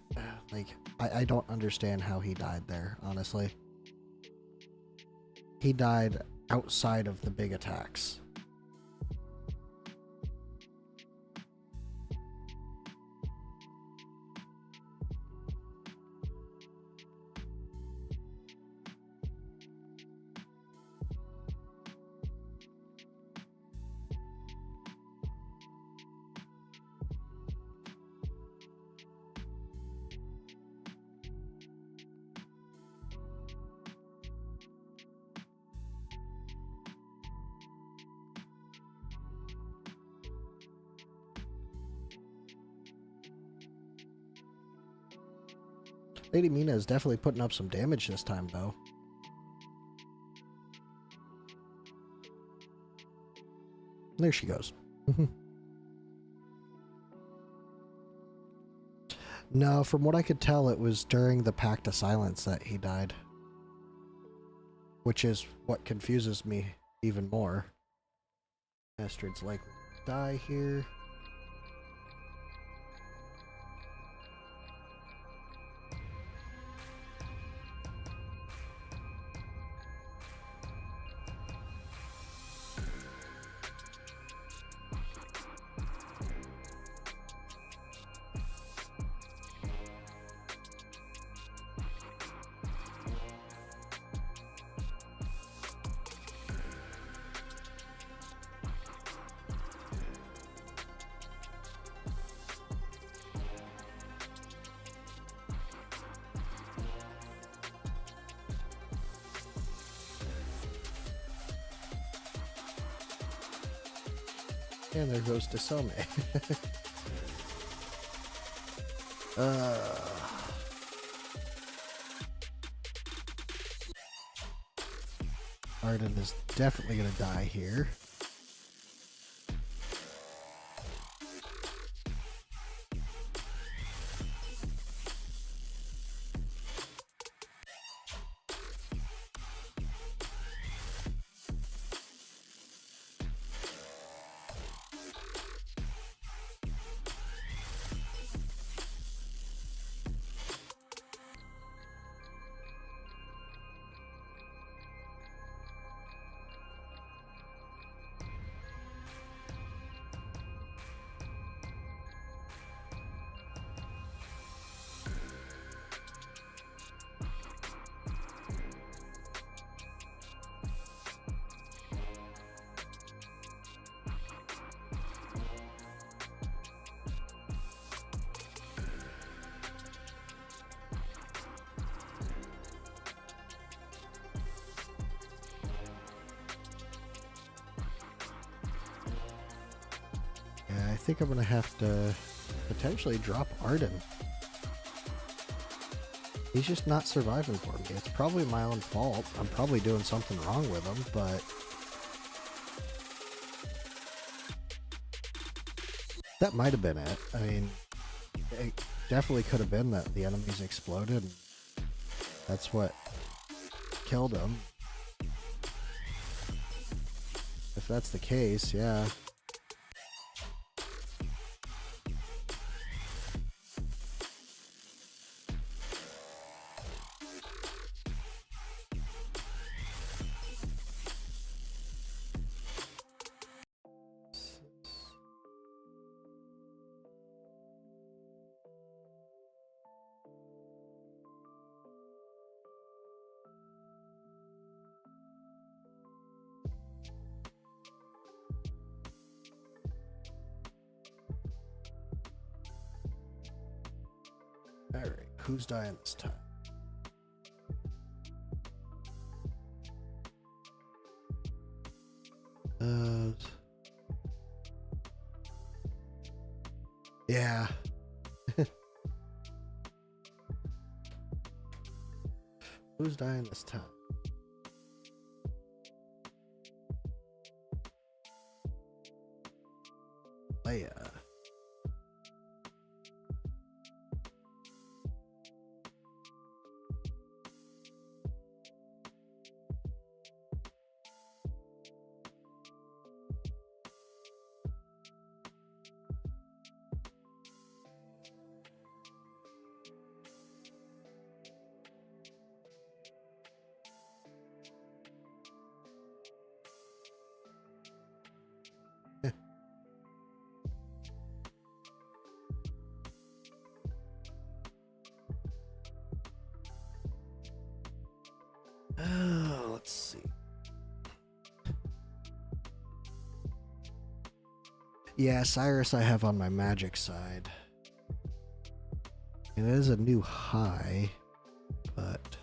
like I don't understand how he died there, honestly. He died outside of the big attacks. Lady Mina is definitely putting up some damage this time, though. There she goes. No, from what I could tell, it was during the Pact of Silence that he died. Which is what confuses me even more. Astrid's likely to die here. And there goes Desome. Arden is definitely going to die here. think I'm gonna have to potentially drop Arden. He's just not surviving for me. It's probably my own fault. I'm probably doing something wrong with him, but that might have been it. I mean, it definitely could have been that the enemies exploded and that's what killed him. If that's the case, yeah. Alright, who's dying this time? Yeah. Who's dying this time? Leia. Let's see. Yeah, Cyrus I have on my magic side. It is a new high, but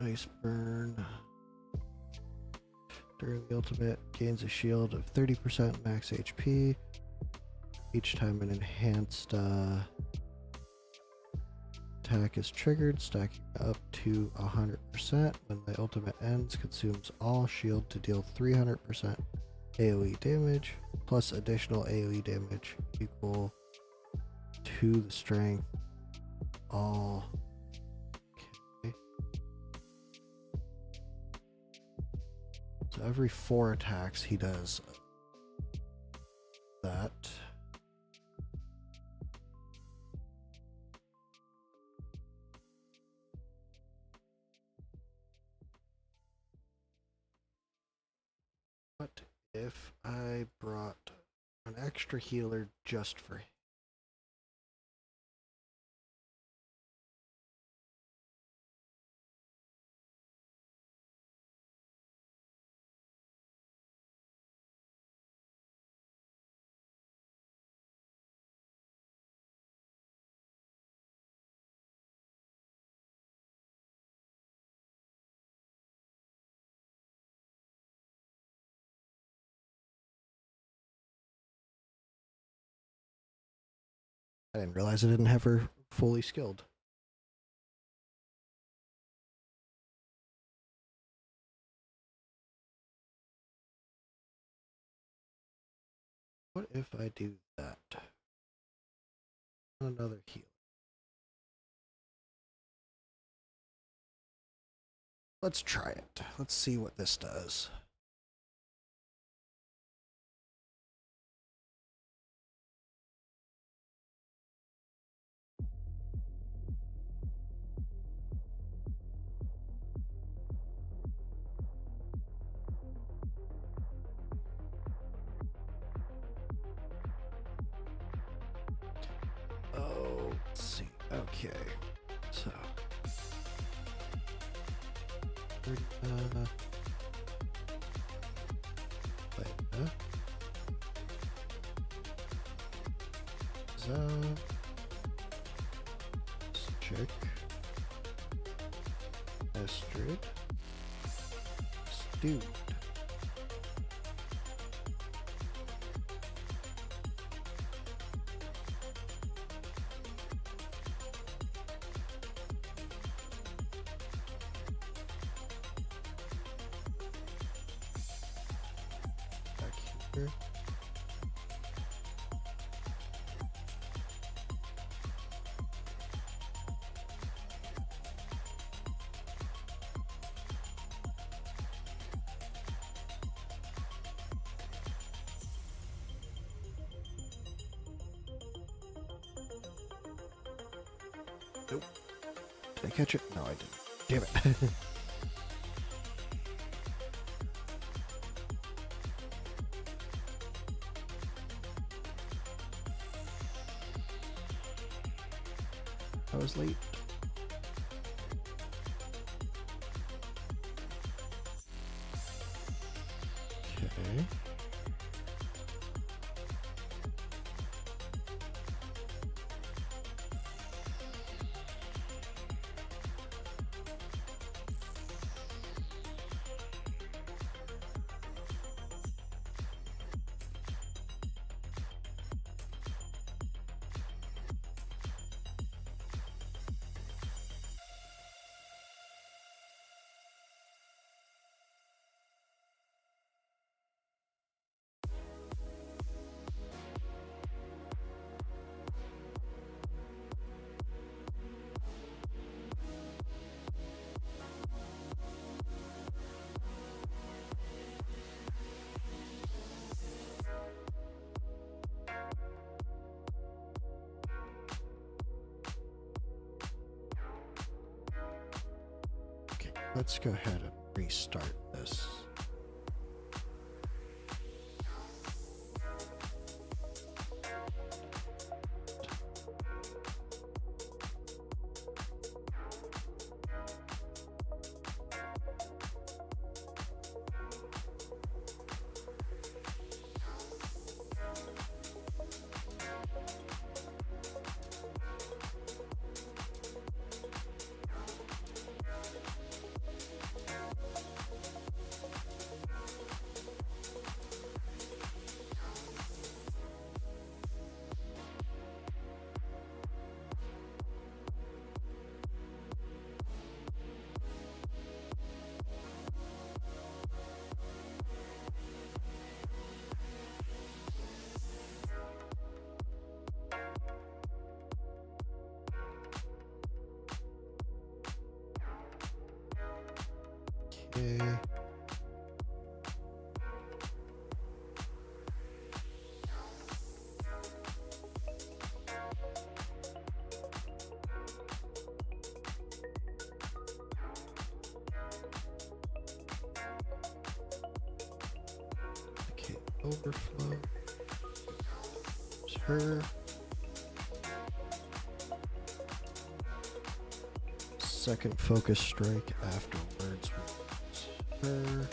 Ice burn. During the ultimate, gains a shield of 30% max HP. Each time an enhanced attack is triggered, stacking up to 100%. When the ultimate ends, consumes all shield to deal 300% AoE damage, plus additional AoE damage equal to the strength. All. Okay. So every 4 attacks he does that. What if I brought an extra healer just for him? I didn't realize I didn't have her fully skilled. What if I do that? Another heal. Let's try it. Let's see what this does. Oh, let's see. Okay, so check Astrid Stewed. Back here. Nope. Did I catch it? No, I didn't. Damn it. I was late. Okay. Let's go ahead and restart this. Okay. Okay, overflow. There's her. Second focus strike afterwards. Her.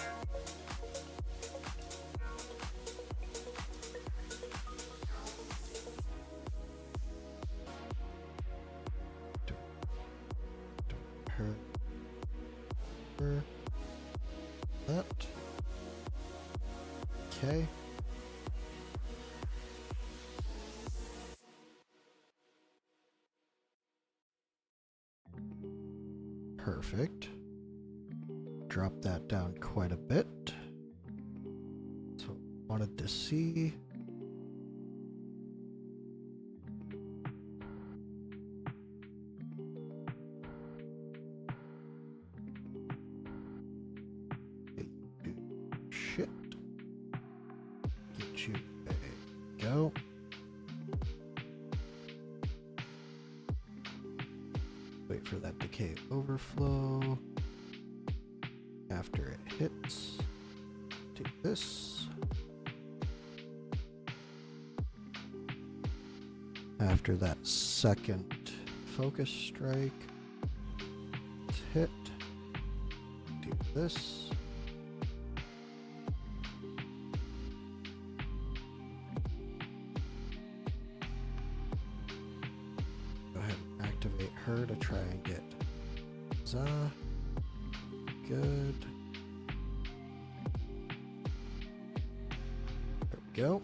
Her. Her. That. Okay. Perfect. Drop that down quite a bit. So wanted to see. Shit. Get you. There you go. Wait for that decay overflow. After it hits, take this. After that second focus strike. Let's hit. Do this. Go ahead and activate her to try and get Za. Good. There we go.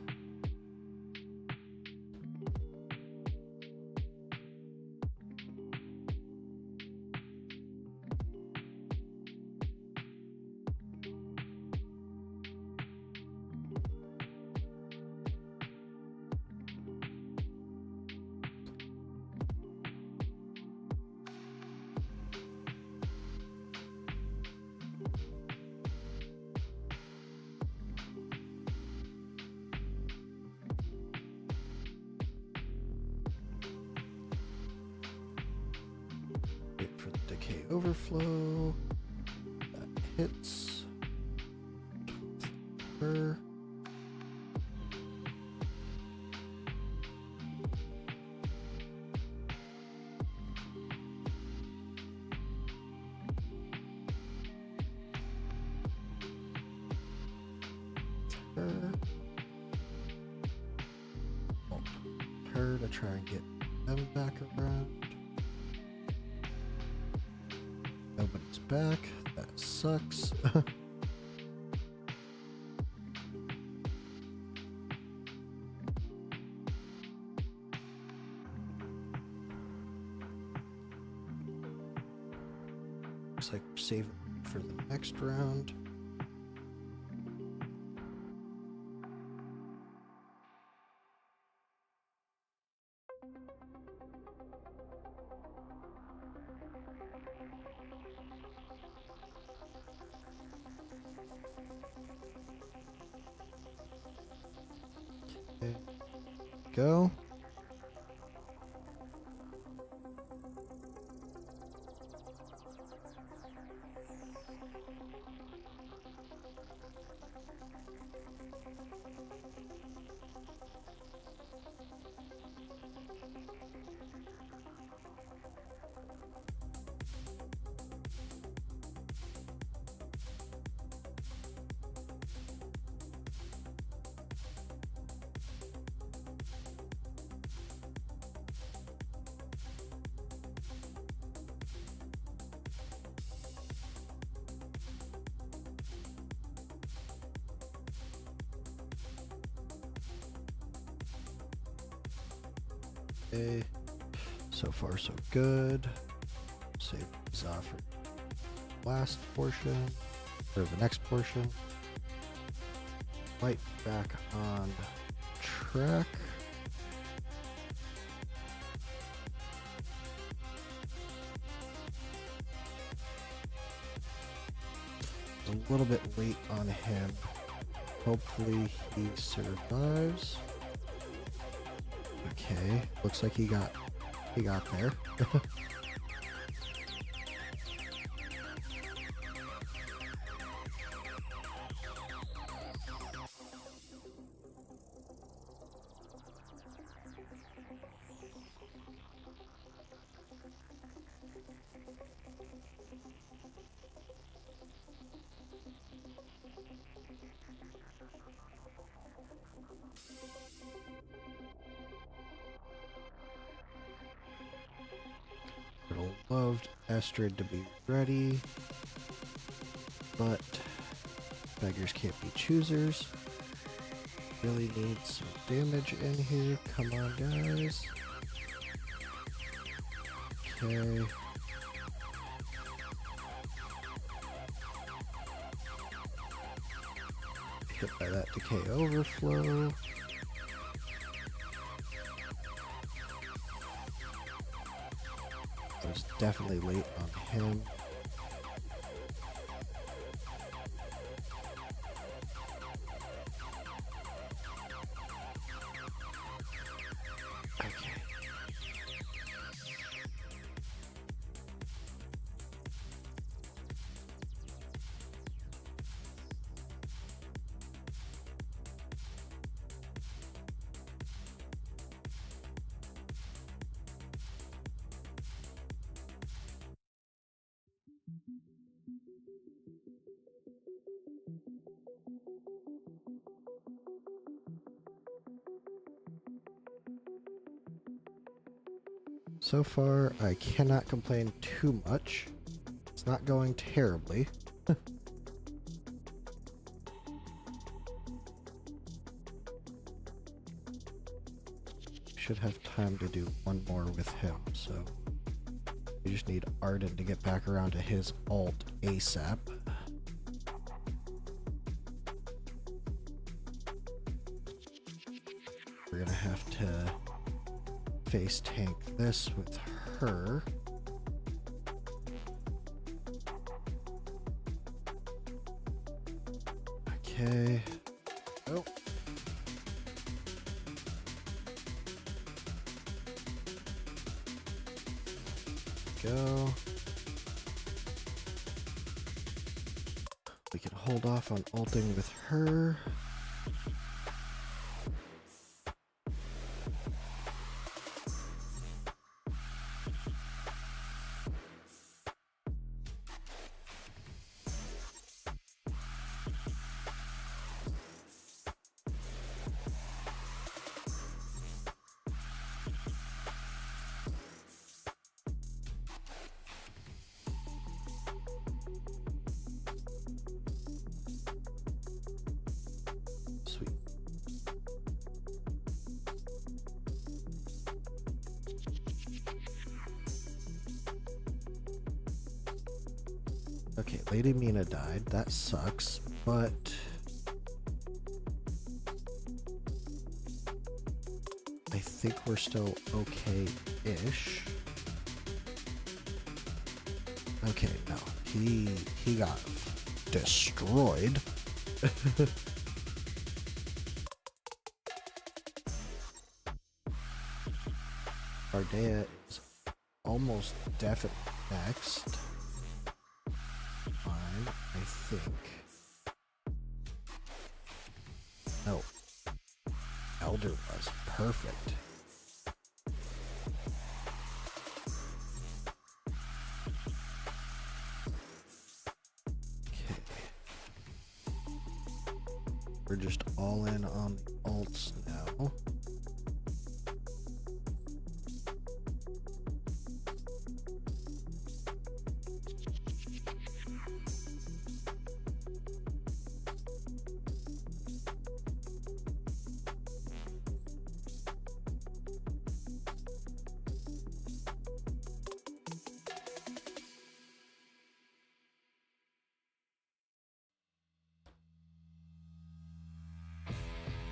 Wait for the decay overflow. That hits her. Her. Ult her to try and get them back around. Nobody's back. That sucks. Looks like we're saving for the next round. Okay. Go. Okay. So far, so good. Save this off for last portion, or the next portion. Light back on track. A little bit late on him. Hopefully he survives. Okay, looks like he got there. Loved Estrid to be ready, but beggars can't be choosers. Really need some damage in here. Come on, guys. Okay. Hit by that decay overflow. I was definitely late on him. Okay. So far, I cannot complain too much. It's not going terribly. Should have time to do one more with him, so we just need Arden to get back around to his alt ASAP. We're gonna have to face tank this with her. Okay. Oh. Go. We can hold off on ulting with her. Sweet. Okay, Lady Mina died. That sucks, but I think we're still okay-ish. Okay, no. He got destroyed. Ardea is almost definitely next. Fine, I think. No. Elder was perfect. Okay. We're just all in on the ults now.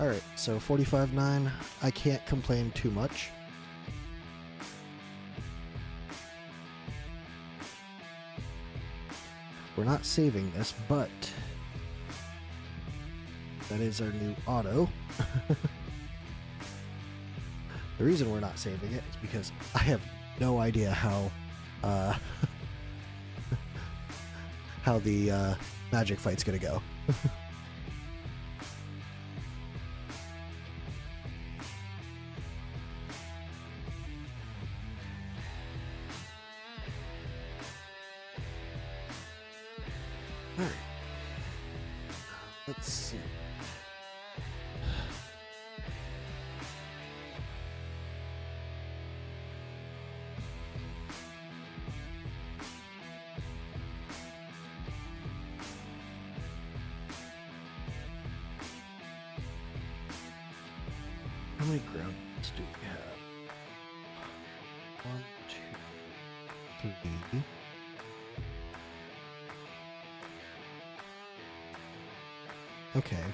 Alright, so 45-9. I can't complain too much. We're not saving this, but that is our new auto. The reason we're not saving it is because I have no idea how how the magic fight's gonna go. Alright. Let's see. How many ground points do we have? 1, 2, 3. Okay.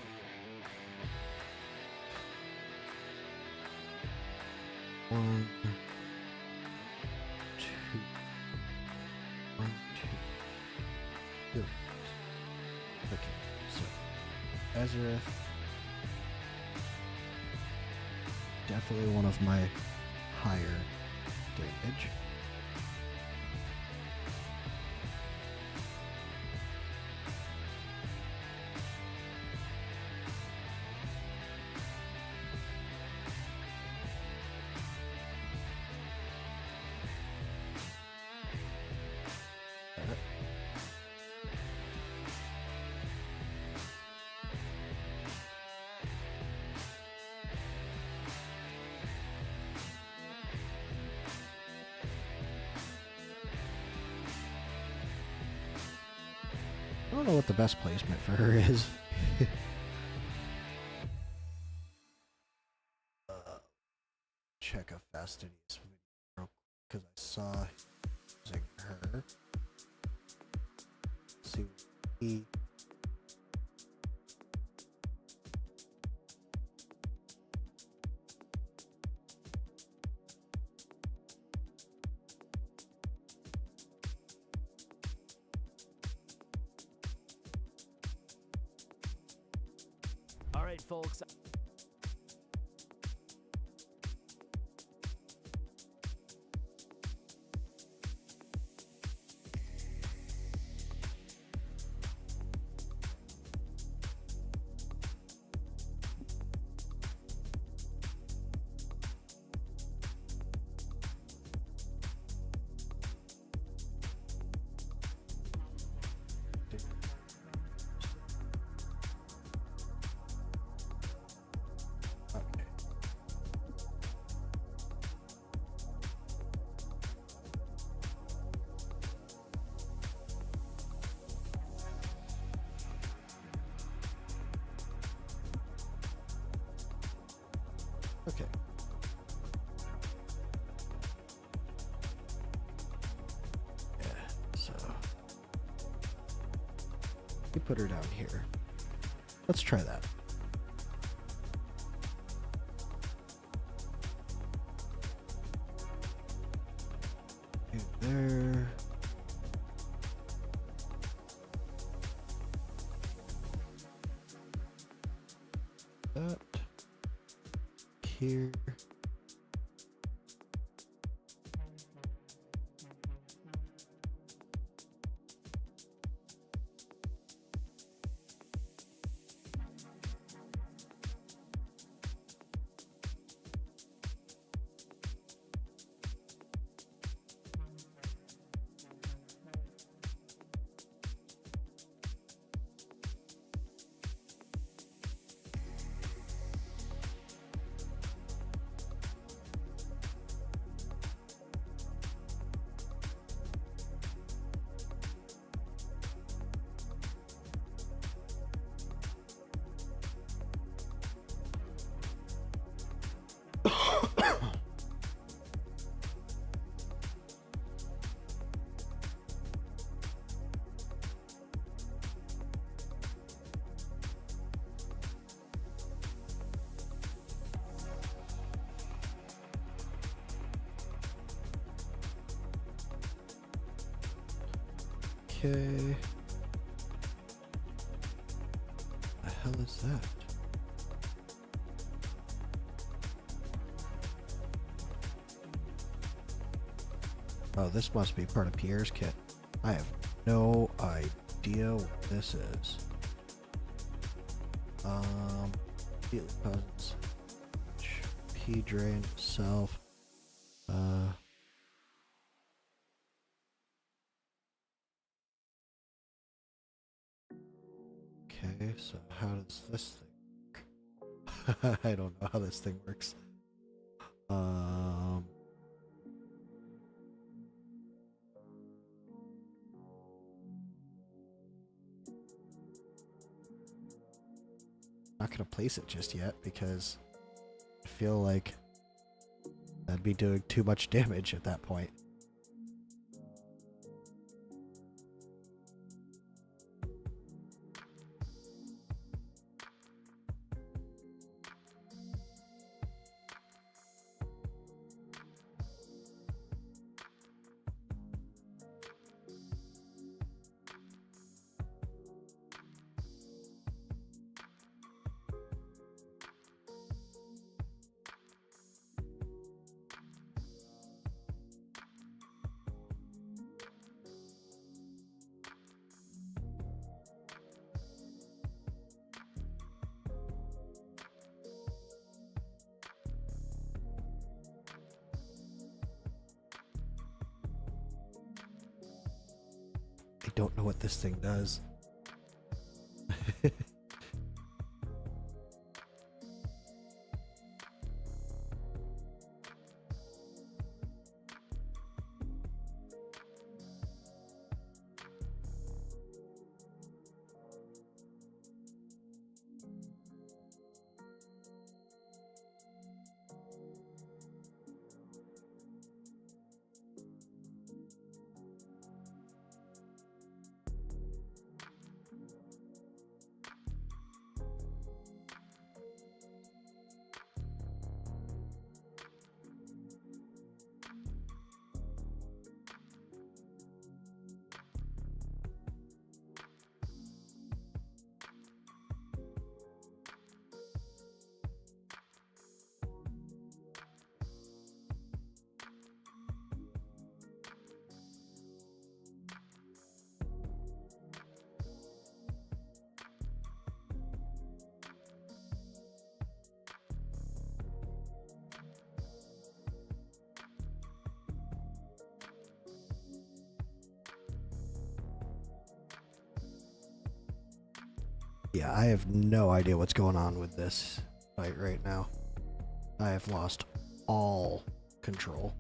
One, two, one, two. Good. Okay, so Azareth. Definitely one of my higher damage. don't know what the best placement for her is. Check a Fastidious video because I saw using her. See what he. All right, folks. Okay. Okay. Yeah, so you put her down here. Let's try that. And there. That. Here. Okay. The hell is that? Oh, this must be part of Pierre's kit. I have no idea what this is. Immediately causes P drain self. Okay, so how does this thing work? I don't know how this thing works. Not gonna place it just yet because I feel like that'd be doing too much damage at that point. I don't know what this thing does. Yeah, I have no idea what's going on with this fight right now. I have lost all control.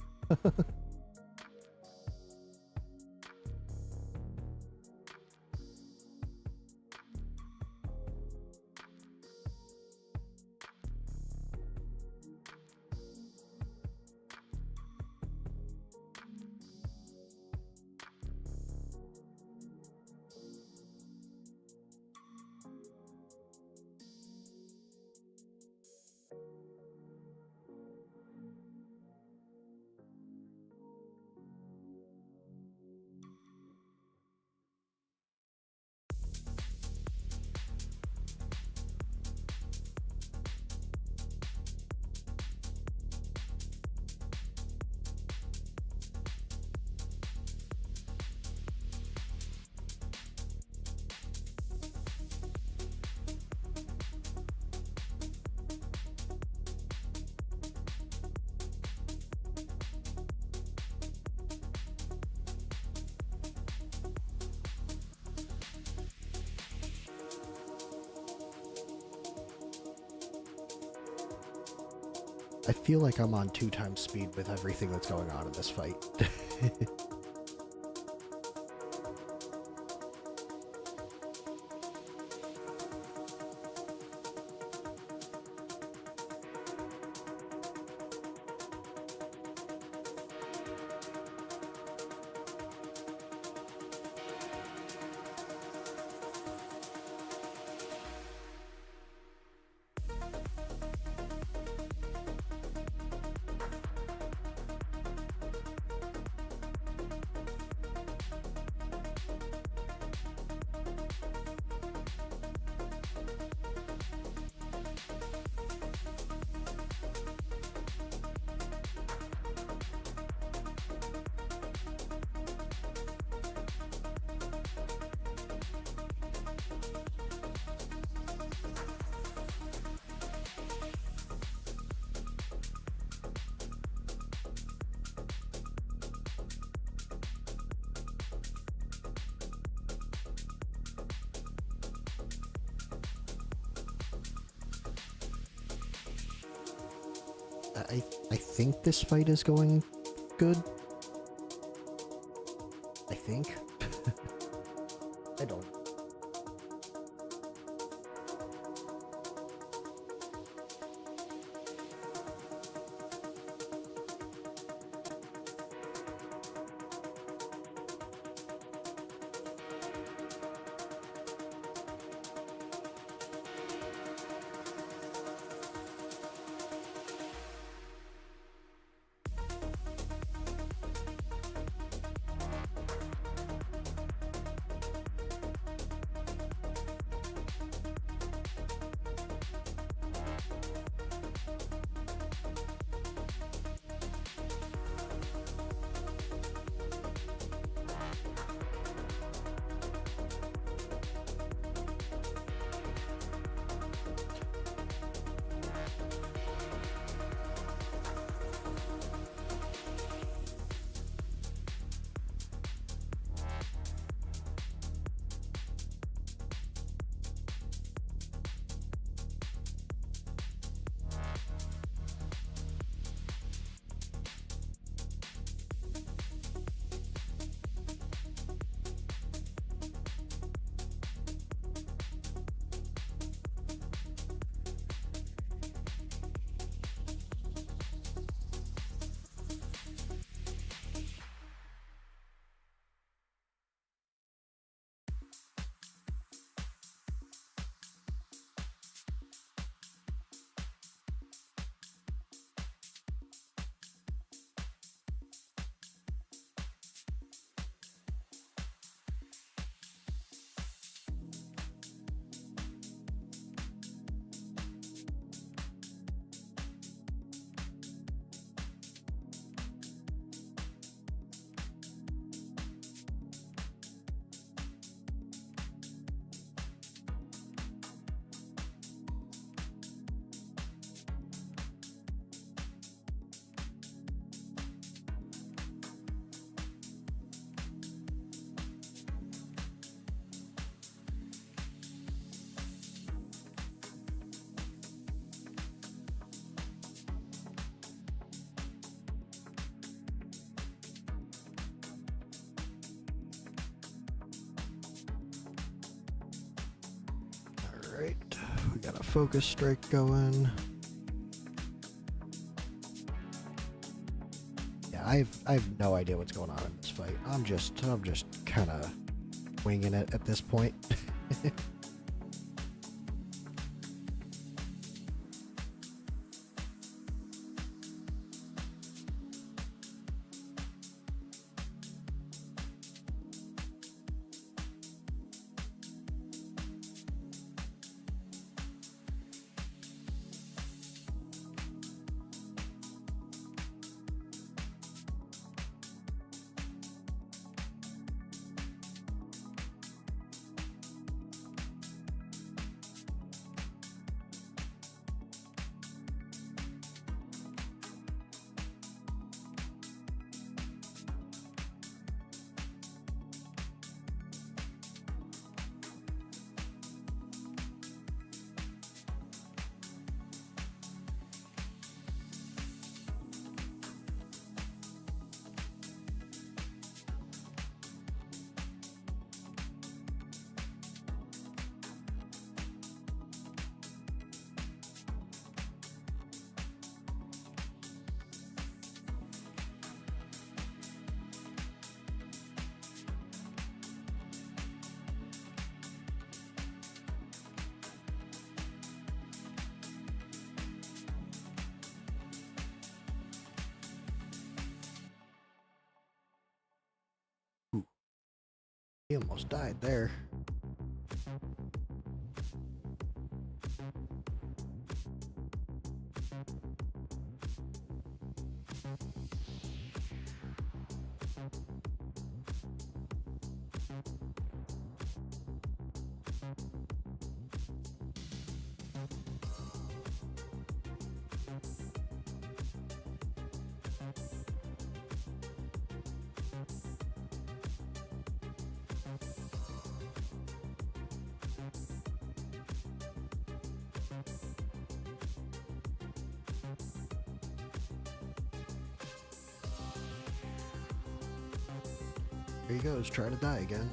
I feel like I'm on 2 times speed with everything that's going on in this fight. I think this fight is going good. I think. I don't. Alright, we got a focus strike going. Yeah, I have no idea what's going on in this fight. I'm just kind of winging it at this point. He almost died there. There he goes, trying to die again.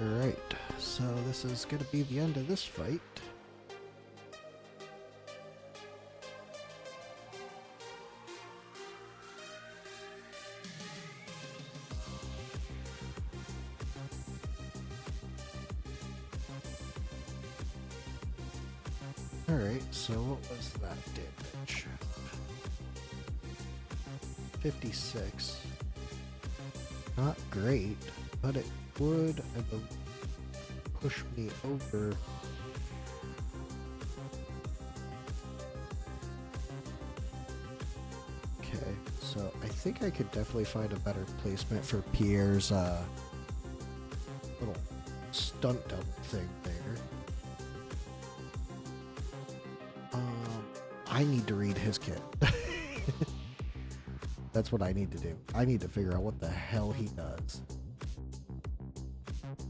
Alright, so this is going to be the end of this fight. Alright, so what was that damage? 56. Not great, but it would, I believe, push me over. Okay, so I think I could definitely find a better placement for Pierre's little stunt double thing there. I need to read his kit. That's what I need to do. I need to figure out what the hell he does.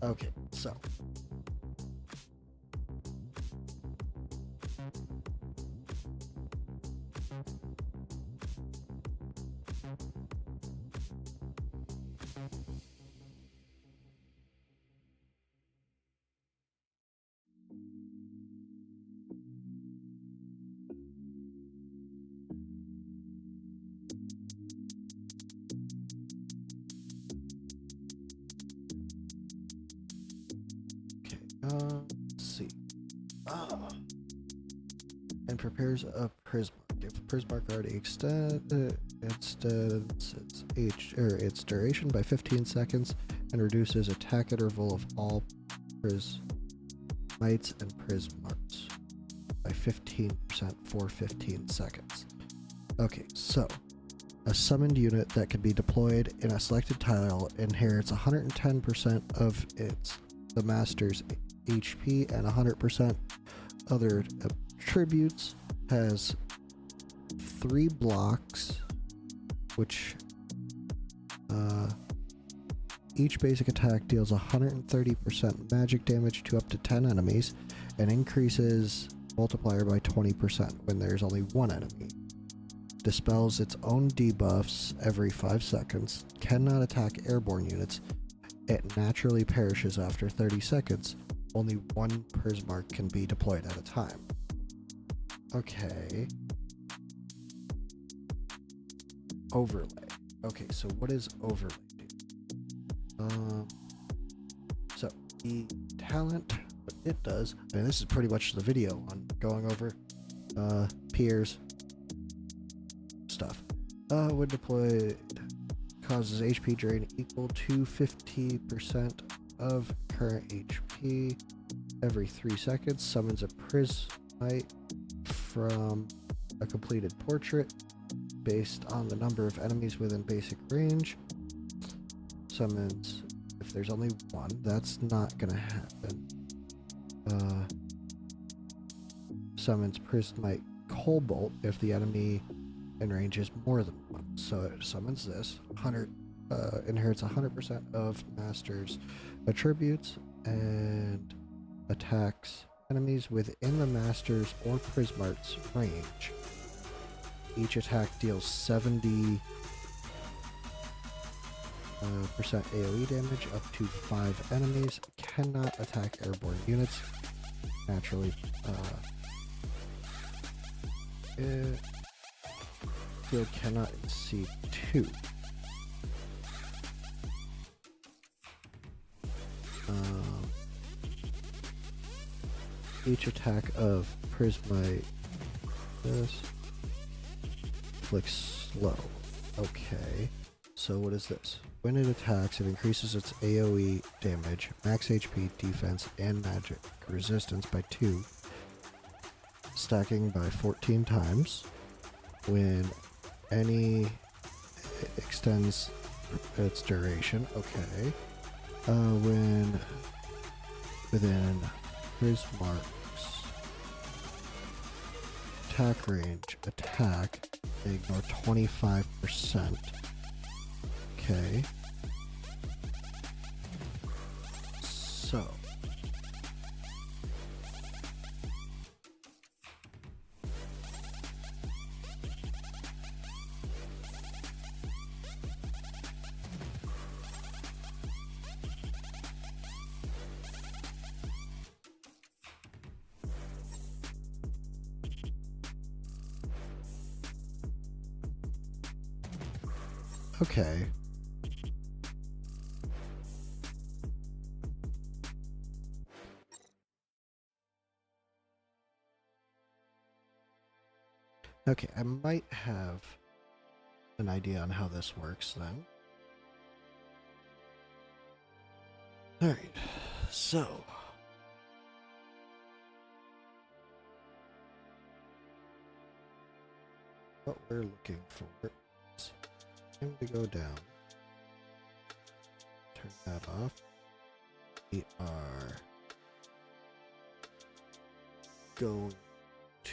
Okay, so. Let's see. And prepares a Prismark. If a Prismark already extends its duration by 15 seconds and reduces attack interval of all Prismites and Prismarks by 15% for 15 seconds. Okay, so a summoned unit that can be deployed in a selected tile inherits 110% of the master's HP and 100% other attributes, has 3 blocks, which each basic attack deals 130% magic damage to up to 10 enemies and increases multiplier by 20% when there's only one enemy. Dispels its own debuffs every 5 seconds, cannot attack airborne units, it naturally perishes after 30 seconds, only one Prismark can be deployed at a time. Okay. Overlay. Okay, so what is overlay do? So the talent, what it does, I mean, this is pretty much the video on going over Pierre's stuff. When deployed, causes HP drain equal to 50% of current HP every 3 seconds. Summons a Prismite from a completed portrait based on the number of enemies within basic range. Summons if there's only one. That's not gonna happen. Summons Prismite Cobalt if the enemy in range is more than one. So it summons this. Inherits 100% of Master's attributes and attacks enemies within the Master's or Prismart's range. Each attack deals 70% AoE damage up to 5 enemies. Cannot attack airborne units. Naturally, field cannot exceed 2. Each attack of Prismite inflicts slow. Okay, so what is this? When it attacks, it increases its AoE damage, max HP, defense, and magic resistance by 2, stacking by 14 times. When any extends its duration, okay. When within Prismark's attack range, attack, they ignore 25%. Okay. So. Okay. Okay, I might have an idea on how this works then. Alright, so what we're looking for is him to go down. Turn that off. We are going to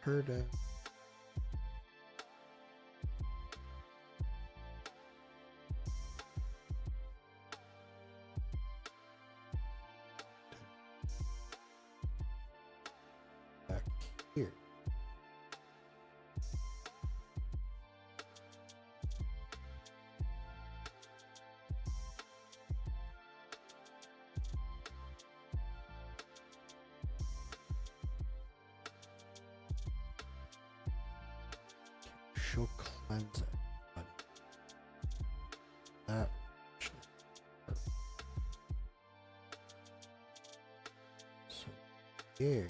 her down. Back here. She'll cleanse it, but that so here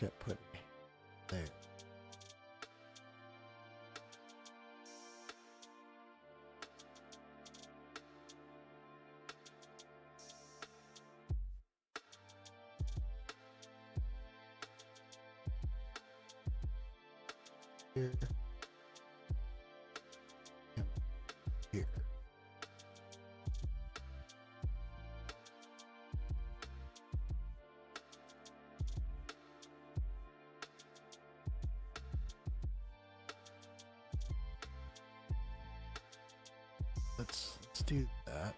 look at putting there. Here. And here. Let's do that.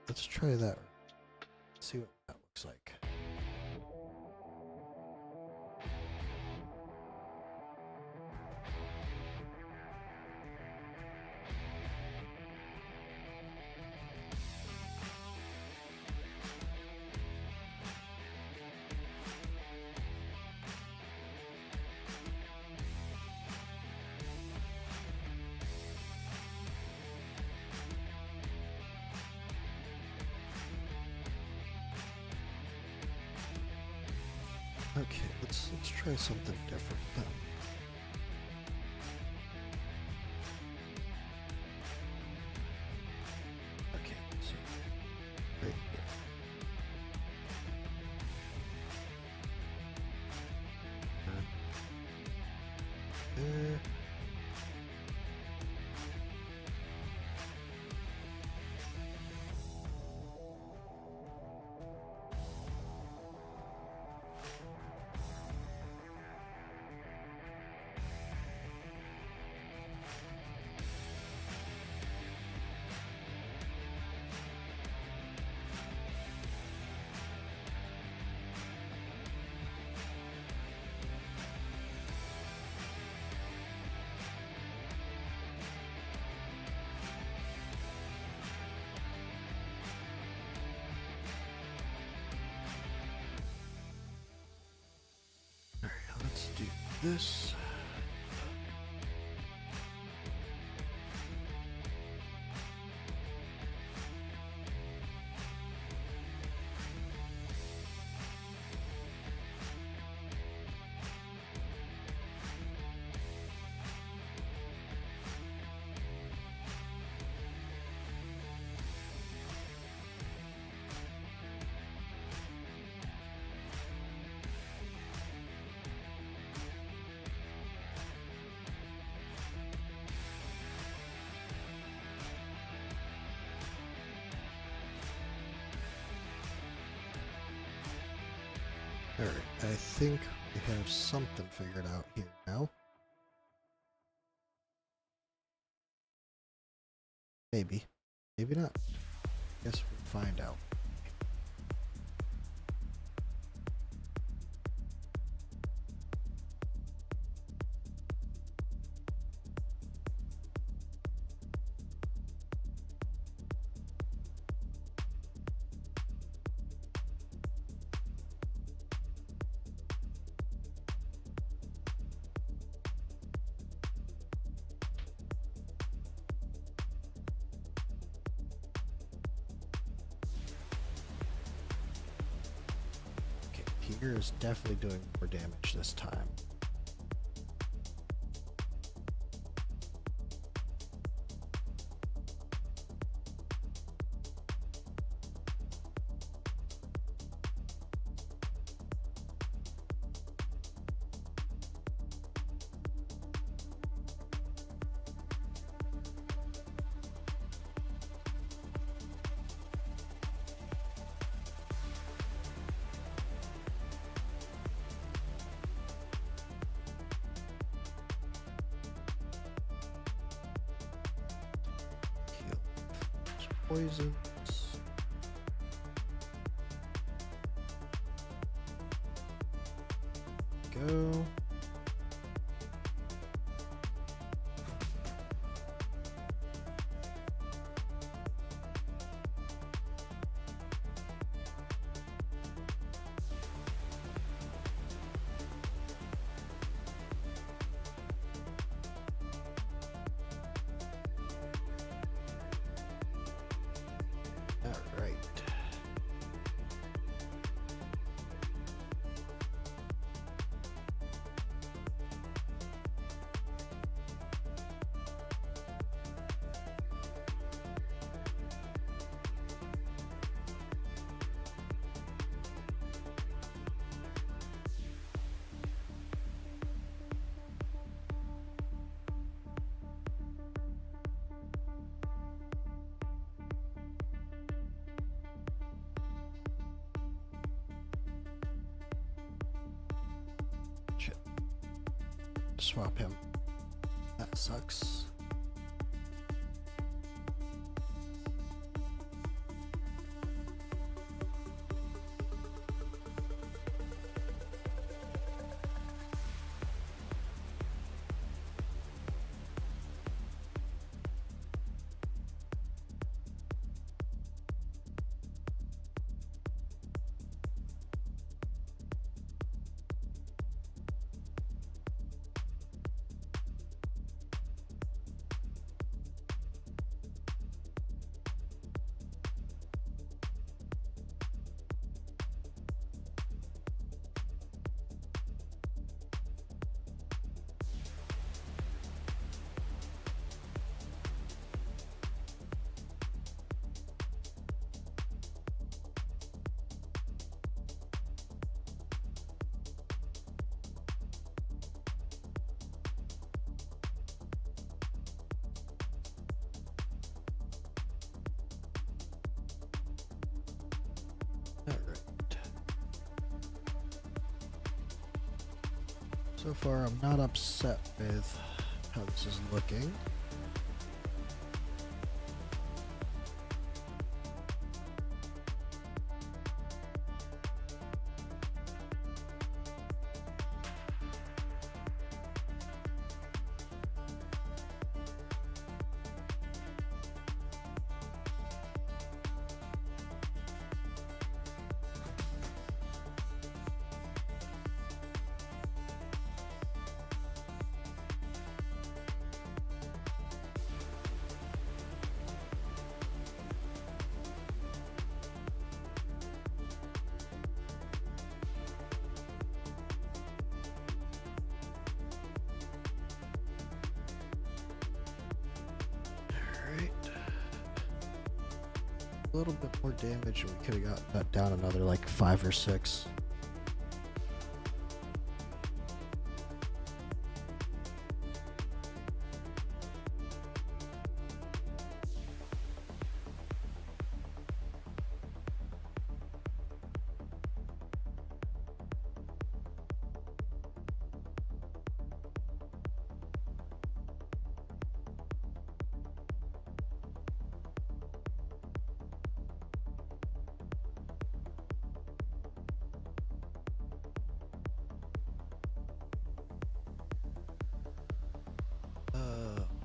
Let's try that. See what that looks like. Okay, let's try something different then. Okay, so right here. There. Let's do this. Alright, I think we have something figured out here now. Maybe. Maybe not. Guess we'll find out. Here is definitely doing more damage this time. poisons. Go. All right. Shit. Swap him. That sucks. All right. So far, I'm not upset with how this is looking. Alright. A little bit more damage, and we could have got that down another like 5 or 6.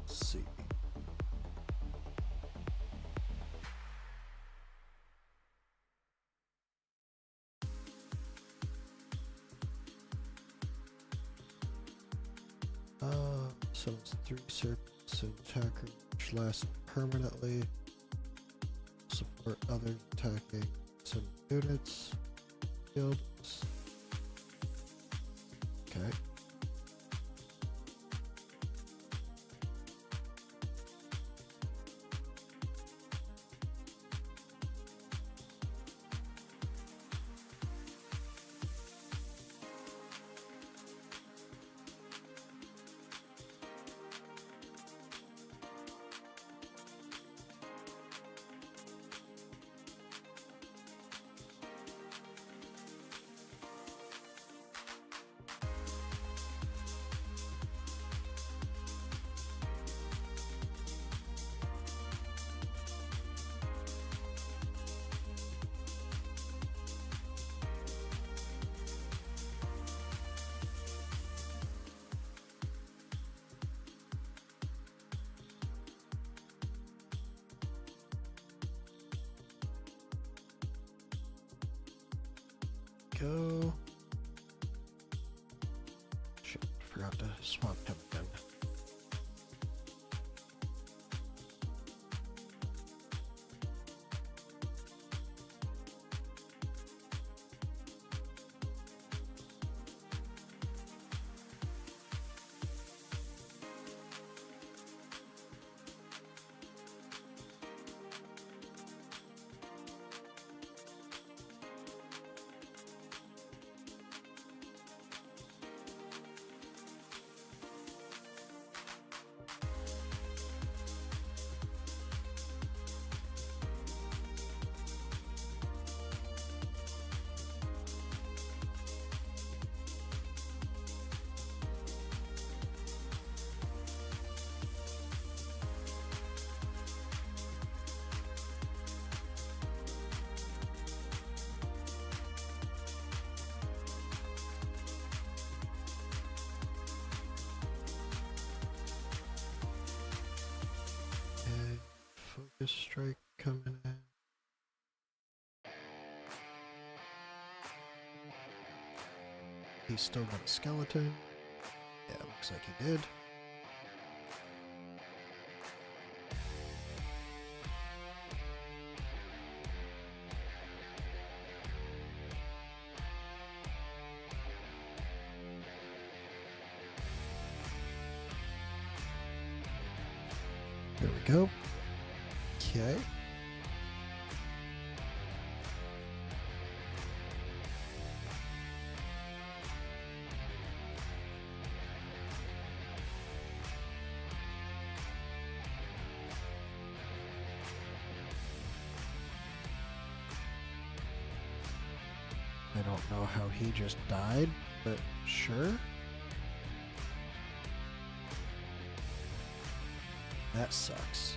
Let's see. Summons 3 serpents and attacker which lasts permanently. Support other attacking some units. Fields. Okay. go. Shit, forgot to swap him again. Focus strike coming in. He's still got a skeleton. Yeah, looks like he did. There we go. Okay. I don't know how he just died, but sure. That sucks.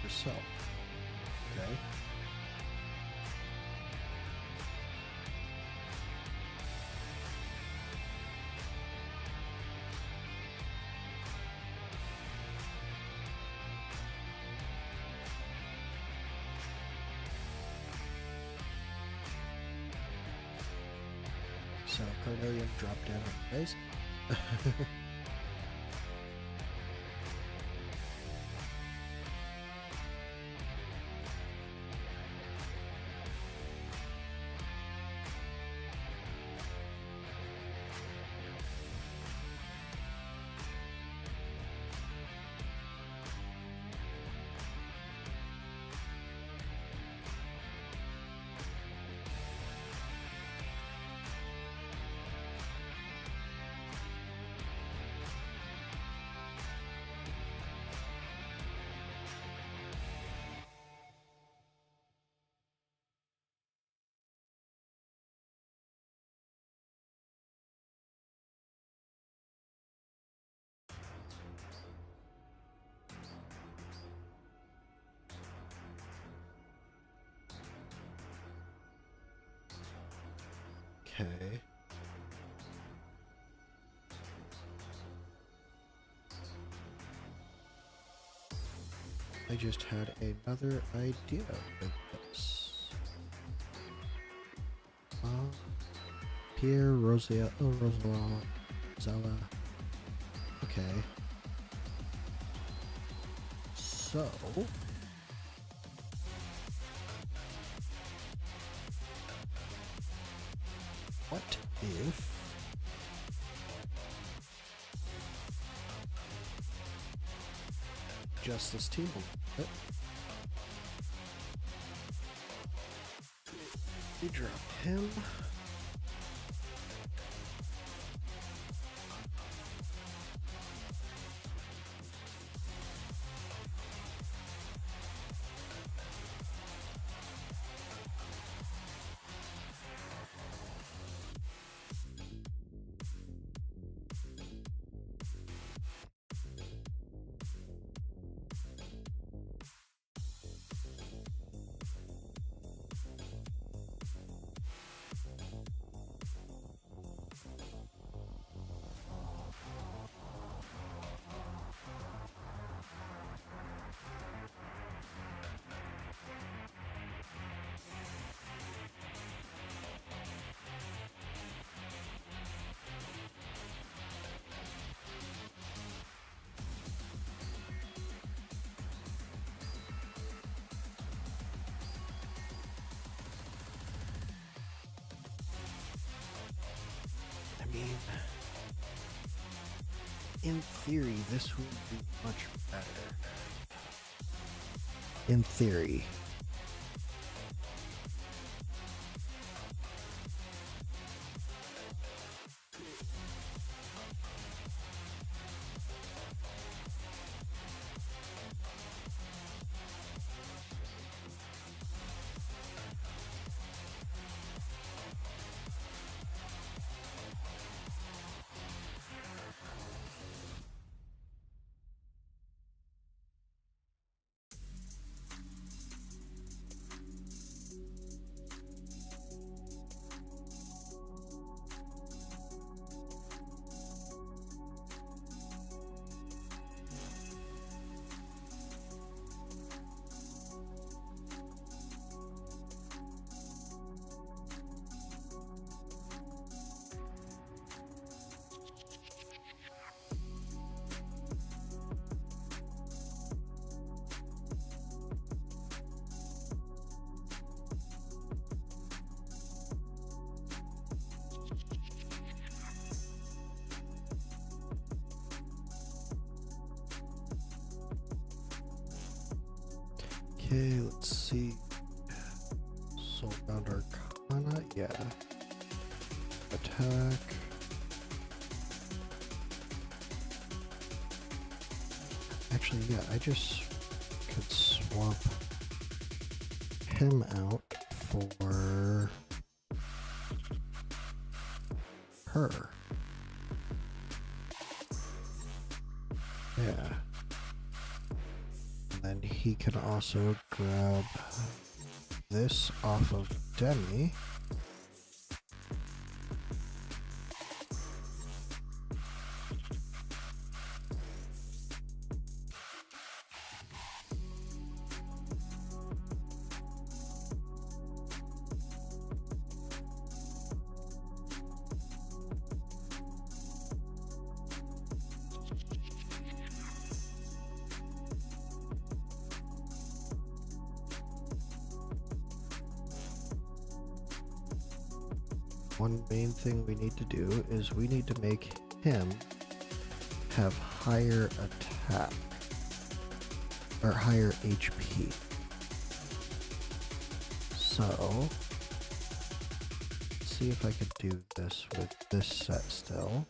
Yourself. Okay. So Carnelian dropped down in base. Okay. I just had another idea with this. Pierre, Rosia, Zala. Okay. So. What if just this team a little bit? We drop him. in theory, this would be much better. In theory. Okay, let's see. Soulbound Arcana, yeah. Attack. Actually, yeah, I just could swap him out for her. Yeah. And he can also grab this off of Demi. One main thing we need to do is we need to make him have higher attack or higher HP. So let's see if I could do this with this set still.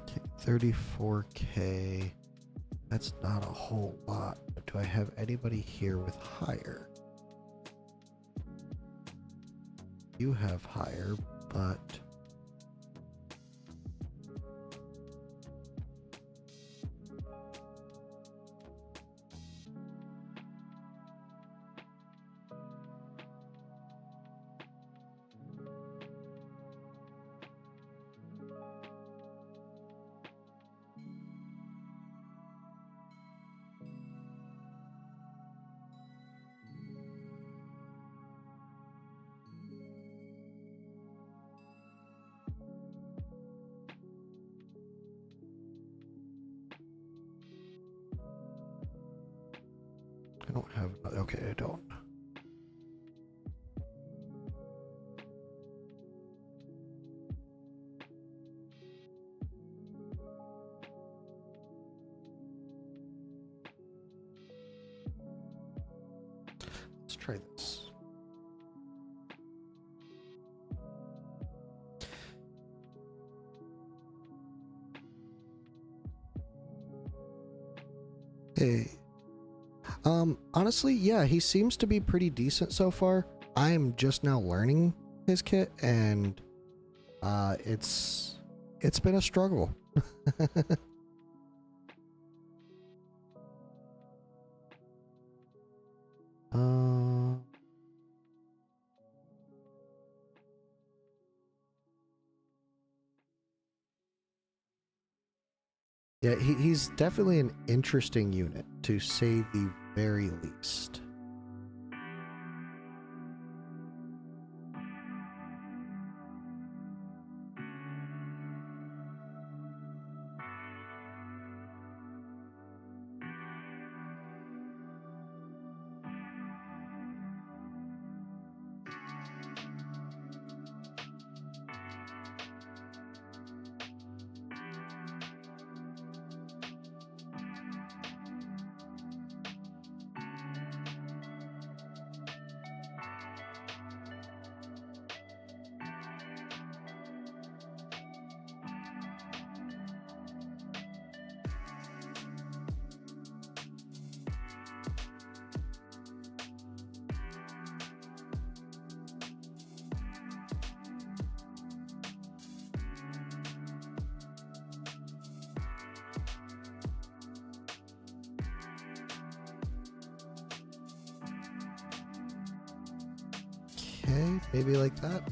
Okay, 34K. That's not a whole lot, but do I have anybody here with higher? You have higher, but Okay, I don't. Let's try this. Hey. Honestly, yeah, he seems to be pretty decent so far. I'm just now learning his kit, and it's been a struggle. uh, yeah, he's definitely an interesting unit, to say the very least. Okay, maybe like that.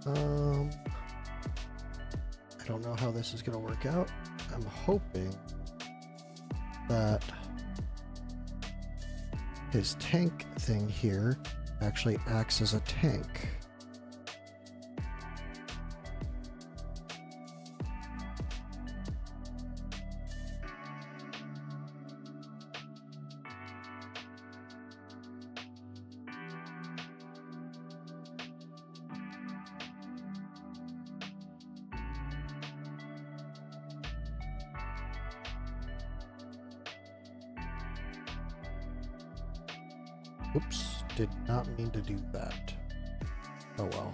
I don't know how this is going to work out. I'm hoping that his tank thing here actually acts as a tank. Oops, did not mean to do that. Oh well.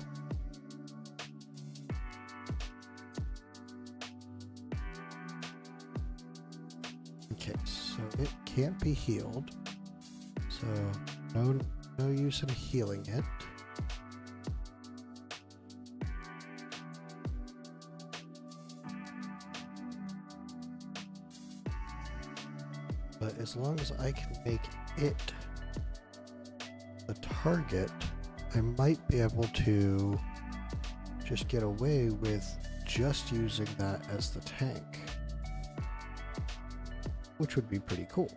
Okay, so it can't be healed. So no use in healing it. But as long as I can make it the target, I might be able to just get away with just using that as the tank, which would be pretty cool.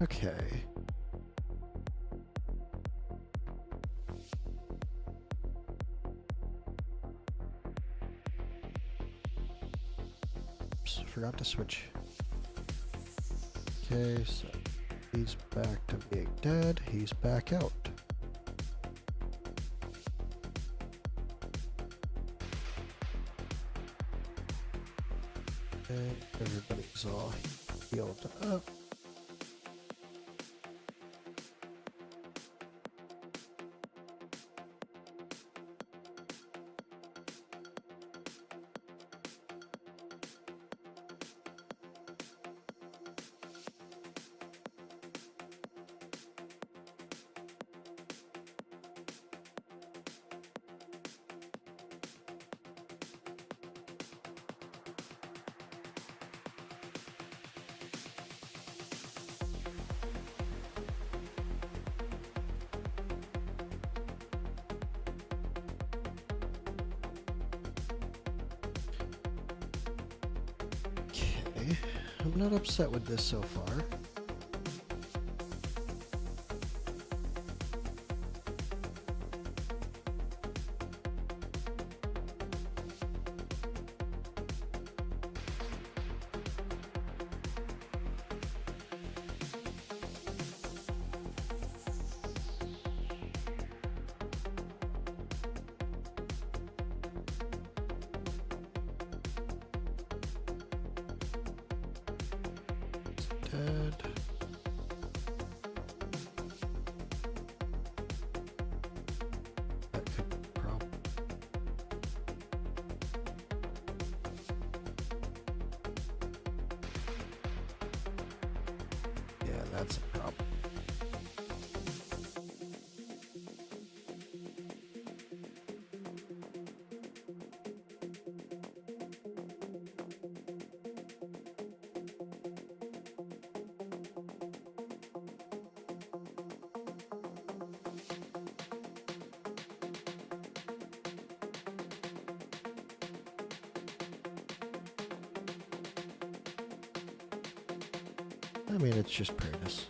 Okay. Oops, forgot to switch. Okay, so he's back to being dead. He's back out. Okay, everybody's all healed up. Okay, I'm not upset with this so far. Dead. That could be a problem. Yeah, that's a problem. I mean, it's just practice.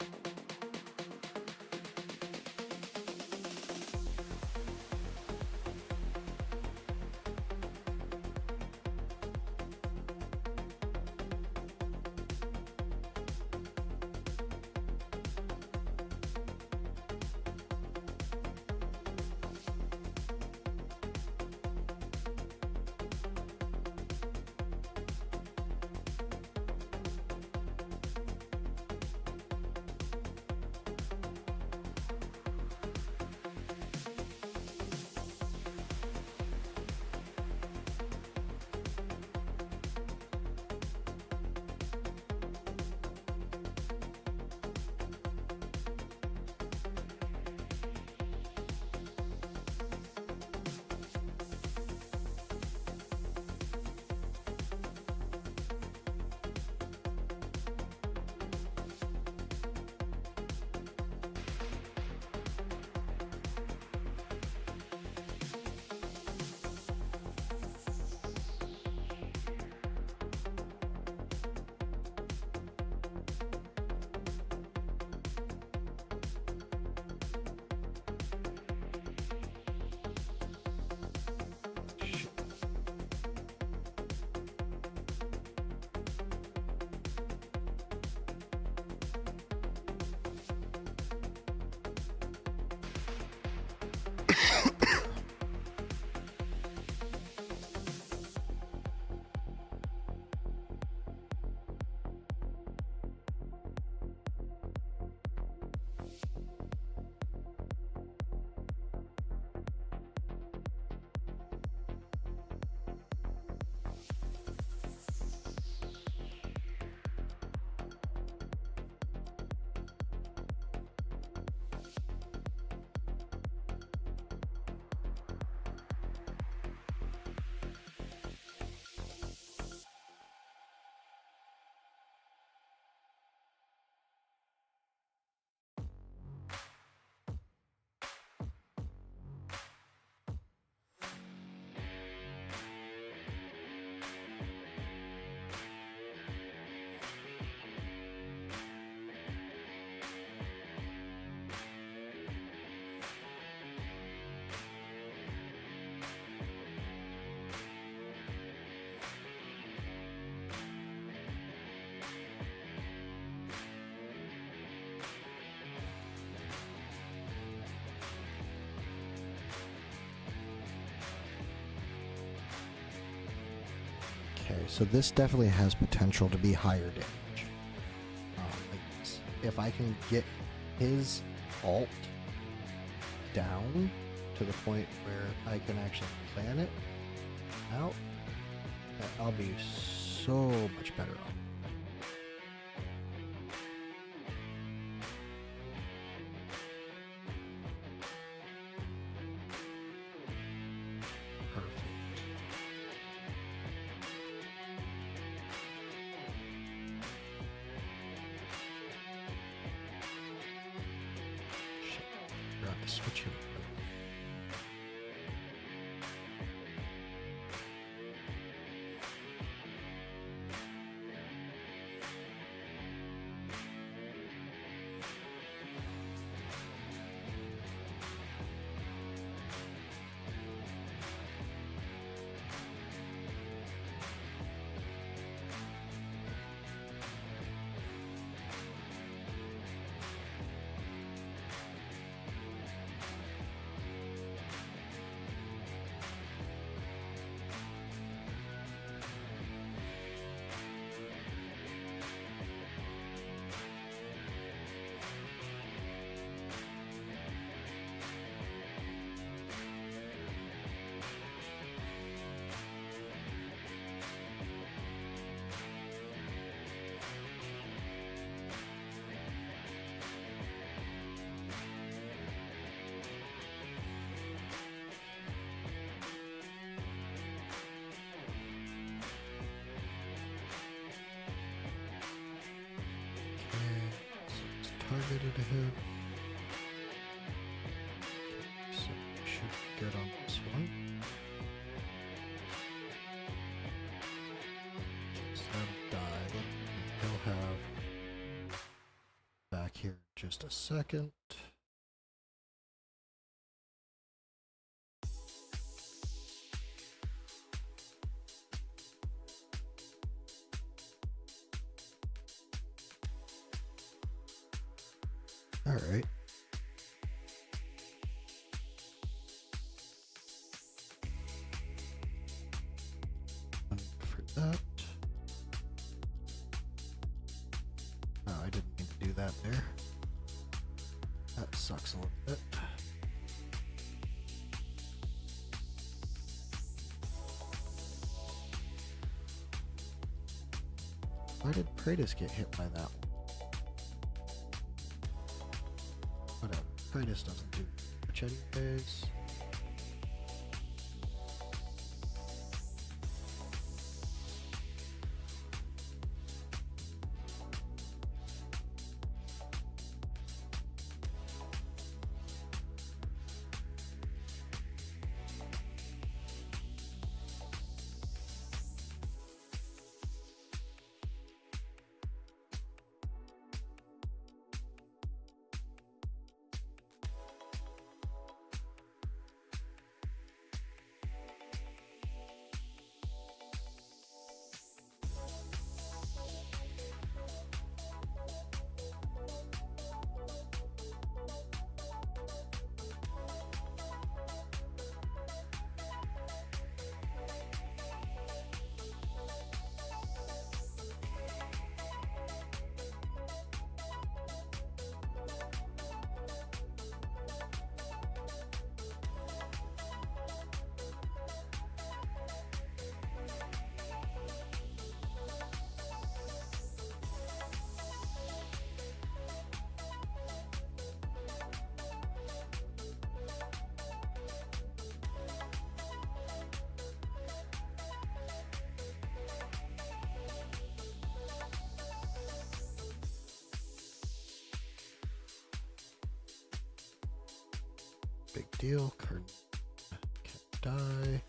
Okay, so this definitely has potential to be higher damage. If I can get his alt down to the point where I can actually plan it out, I'll be so much better off. Perfect. Shit, forgot to switch him. activated him. So we should be good on this one. So that'll die. He'll have back here in just a second. All right. One for that. Oh, I didn't mean to do that there. That sucks a little bit. Why did Kratos get hit by that one? Whatever. Kratos doesn't do much anyways. Big deal. Card can't die.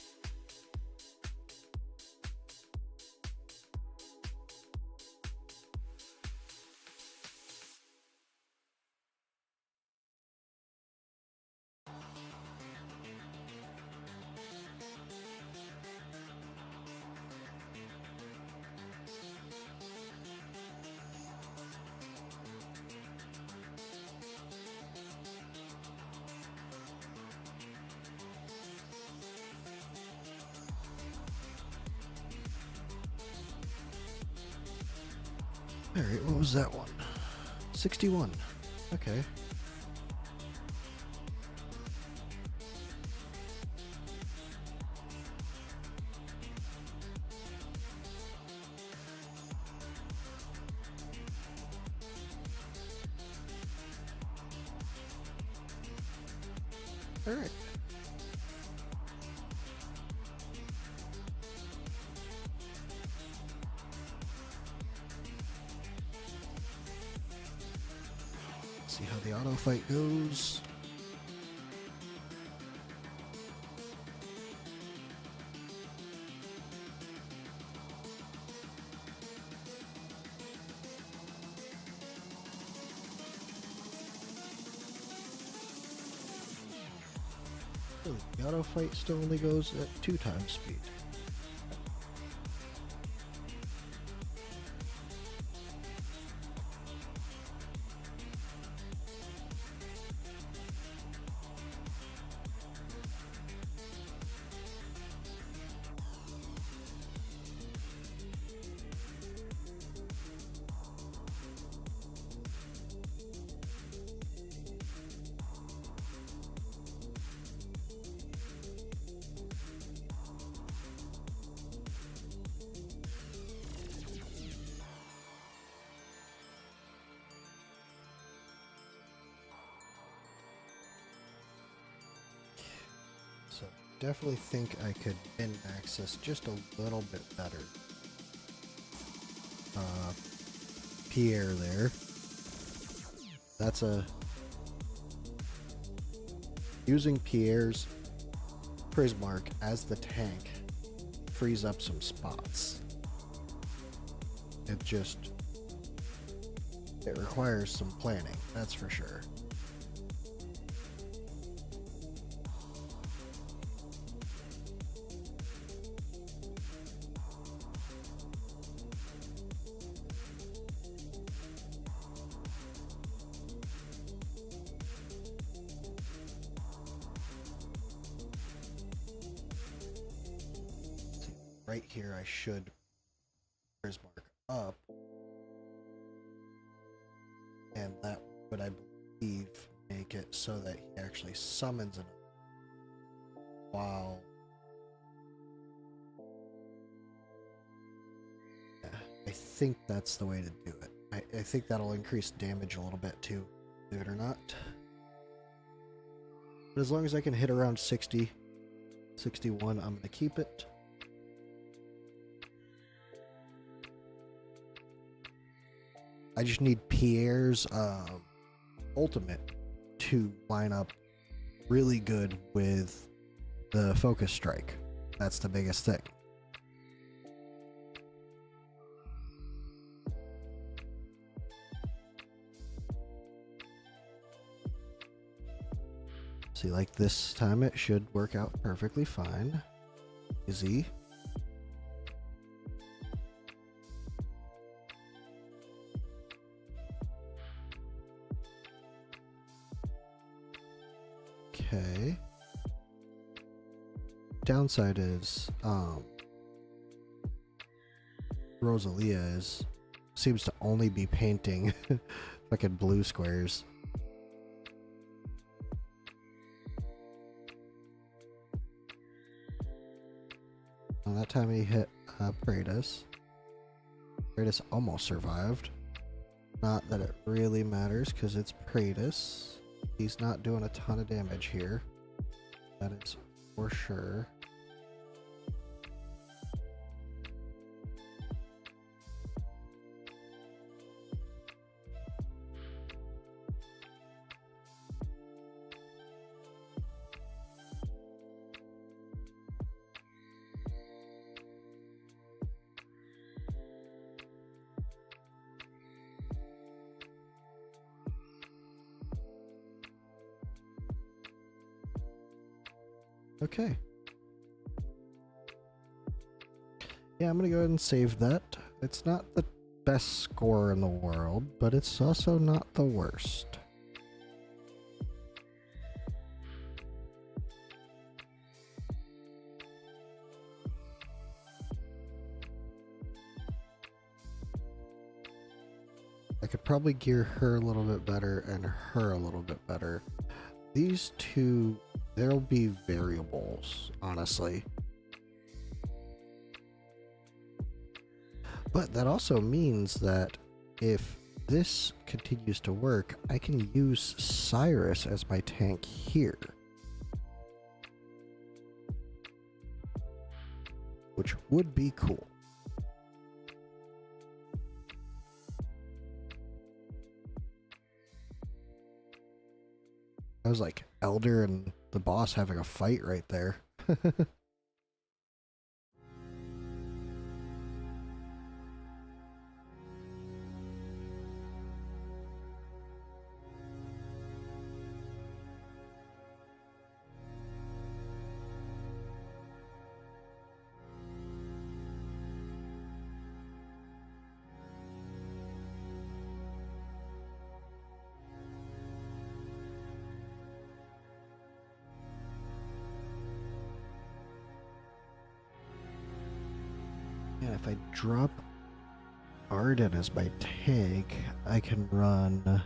Alright, what was that one? 61. Okay. Alright. See how the auto fight goes. Oh, the auto fight still only goes at 2 times speed. So definitely think I could bin access just a little bit better. Pierre there. That's a using Pierre's Prismark as the tank frees up some spots. It requires some planning, that's for sure. Right here, I should Prismark up, and that would, I believe, make it so that he actually summons it while. Yeah, I think that's the way to do it. I think that'll increase damage a little bit too, believe it or not. But as long as I can hit around 60, 61, I'm going to keep it. I just need Pierre's ultimate to line up really good with the focus strike. That's the biggest thing. See, like this time it should work out perfectly fine. Easy. Okay. Downside is Rosalia seems to only be painting fucking blue squares. Well, that time he hit Praetus. Praetus almost survived. Not that it really matters because it's Praetus. He's not doing a ton of damage here. That is for sure. Okay. Yeah, I'm gonna go ahead and save that. It's not the best score in the world, but it's also not the worst. I could probably gear her a little bit better and her a little bit better. These two, there'll be variables, honestly. But that also means that if this continues to work, I can use Cyrus as my tank here. Which would be cool. I was like Elder and the boss having a fight right there. And if I drop Arden as my tank, I can run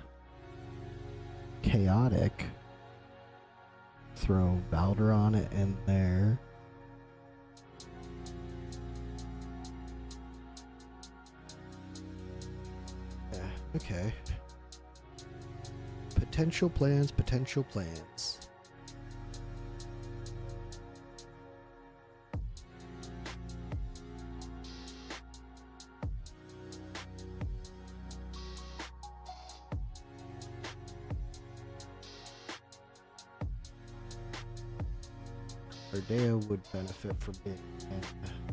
Chaotic, throw Valderon in there. Yeah, okay. Potential plans, potential plans. Ardea would benefit from being in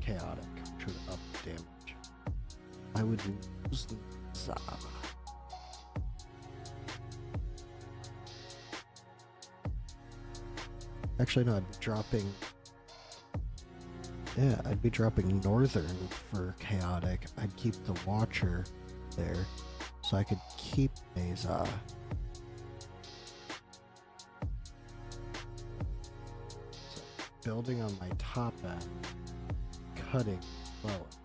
chaotic, which would up damage. I would lose Za. Actually, no, I'd be dropping. Yeah, I'd be dropping Northern for chaotic. I'd keep the Watcher there, so I could keep Mesa. So building on my top end, cutting low end.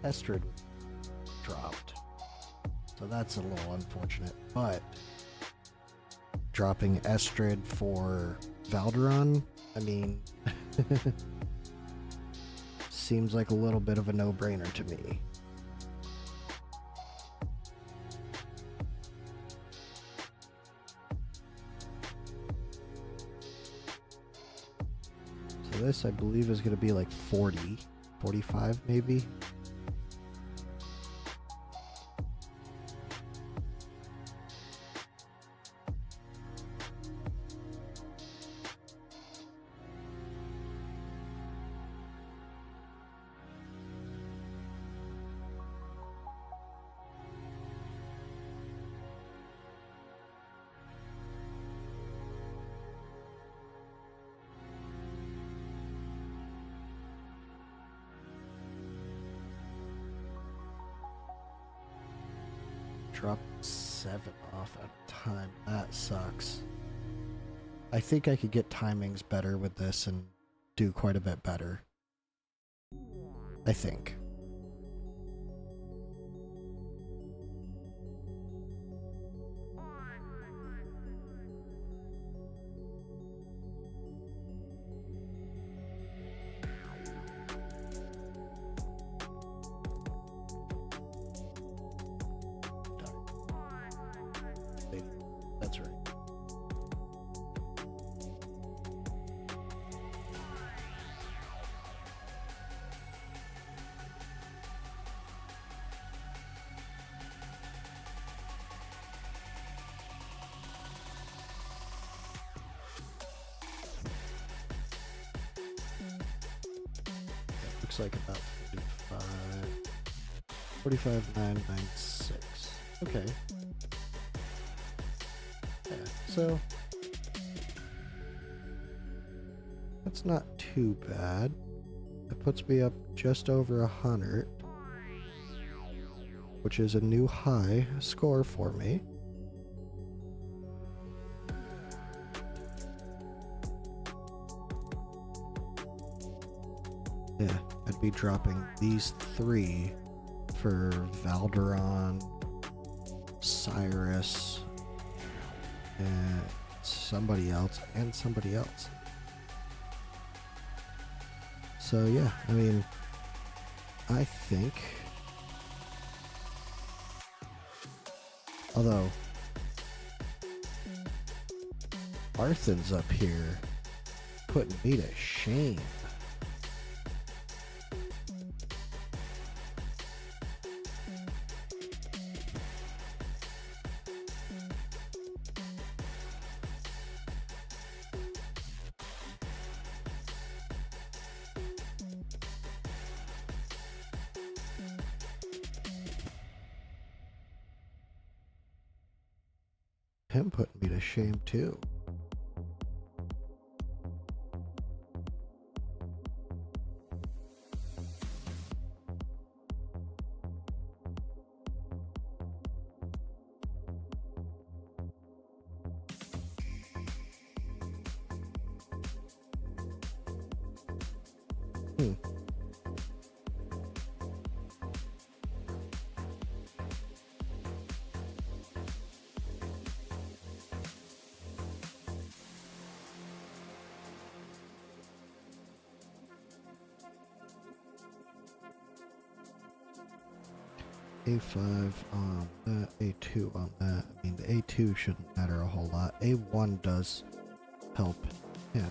Estrid dropped, so that's a little unfortunate, but dropping Estrid for Valderon, I mean, seems like a little bit of a no-brainer to me. So this, I believe, is going to be like 40, 45 maybe. Drop 7 off at a time. That sucks. I think I could get timings better with this and do quite a bit better. I think. That's right. That looks like about 45,996. Okay. Yeah, so that's not too bad. That puts me up just over 100, which is a new high score for me. Yeah, I'd be dropping these 3 for Valderon, Cyrus, and somebody else, So yeah, I mean, I think, although Arthan's up here putting me to shame. Him putting me to shame too. Hmm. A5 on that, A2 on that. I mean, the A2 shouldn't matter a whole lot. A1 does help him.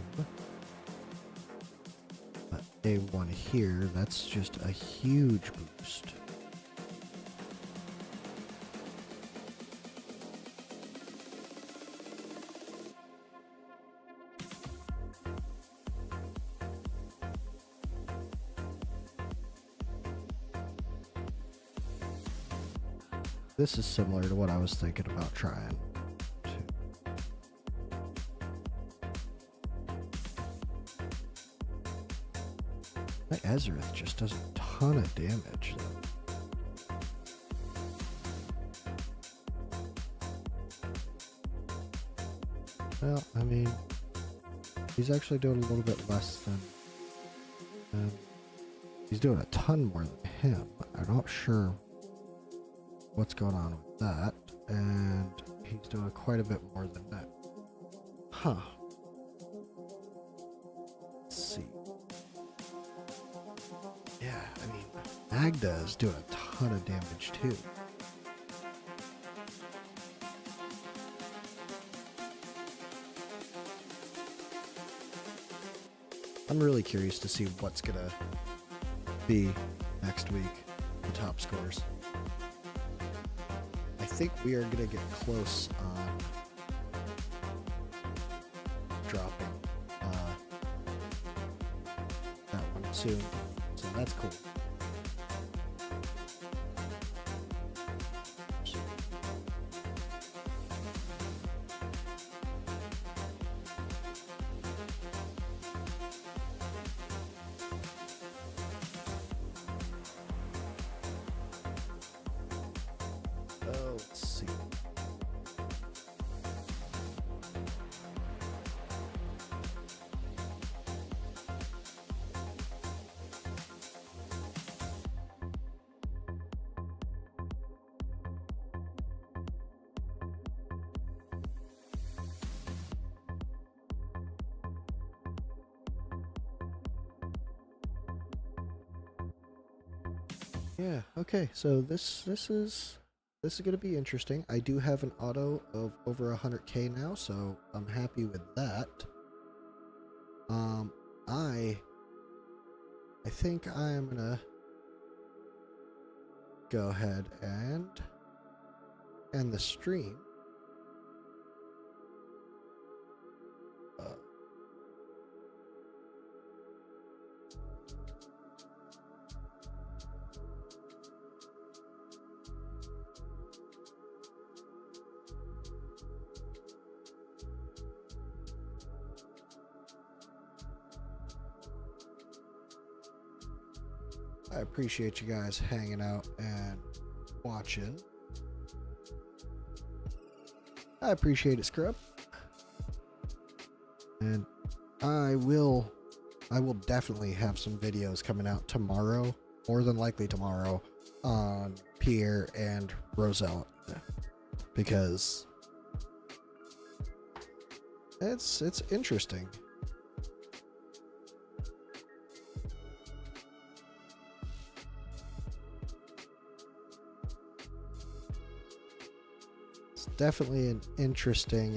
But A1 here, that's just a huge boost. this is similar to what I was thinking about trying. My Ezreath just does a ton of damage though. Well, I mean, he's actually doing a little bit less than. He's doing a ton more than him. I'm not sure what's going on with that, and he's doing quite a bit more than that. Huh. Let's see. Yeah, I mean, Magda is doing a ton of damage too. I'm really curious to see what's gonna be next week, the top scores. I think we are gonna get close on dropping that one soon, so that's cool. Let's see. Yeah, okay, so this is going to be interesting. I do have an auto of over 100k now, so I'm happy with that. I think I'm going to go ahead and end the stream. I appreciate you guys hanging out and watching. I appreciate it, Scrub. And I will definitely have some videos coming out tomorrow, more than likely tomorrow, on Pierre and Rosella, because it's interesting. It's definitely an interesting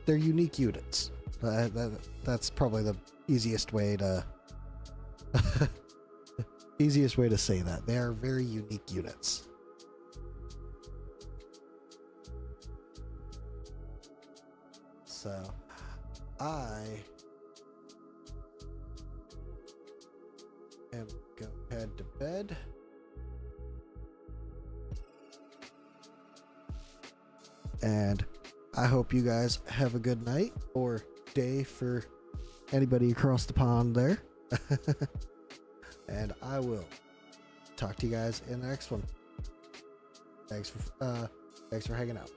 they're unique units. That's probably the easiest way to say that. They are very unique units. So I am going to head to bed. And I hope you guys have a good night or day for anybody across the pond there. And I will talk to you guys in the next one. Thanks for hanging out.